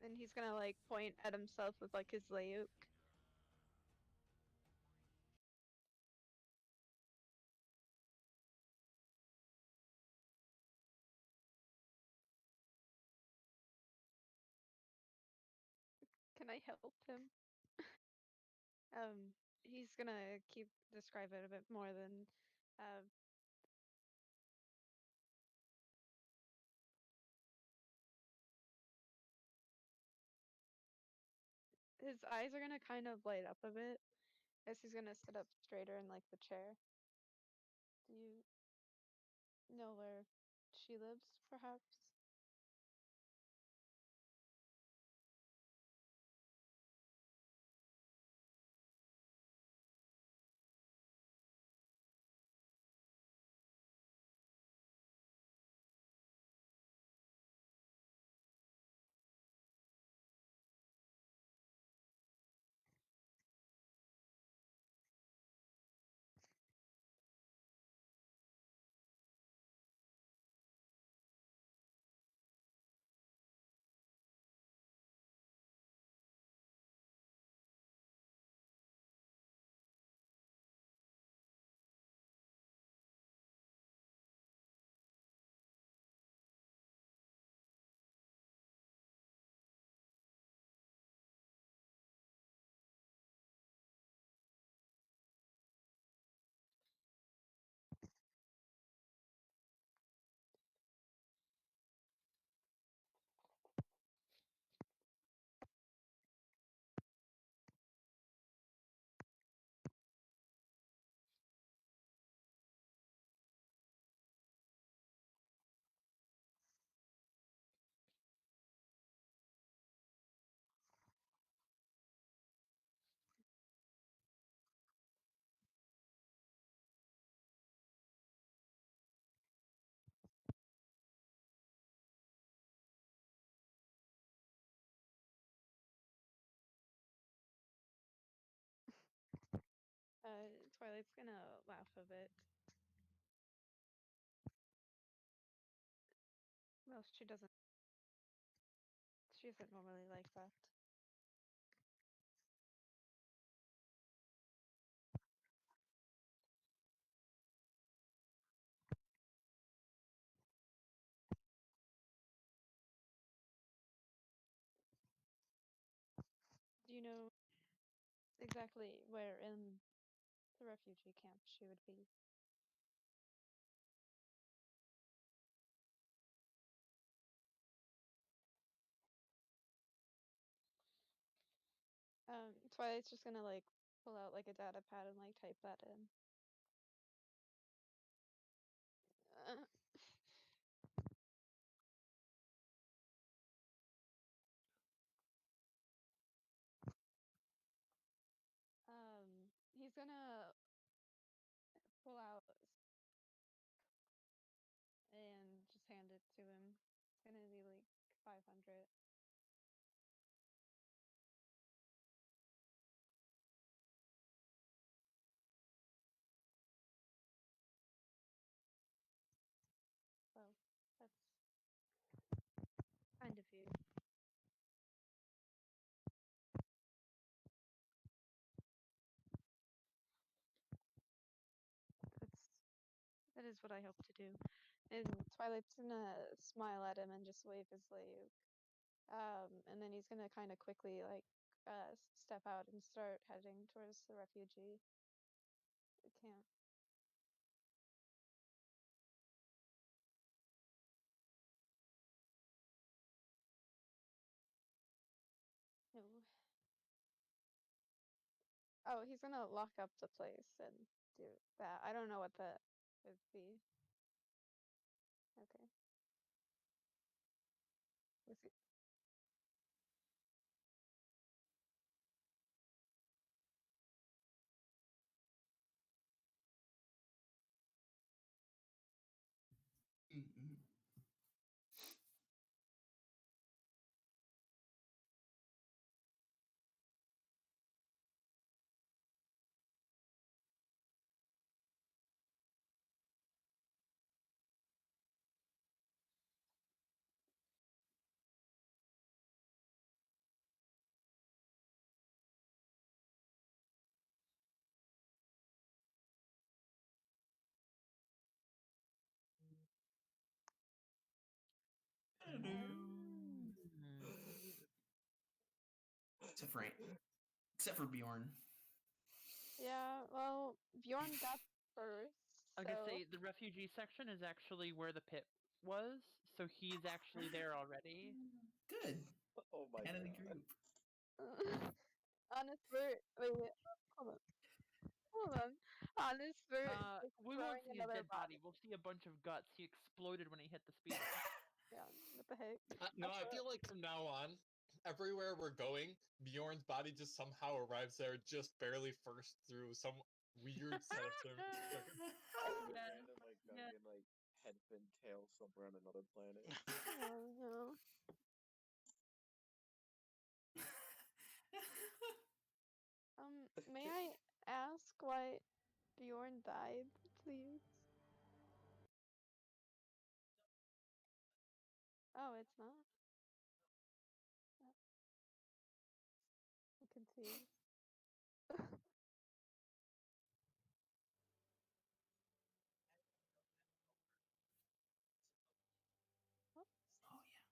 and he's gonna like point at himself with like his layuk. Can I help him? He's gonna keep describe it a bit more than uh his eyes are gonna kind of light up a bit as he's gonna sit up straighter in like the chair. Do you know where she lives, perhaps? Twilight's gonna laugh a bit. Well, she isn't normally like that. Do you know exactly where in the refugee camp she would be? Twilight's just gonna like pull out like a data pad and like type that in. Uh, he's gonna pull out and just hand it to him. It's gonna be like 500. Well, that's kind of you. That's that is what I hope to do. And Twilight's gonna smile at him and just wave his leg. And then he's gonna kind of quickly like step out and start heading towards the refugee camp. No. Oh, he's gonna lock up the place and do that. I don't know what that would be. Okay. Was he- Mm-mm. Except for Bjorn. Yeah, well, Bjorn got first, I was gonna so say the refugee section is actually where the pit was, so he's actually there already. Good. Oh my Head of the god. group. Honest Bert, wait, hold on. Honest Bert is We won't throwing see his another dead body. We'll see a bunch of guts. He exploded when he hit the speeder. Yeah, what the heck? No, I feel like from now on, everywhere we're going, Bjorn's body just somehow arrives there just barely first through some weird set of circumstances. Yeah, Random, like, yeah. fucking, like, head fin tail somewhere on another planet. No. May I ask why Bjorn died, please? Oh, it's not? I'm confused. What? Oh yeah.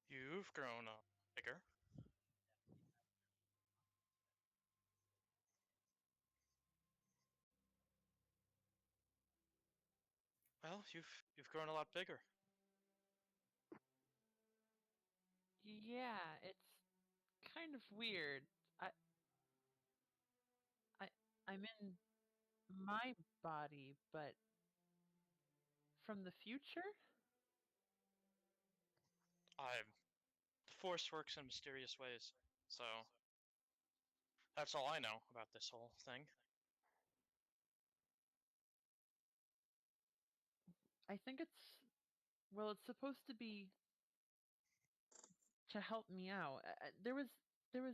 You've grown up bigger. Well, you've grown a lot bigger. Yeah, it's kind of weird. I, I, I'm in my body, but from the future? The Force works in mysterious ways, so that's all I know about this whole thing. I think well, it's supposed to be to help me out. There was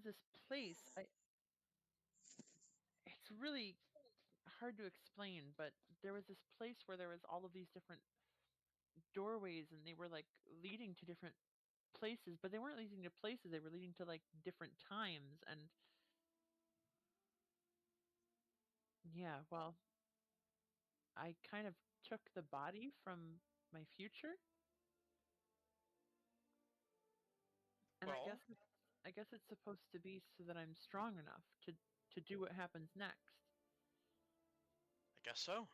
this place. It's really hard to explain, but there was this place where there was all of these different doorways, and they were like leading to different places, but they weren't leading to places. They were leading to like different times, and yeah, well, I kind of took the body from my future, and Well, I guess it's supposed to be so that I'm strong enough to do what happens next. I guess so.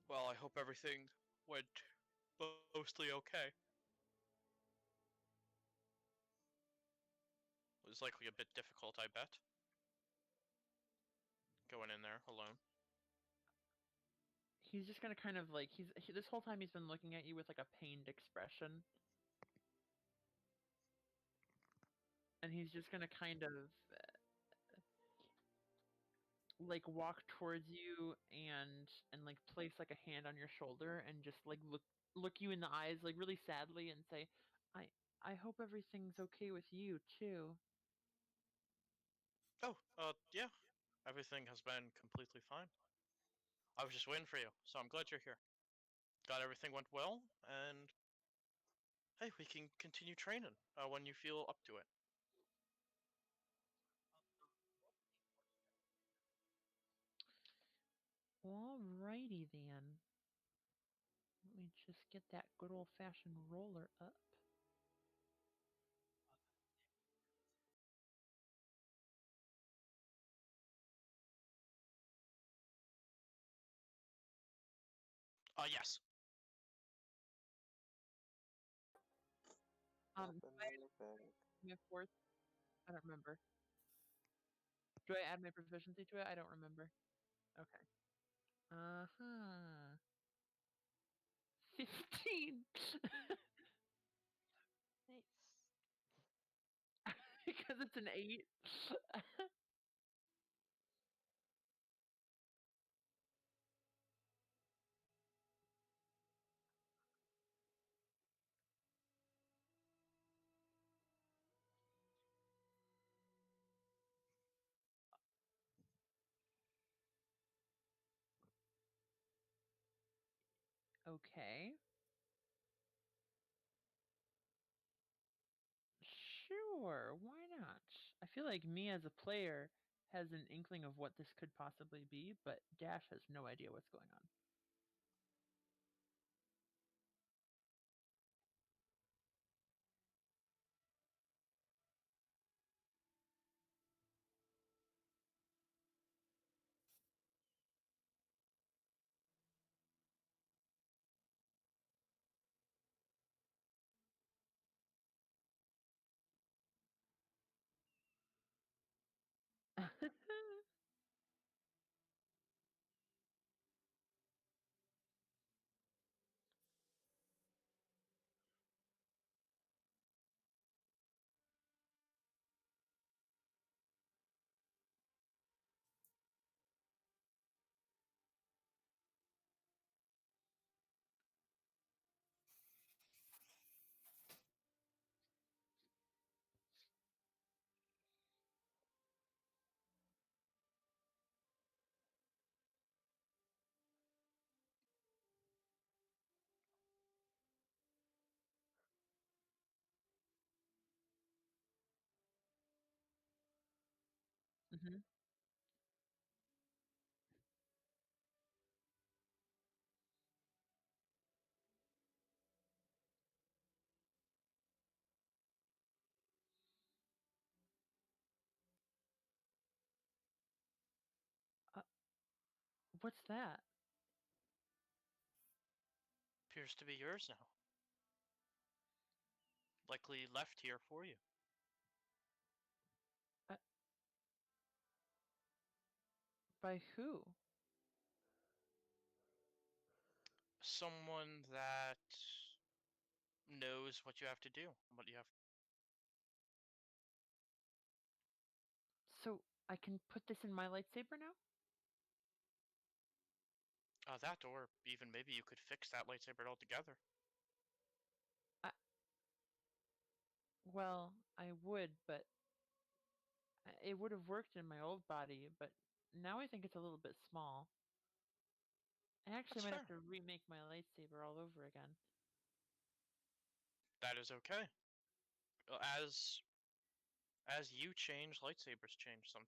Well, I hope everything went mostly okay. It was likely a bit difficult, I bet. Going in there alone. He's just gonna kind of like this whole time he's been looking at you with like a pained expression, and he's just gonna kind of like walk towards you and like place like a hand on your shoulder and just like look you in the eyes like really sadly and say, I I hope everything's okay with you too. Oh, yeah. Everything has been completely fine. I was just waiting for you, so I'm glad you're here. Glad everything went well, and hey, we can continue training when you feel up to it. Alrighty then. Let me just get that good old fashioned roller up. Yes. Do I Nothing add back. my fourth? I don't remember. Do I add my proficiency to it? I don't remember. Okay. Uh-huh. 15. Nice. Because it's an 8. Okay. Sure, why not? I feel like me as a player has an inkling of what this could possibly be, but Dash has no idea what's going on. hmm Uh, what's that? Appears to be yours now. Likely left here for you. Uh, by who? Someone that knows what you have to do. What you have. So I can put this in my lightsaber now? That, or even maybe you could fix that lightsaber altogether. I, well, I would, but it would have worked in my old body, but now I think it's a little bit small. I actually That's might have fair. to remake my lightsaber all over again. That is okay. As you change, lightsabers change. Some,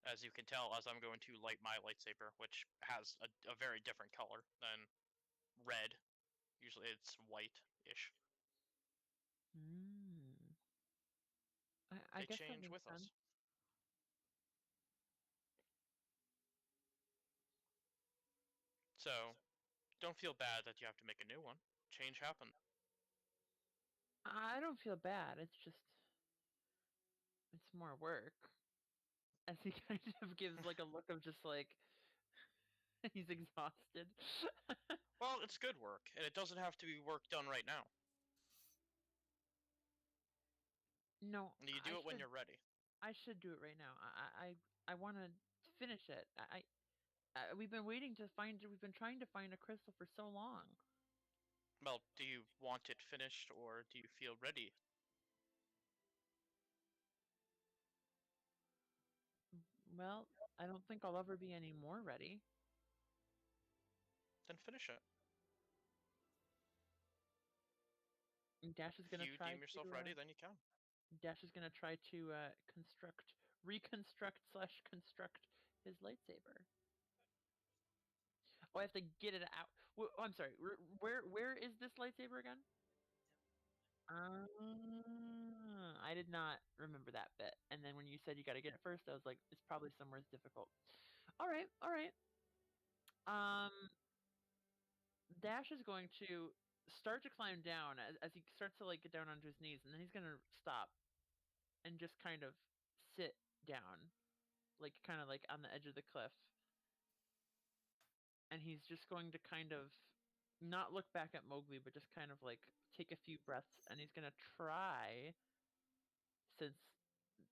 as you can tell, as I'm going to light my lightsaber, which has a very different color than red. Usually it's white-ish. Mm. I They guess that change makes with sense. us. So, don't feel bad that you have to make a new one. Change happens. I don't feel bad. It's more work. As he kind of gives like a look of just like he's exhausted. Well, it's good work, and it doesn't have to be work done right now. No, You do it when you're ready. I should do it right now. I want to finish it. We've been waiting to find. We've been trying to find a crystal for so long. Well, do you want it finished, or do you feel ready? Well, I don't think I'll ever be any more ready. Then finish it. Dash is If gonna you try deem yourself to. ready, then you can. Dash is gonna try to reconstruct slash construct his lightsaber. Oh, I have to get it out. I'm sorry. Where is this lightsaber again? Ah, I did not remember that bit. And then when you said you got to get it first, I was like, it's probably somewhere difficult. All right, all right. Um, Dash is going to start to climb down as he starts to like get down onto his knees, and then he's gonna stop and just kind of sit down, like kind of like on the edge of the cliff, and he's just going to kind of not look back at Mowgli, but just kind of like take a few breaths, and he's gonna try, since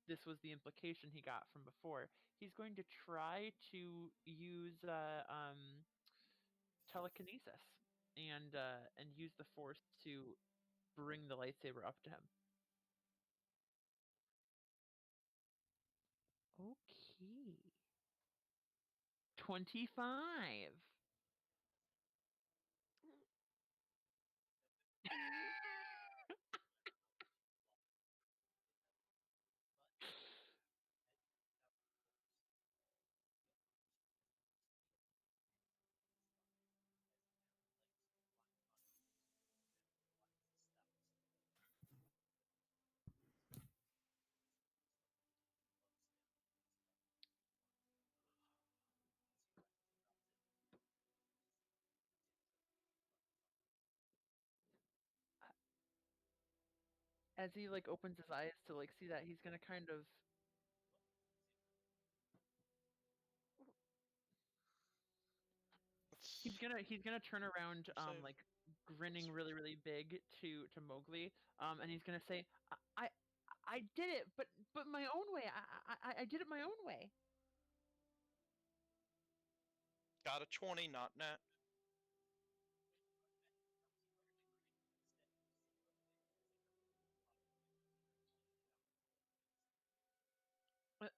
this was the implication he got from before, he's going to try to use telekinesis and use the force to bring the lightsaber up to him. Okay. 25. as he like opens his eyes to like see that, he's gonna kind of he's gonna turn around Save. like grinning really big to Mowgli and he's gonna say I did it but my own way I did it my own way. Got a 20, not net. Uh,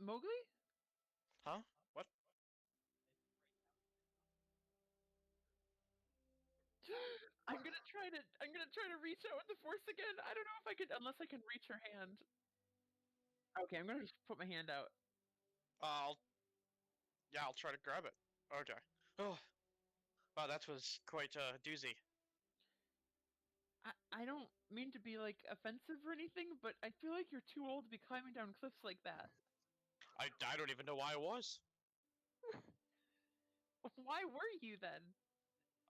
Mowgli? Huh? What? I'm gonna try to reach out with the force again. I don't know if I could unless I can reach her hand. Okay, I'm gonna just put my hand out. I'll yeah, I'll try to grab it. Okay. Oh, wow, that was quite a doozy. I don't mean to be like offensive or anything, but I feel like you're too old to be climbing down cliffs like that. I don't even know why I was. Why were you then?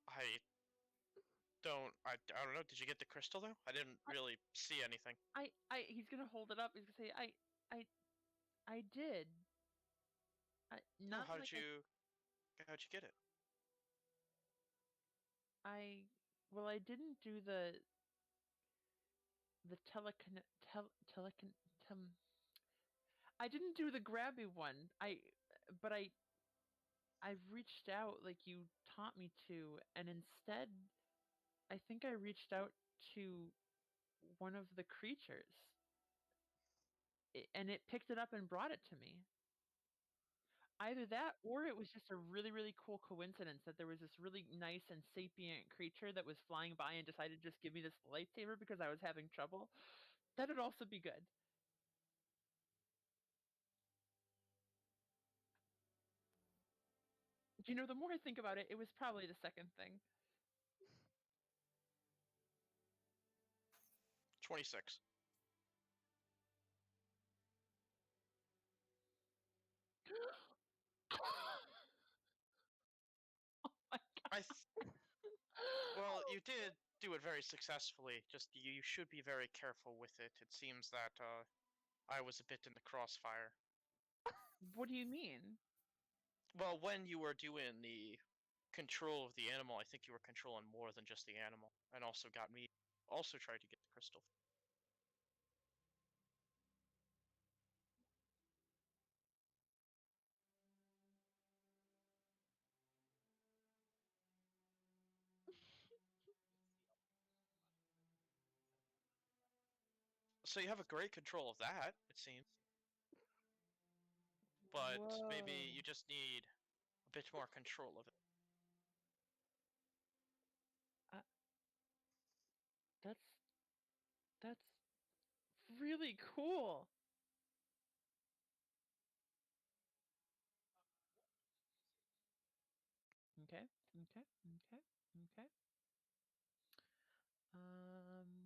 I I don't know. Did you get the crystal though? I didn't really see anything. He's gonna hold it up. He's gonna say, I, I did. No, Not like how'd you get it? well, I didn't do the telecon, telecon, I didn't do the grabby one. But I've reached out like you taught me to, and instead, I think I reached out to one of the creatures, and it picked it up and brought it to me. Either that, or it was just a really cool coincidence that there was this really nice and sapient creature that was flying by and decided to just give me this lightsaber because I was having trouble. That would also be good. You know, the more I think about it, it was probably the second thing. 26. Oh my I well, you did do it very successfully. Just you should be very careful with it. It seems that I was a bit in the crossfire. What do you mean? Well, when you were doing the control of the animal, I think you were controlling more than just the animal, and also got me. Also tried to get the crystal. So you have a great control of that, it seems. But maybe Whoa. you just need a bit more control of it. Uh, that's that's really cool. Okay, okay, okay, okay. Um,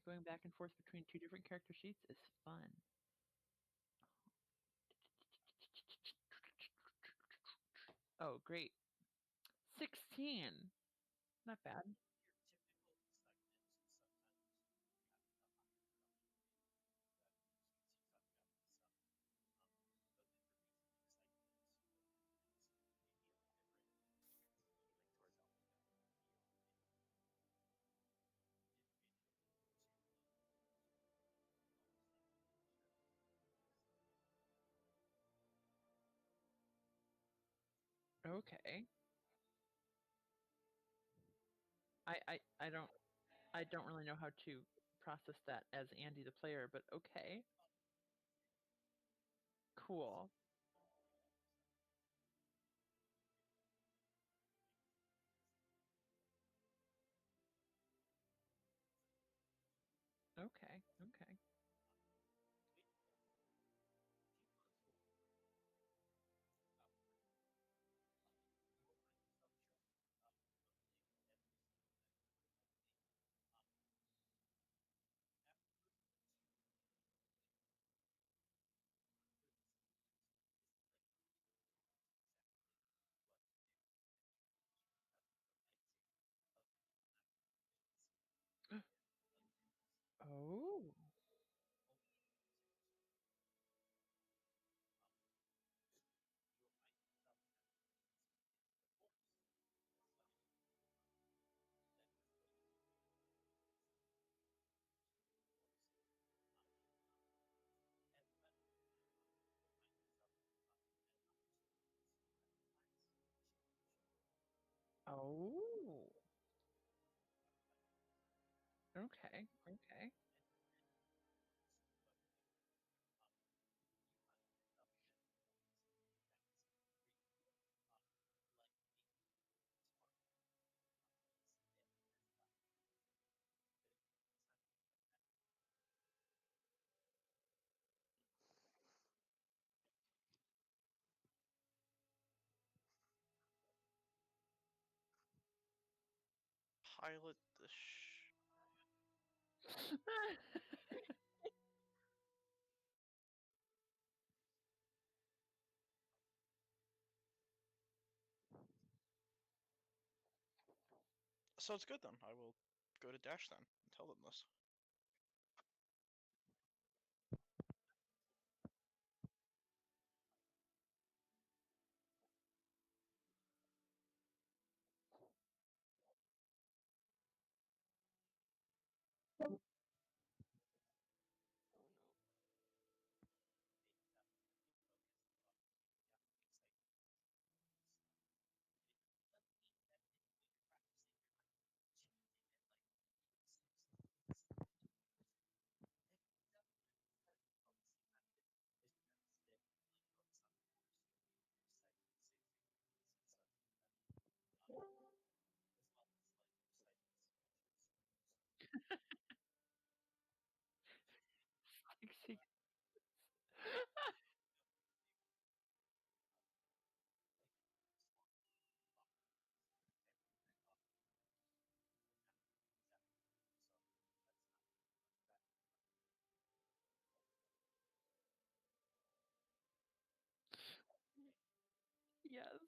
Going back and forth between two different character sheets is fun. Oh, great. 16. Not bad. Okay. I don't really know how to process that as Andy the player, but okay. Cool. Okay. Okay. Oh. Okay. Okay. Pilot the So it's good then. I will go to Dash then and tell them this. Sexy. Yes.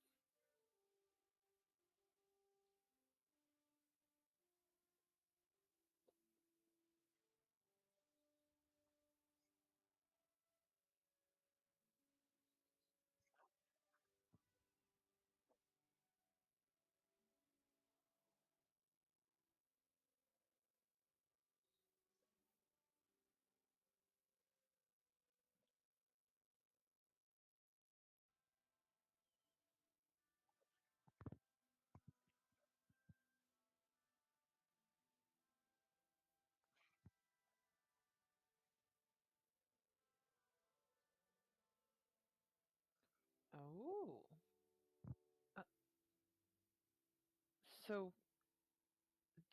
Oh. Uh, so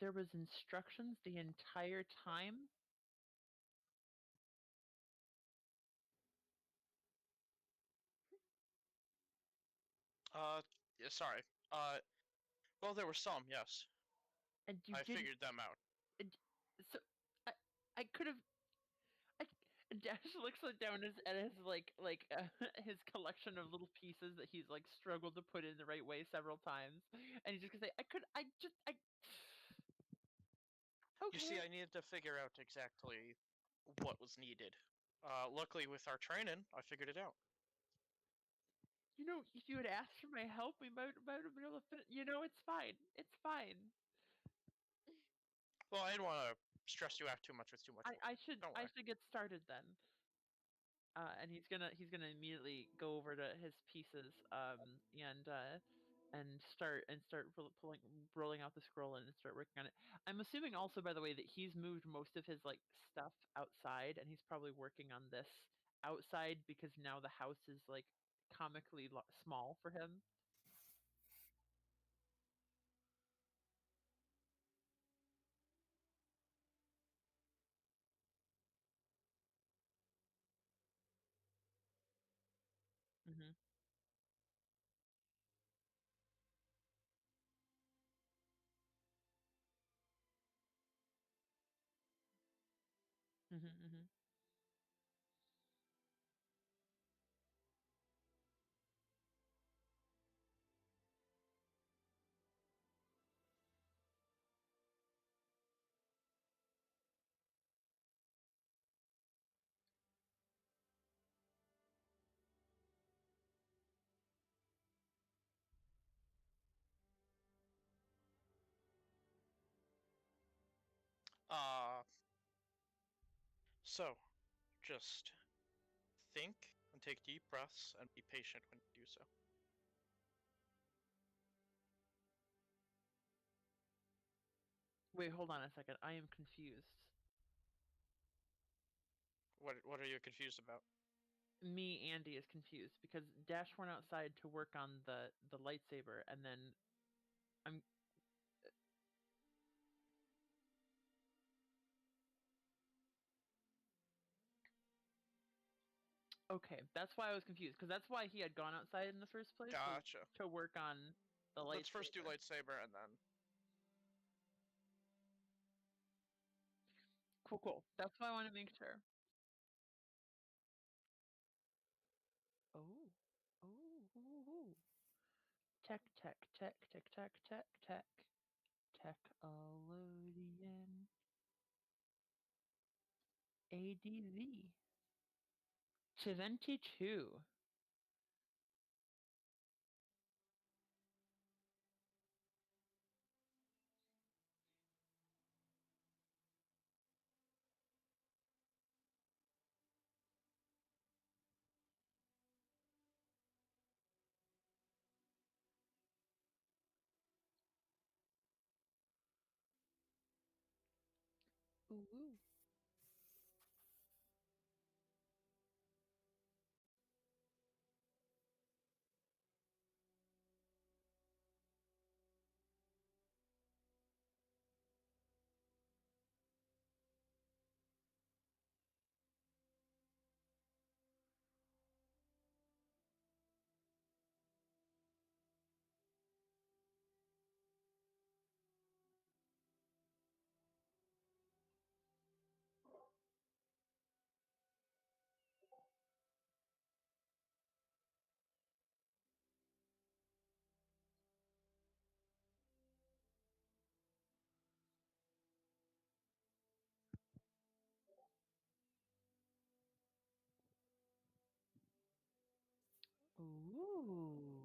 there was instructions the entire time? Yeah, sorry. Well, there were some, yes. And you I didn't. figured them out. And so I could have. I, and Dash looks down at his his collection of little pieces that he's like struggled to put in the right way several times, and he's just gonna say, "I could. I just. I." You Okay. see, I needed to figure out exactly what was needed. Luckily, with our training, I figured it out. You know, if you had asked for my help, we might have been able to finish. You know, it's fine. It's fine. Well, I didn't want to stress you out too much with too much work. Don't I worry. should get started then. And he's gonna immediately go over to his pieces and start rolling out the scroll and start working on it. I'm assuming also, by the way, that he's moved most of his like stuff outside and he's probably working on this outside because now the house is like comically small for him. Mhm. Mhm. Mhm. Uh, so, just think and take deep breaths and be patient when you do so. Wait, hold on a second. I am confused. What are you confused about? Me, Andy, is confused because Dash went outside to work on the lightsaber, and then I'm okay. That's why I was confused because that's why he had gone outside in the first place Gotcha. to work on the lightsaber. Let's first do lightsaber and then. Cool, cool. That's why I want to make sure. Oh, oh, ooh, ooh. Tech, tech, tech, tech, tech, tech, tech, Techolodian. ADZ. 72. Ooh, ooh. Ooh.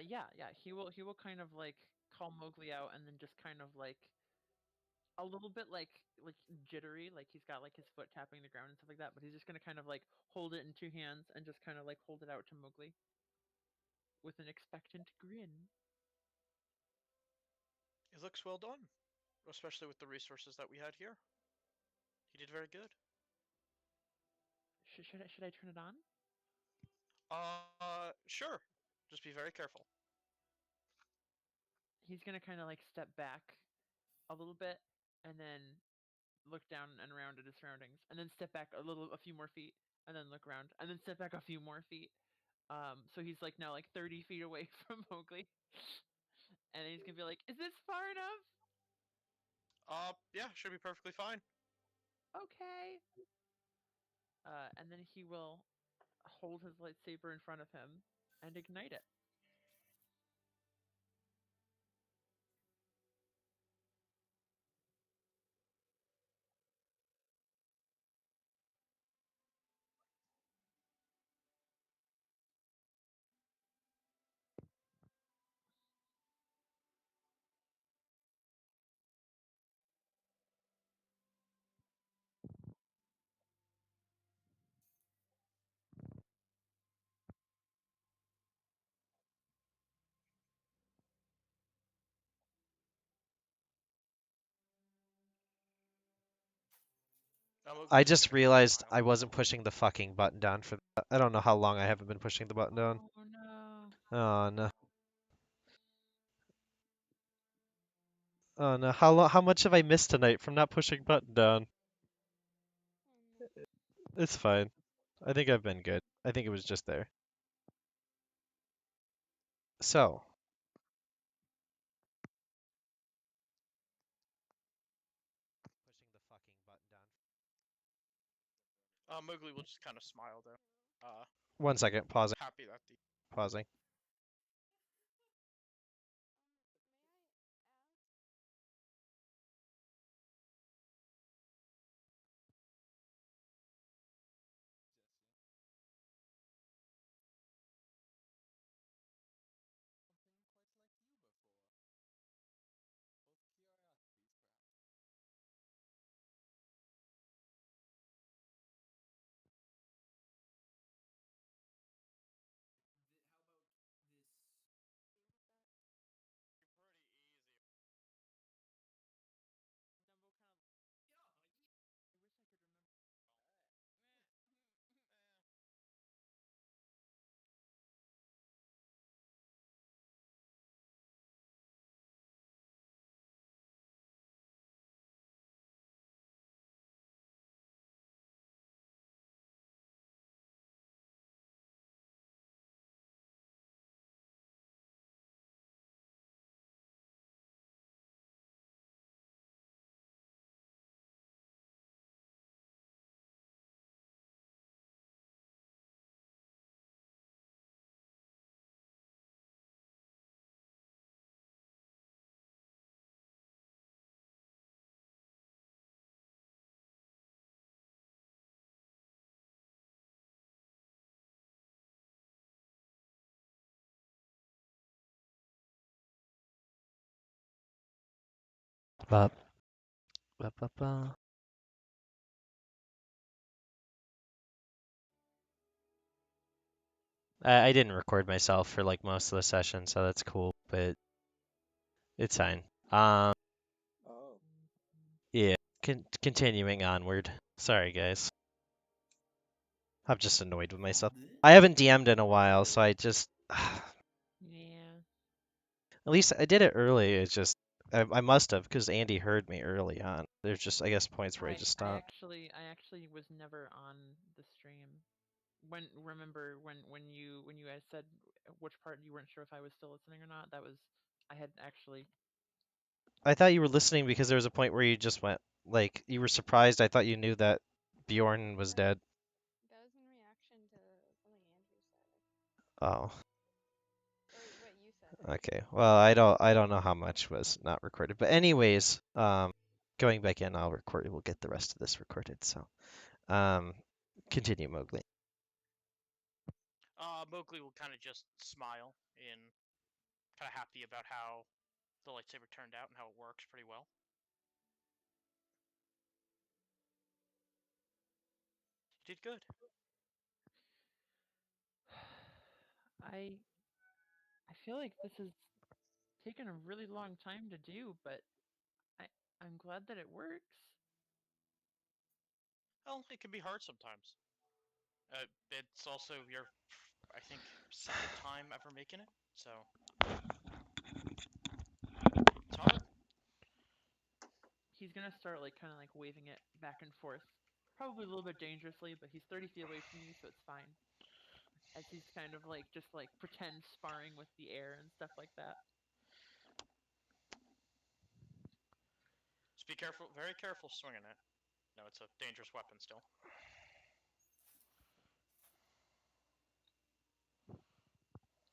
Yeah. He will kind of like call Mowgli out and then just kind of like a little bit like jittery, like he's got like his foot tapping the ground and stuff like that, but he's just gonna kind of like hold it in two hands and just kind of like hold it out to Mowgli with an expectant grin. It looks well done, especially with the resources that we had here. He did very good. Should I turn it on? Sure. Just be very careful. He's gonna kind of like step back a little bit and then look down and around at his surroundings, and then step back a few more feet, and then look around, and then step back a few more feet. So he's like now like 30 feet away from Mowgli, and he's gonna be like, "Is this far enough?" Yeah, should be perfectly fine. Okay. And then he will hold his lightsaber in front of him and ignite it. I just realized I wasn't pushing the fucking button down for that. I don't know how long I haven't been pushing the button down. Oh no. Oh no. Oh no. How much have I missed tonight from not pushing button down? It's fine. I think I've been good. I think it was just there. So, pushing the fucking button down. Mowgli will just kind of smile though. 1 second. Pausing. Happy that the Pausing. Ba, ba, ba, ba. I didn't record myself for like most of the session, so that's cool, but it's fine. Oh, Yeah, continuing onward. Sorry, guys. I'm just annoyed with All myself. good. I haven't DM'd in a while, so I just at Yeah. least I did it early. It's just I must have because Andy heard me early on. There's just I guess points where I just stopped. I actually was never on the stream. Remember when you guys said which part you weren't sure if I was still listening or not? That was I had actually. I thought you were listening because there was a point where you just went like you were surprised. I thought you knew that Bjorn was dead. That was in reaction to something Andrew said. Oh, Or what you said, I mean. okay. Well, I don't know how much was not recorded, but anyways, going back in, I'll record. We'll get the rest of this recorded. So, um, continue, Mowgli. Mowgli will kind of just smile and kind of happy about how the lightsaber turned out and how it works pretty well. You did good. I I feel like this has taken a really long time to do, but I I'm glad that it works. Well, it can be hard sometimes. It's also your, I think, second time ever making it, so it's hard. He's gonna start like kind of like waving it back and forth, probably a little bit dangerously, but he's 30 feet away from you, so it's fine. As he's kind of like just like pretend sparring with the air and stuff like that. Just be careful, very careful swinging it. No, it's a dangerous weapon still.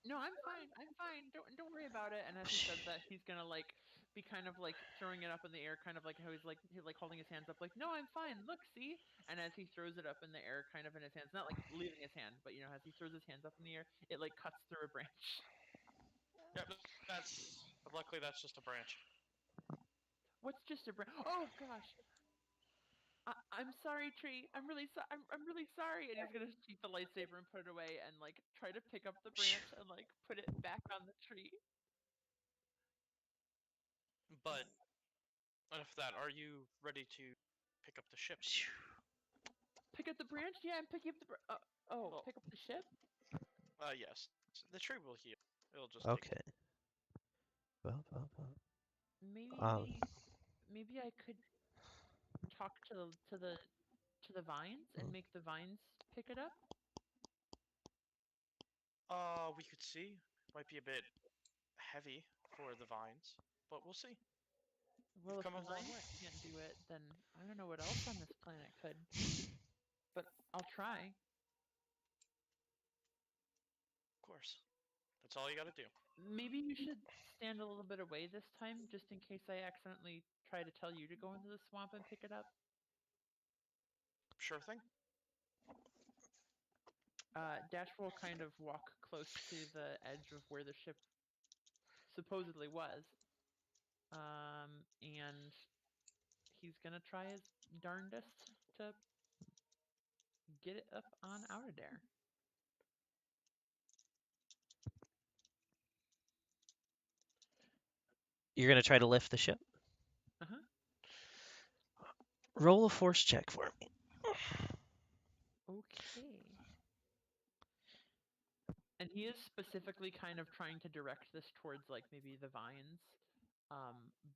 No, I'm fine. I'm fine. Don't worry about it. And as he says that, he's gonna like be kind of like throwing it up in the air, kind of like how he's like holding his hands up, like, no, I'm fine. Look, see. And as he throws it up in the air, kind of in his hands, not like leaving his hand, but you know, as he throws his hands up in the air, it like cuts through a branch. Yep, that's luckily that's just a branch. What's just a branch? Oh gosh. I'm sorry, tree. I'm really sorry. And he's gonna keep the lightsaber and put it away, and like try to pick up the branch and like put it back on the tree. But enough of that. Are you ready to pick up the ship? Pick up the branch? Yeah, I'm picking up the. Well, Pick up the ship. yes. The tree will heal. It'll just take. Okay. Well, well, well. Maybe maybe I could talk to the vines and make the vines pick it up. We could see. Might be a bit heavy for the vines, but we'll see. Well, You've if come the a long vines way. can't do it, then I don't know what else on this planet could. But I'll try. Of course. That's all you gotta do. Maybe you should stand a little bit away this time, just in case I accidentally try to tell you to go into the swamp and pick it up. Sure thing. Dash will kind of walk close to the edge of where the ship supposedly was. And he's gonna try his darndest to get it up on out of there. You're gonna try to lift the ship. Uh-huh. Roll a force check for me. Okay. And he is specifically kind of trying to direct this towards like maybe the vines.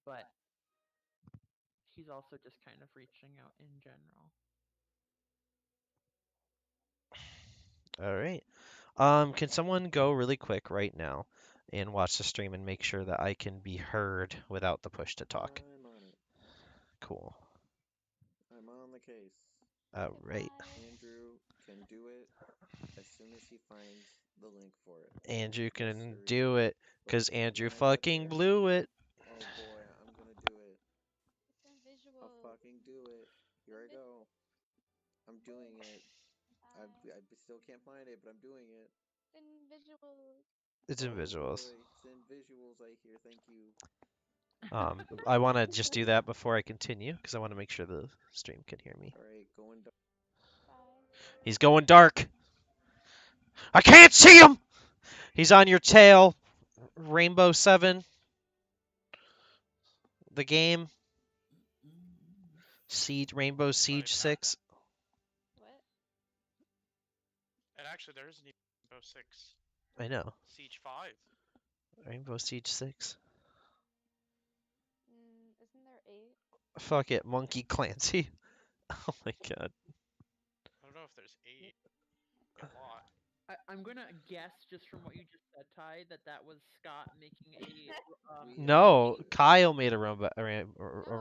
But he's also just kind of reaching out in general. All right. Can someone go really quick right now and watch the stream and make sure that I can be heard without the push to talk? I'm on it. Cool. I'm on the case. All right. Andrew can do it as soon as he finds the link for it. Andrew Yes, can sir. do it But because Andrew when I get fucking there, blew it. oh boy, I'm gonna do it. It's invisual. I'll fucking do it. Here I go. I'm doing it. I still can't find it, but I'm doing it. Invisual. It's in Oh visuals. boy, it's in visuals. I hear. Thank you. I want to just do that before I continue because I want to make sure the stream can hear me. All right, going dark. Bye. He's going dark. I can't see him. He's on your tail. Rainbow 7, the game. Siege, Rainbow Siege 6. What? And actually, there isn't even Rainbow Six. I know. Siege 5. Rainbow Siege 6. Isn't there 8? Fuck it, Monkey Clancy. Oh my god. I don't know if there's 8. A lot. I'm gonna guess just from what you just said, Ty, that was Scott making a No, Kyle made a No,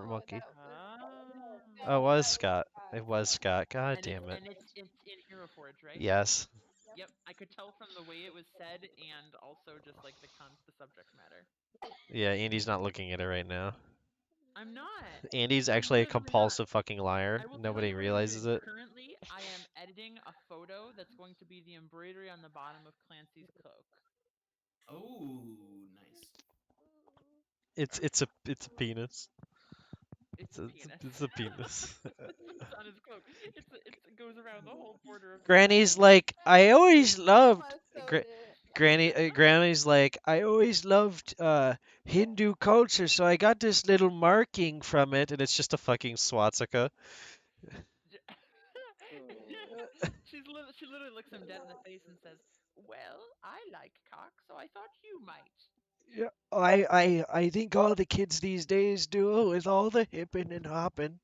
monkey. that was Ah. Oh, it was that Scott. It was Scott. God And damn it. it's in Hero Forge, right? Yes. Yep, I could tell from the way it was said and also just like the subject matter. Yeah, Andy's not looking at it right now. I'm not. Andy's I'm actually a literally not. compulsive fucking liar. I will tell Nobody you what I'm realizes doing. it. Currently, I am editing a photo that's going to be the embroidery on the bottom of Clancy's cloak. Oh, nice. It's a penis. It's a penis. It's a penis. It's on his cloak. It goes around the whole border of the Granny's bottom. like, I always loved. Mama sewed Gra- it. Granny's like, I always loved Hindu culture, so I got this little marking from it, and it's just a fucking swastika. She literally looks him dead in the face and says, "Well, I like cock, so I thought you might." Yeah, I think all the kids these days do with all the hipping and hopping.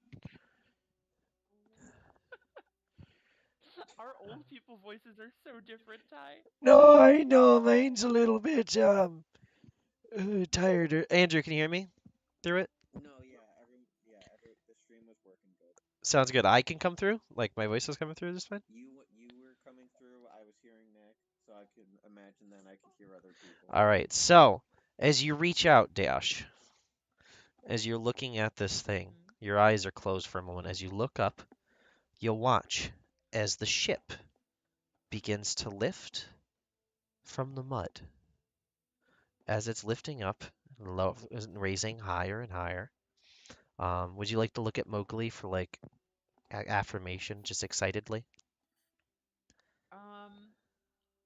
Our old people voices are so different, Ty. No, I know mine's a little bit tired. Andrew, can you hear me through it? No, the stream was working good. Sounds good. I can come through. Like my voice is coming through this fine. You were coming through. I was hearing Nick, so I could imagine then I could hear other people. All right. So as you reach out, Dash, as you're looking at this thing, your eyes are closed for a moment. As you look up, you'll watch as the ship begins to lift from the mud. As it's lifting up, raising higher and higher. Would you like to look at Mowgli for like affirmation, just excitedly?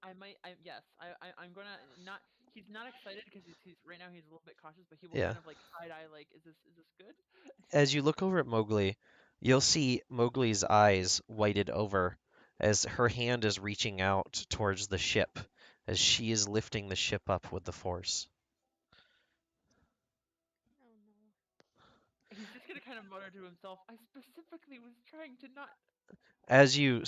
I might. I'm gonna not. He's not excited because he's right now. He's a little bit cautious, but he will Yeah. kind of like side eye, like, is this good? As you look over at Mowgli, you'll see Mowgli's eyes whited over as her hand is reaching out towards the ship, as she is lifting the ship up with the force. Oh no. He's just gonna kind of mutter to himself. I specifically was trying to not. As you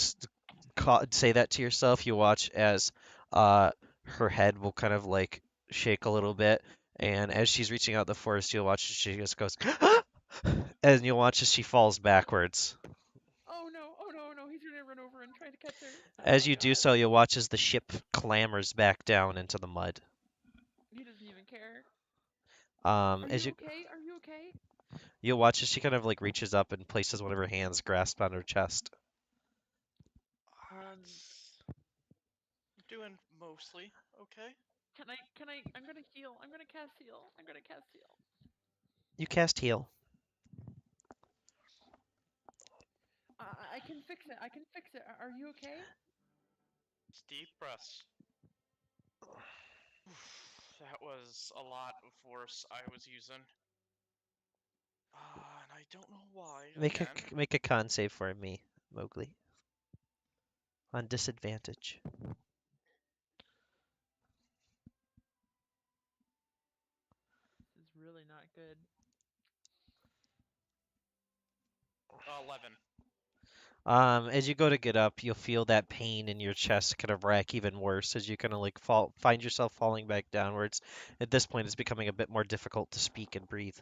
say that to yourself, you watch as her head will kind of like shake a little bit, and as she's reaching out the force, you'll watch as she just goes, and you'll watch as she falls backwards. Oh no! Oh no! Oh no! He's gonna run over and try to catch her. As Oh you do god! so, you'll watch as the ship clambers back down into the mud. He doesn't even care. Are As you you okay? Are you okay? you'll watch as she kind of like reaches up and places one of her hands grasped on her chest. Um, Doing mostly okay. I'm gonna heal. I'm gonna cast heal. I'm gonna cast heal. You cast heal. I can fix it. I can fix it. Are you okay? Deep breaths. That was a lot of force I was using. And I don't know why. Again. Make a con save for me, Mowgli. On disadvantage. This is really not good. 11. As you go to get up, you'll feel that pain in your chest kind of rack even worse as you kind of like find yourself falling back downwards. At this point, it's becoming a bit more difficult to speak and breathe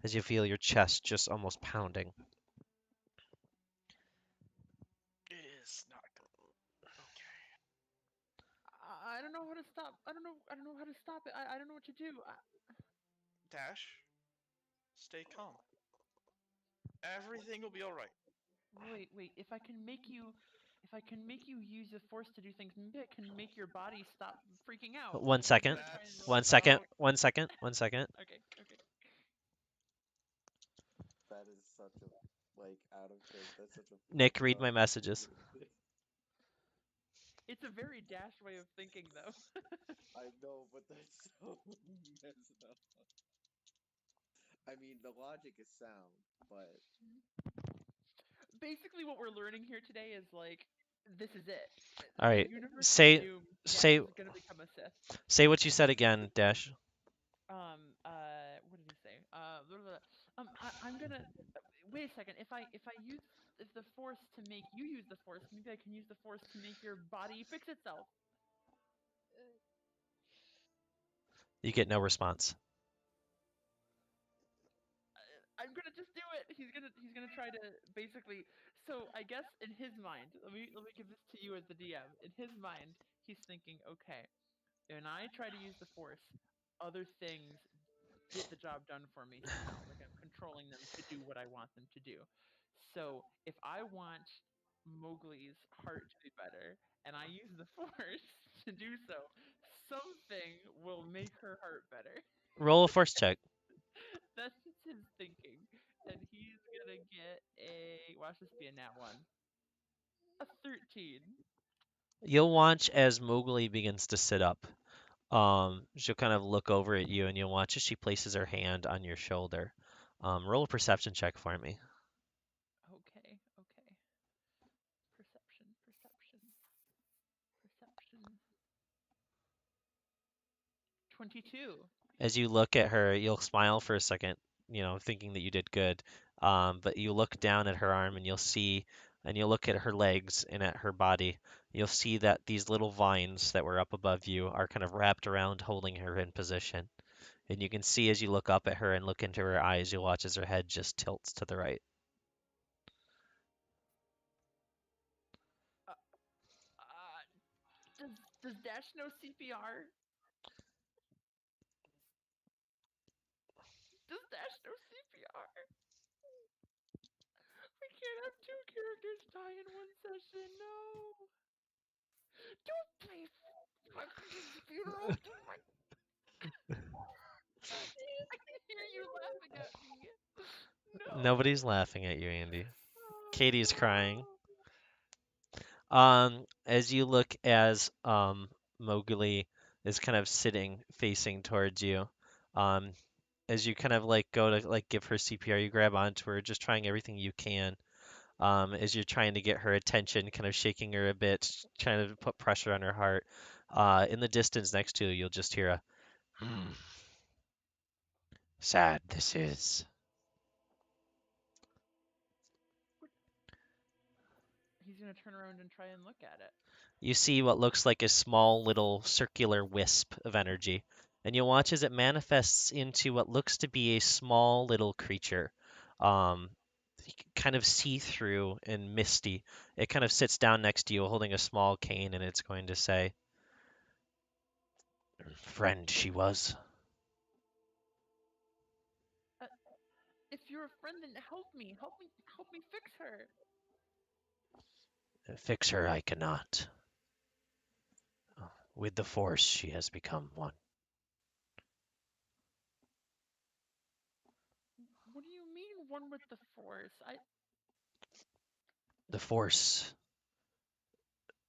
as you feel your chest just almost pounding. It is not good. Okay. I don't know how to stop. I don't know. I don't know how to stop it. I don't know what to do. Dash. Stay calm. Everything will be alright. Wait. If I can make you If I can make you use the force to do things, maybe I can make your body stop freaking out. One I'm second. gonna try and roll. One second. Oh, One second. One second. okay, okay. That is such a like out of character. That's such a Nick, read my messages. It's a very dash way of thinking, though. I know, but that's so messed up. I mean, the logic is sound, but Basically, what we're learning here today is like, this is it. All The right. universe is Say doomed. Dash say is gonna become a Sith. say what you said again, Dash. What did he say? Blah, blah, blah. I'm gonna wait a second. If I use if the force to make you use the force, maybe I can use the force to make your body fix itself. You get no response. I'm gonna just do it. He's gonna try to basically. So I guess in his mind, let me give this to you as the DM. In his mind, he's thinking, okay, when I try to use the force, other things get the job done for me somehow. Like I'm controlling them to do what I want them to do. So if I want Mowgli's heart to be better, and I use the force to do so, something will make her heart better. Roll a force check. That's just his thinking. And he's gonna get a watch this be a nat one. A 13. You'll watch as Mowgli begins to sit up. She'll kind of look over at you, and you'll watch as she places her hand on your shoulder. Roll a perception check for me. Okay, okay. Perception, perception, perception. 22. As you look at her, you'll smile for a second, thinking that you did good. But you look down at her arm, and you'll look at her legs and at her body. You'll see that these little vines that were up above you are kind of wrapped around, holding her in position. And you can see as you look up at her and look into her eyes, you'll watch as her head just tilts to the right. Uh, uh, does Dash know CPR? Does Dash know CPR? We can't have two characters die in one session. No. Don't play fucking funeral to my. I can hear you laughing at me. No. Nobody's laughing at you, Andy. Oh, Katie's crying. no. As you look as Mowgli is kind of sitting facing towards you, um, as you kind of like go to like give her CPR, you grab onto her, just trying everything you can. As you're trying to get her attention, kind of shaking her a bit, trying to put pressure on her heart. In the distance next to you, you'll just hear a "Hmm, sad this is." He's gonna turn around and try and look at it. You see what looks like a small little circular wisp of energy, and you'll watch as it manifests into what looks to be a small little creature. Um, Kind of see-through and misty. It kind of sits down next to you holding a small cane, and it's going to say, "Friend she was. Uh, if you're a friend, then help me. Help me fix her. Fix her I cannot. With the Force she has become one. What do you mean one with the Force? The Force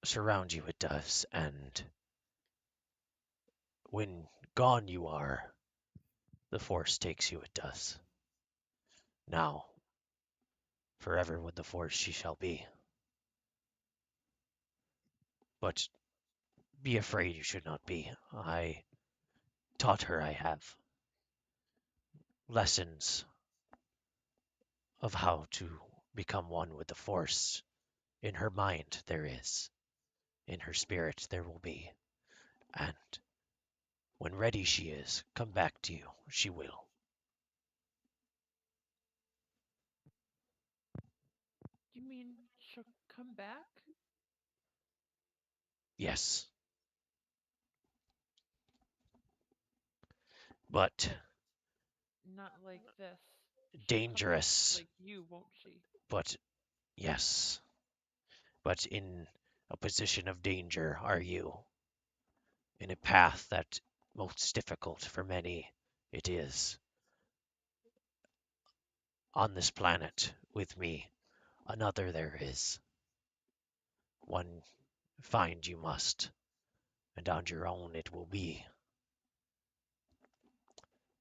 surrounds you, it does, and when gone you are, the Force takes you, it does. Now, forever with the Force she shall be. But be afraid you should not be. I taught her I have lessons of how to become one with the Force. In her mind there is, in her spirit there will be, and when ready she is, come back to you, she will. You mean she'll come back? Yes, but Not like this. She'll come back dangerous, like you, won't she? but yes. but in a position of danger are you, in a path that most difficult for many it is. On this planet with me, another there is. One find you must, and on your own it will be.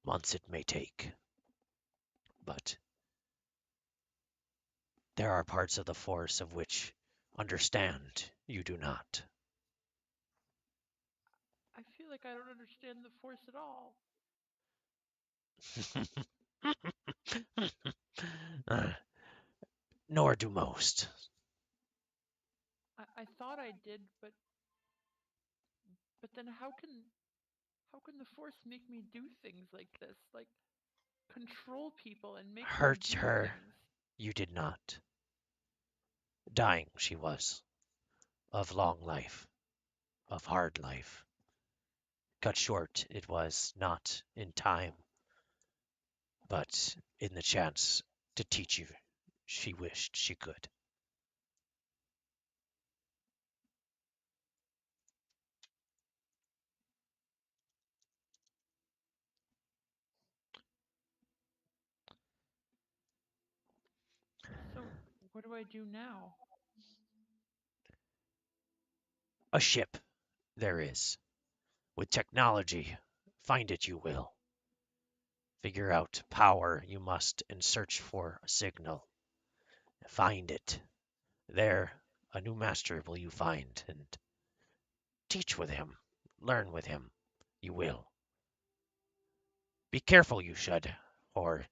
Months it may take, but there are parts of the Force of which understand you do not. I feel like I don't understand the Force at all. Uh, Nor do most. I thought I did, but then how can the Force make me do things like this? Like control people and make them Hurt do her, things. you did not. Dying she was, of long life, of hard life. Cut short it was not in time, but in the chance to teach you she wished she could. So what do I do now? A ship there is. With technology, find it you will. Figure out power you must and search for a signal. Find it. There, a new master will you find, and teach with him. Learn with him. You will. Be careful you should, or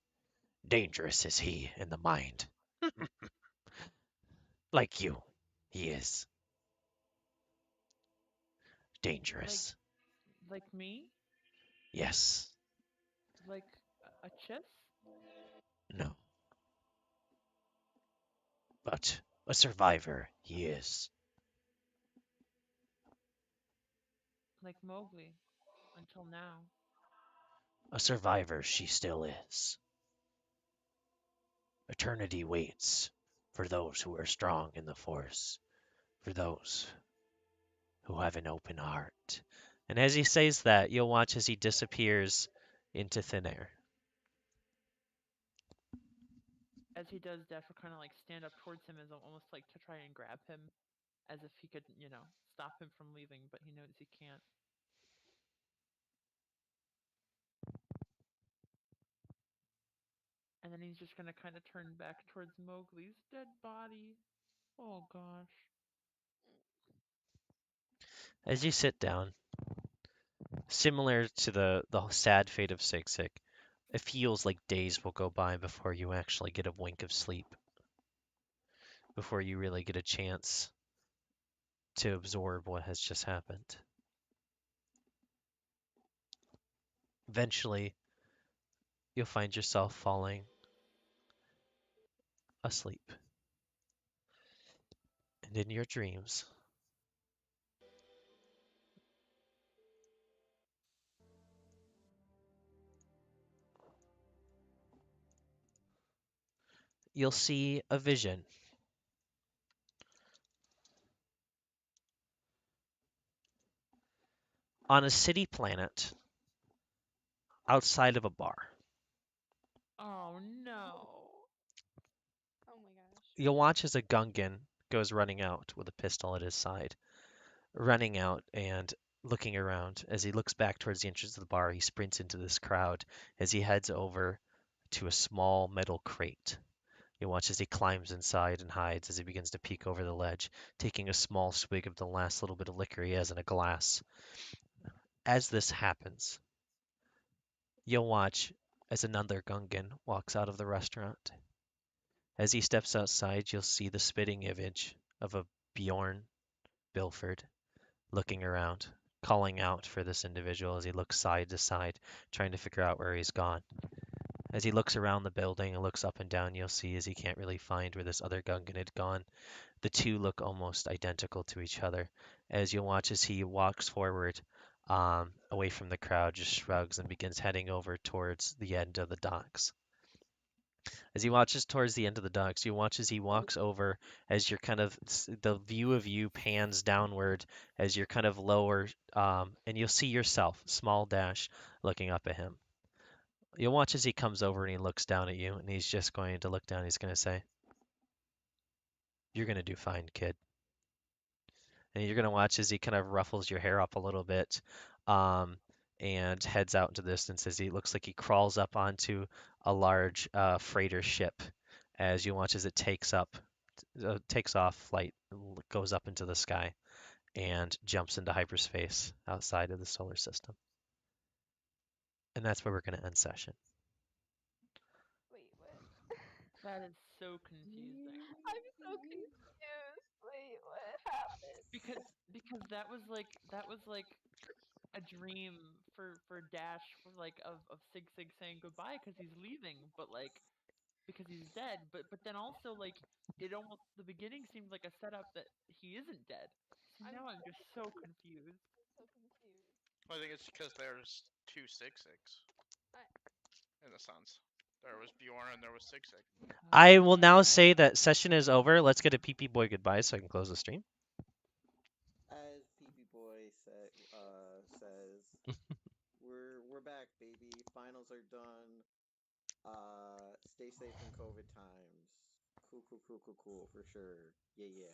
dangerous is he in the mind. Like you, he is Like dangerous. like me? Yes. Like a chiss? No. But a survivor he is. Like Mowgli until now. A survivor she still is. Eternity waits for those who are strong in the Force, for those who have an open heart. And as he says that, you'll watch as he disappears into thin air. As he does, Dash will kind of like stand up towards him as almost like to try and grab him, as if he could, stop him from leaving, but he knows he can't. And then he's just gonna kind of turn back towards Mowgli's dead body. Oh gosh. As you sit down, similar to the sad fate of Sig Sig, it feels like days will go by before you actually get a wink of sleep, before you really get a chance to absorb what has just happened. Eventually, you'll find yourself falling asleep. And in your dreams, you'll see a vision on a city planet outside of a bar. Oh no. Oh my gosh. You'll watch as a Gungan goes running out with a pistol at his side, running out and looking around. As he looks back towards the entrance of the bar, he sprints into this crowd as he heads over to a small metal crate. You watch as he climbs inside and hides as he begins to peek over the ledge, taking a small swig of the last little bit of liquor he has in a glass. As this happens, you'll watch as another Gungan walks out of the restaurant. As he steps outside, you'll see the spitting image of a Bjorn Bilford looking around, calling out for this individual as he looks side to side, trying to figure out where he's gone. As he looks around the building and looks up and down, you'll see as he can't really find where this other Gungan had gone. The two look almost identical to each other. As you'll watch as he walks forward, away from the crowd, just shrugs and begins heading over towards the end of the docks. As he watches towards the end of the docks, you watch as he walks over, as you're kind of the view of you pans downward as you're kind of lower, and you'll see yourself, small dash, looking up at him. You'll watch as he comes over and he looks down at you, and he's just going to look down. He's going to say, "You're going to do fine, kid." And you're going to watch as he kind of ruffles your hair up a little bit, um, and heads out into the distance as he looks like he crawls up onto a large freighter ship. As you watch as it takes off flight, goes up into the sky, and jumps into hyperspace outside of the solar system. And that's where we're going to end session. Wait, what? That is so confusing. I'm so confused. Wait, what happened? Because that was like a dream for Dash for like of Sig Sig saying goodbye because he's leaving, but like because he's dead. But then also like it almost the beginning seemed like a setup that he isn't dead. So I'm now I'm so just so confused. so confused. I think it's because there's two Sig Sigs, I in a sense. There was Bjorn and there was Sig Sig. I will now say that session is over. Let's get a PP boy goodbye so I can close the stream. As PP Boy says, we're back, baby. Finals are done. Stay safe in COVID times. Cool, cool, cool, cool, cool, for sure. Yeah, yeah.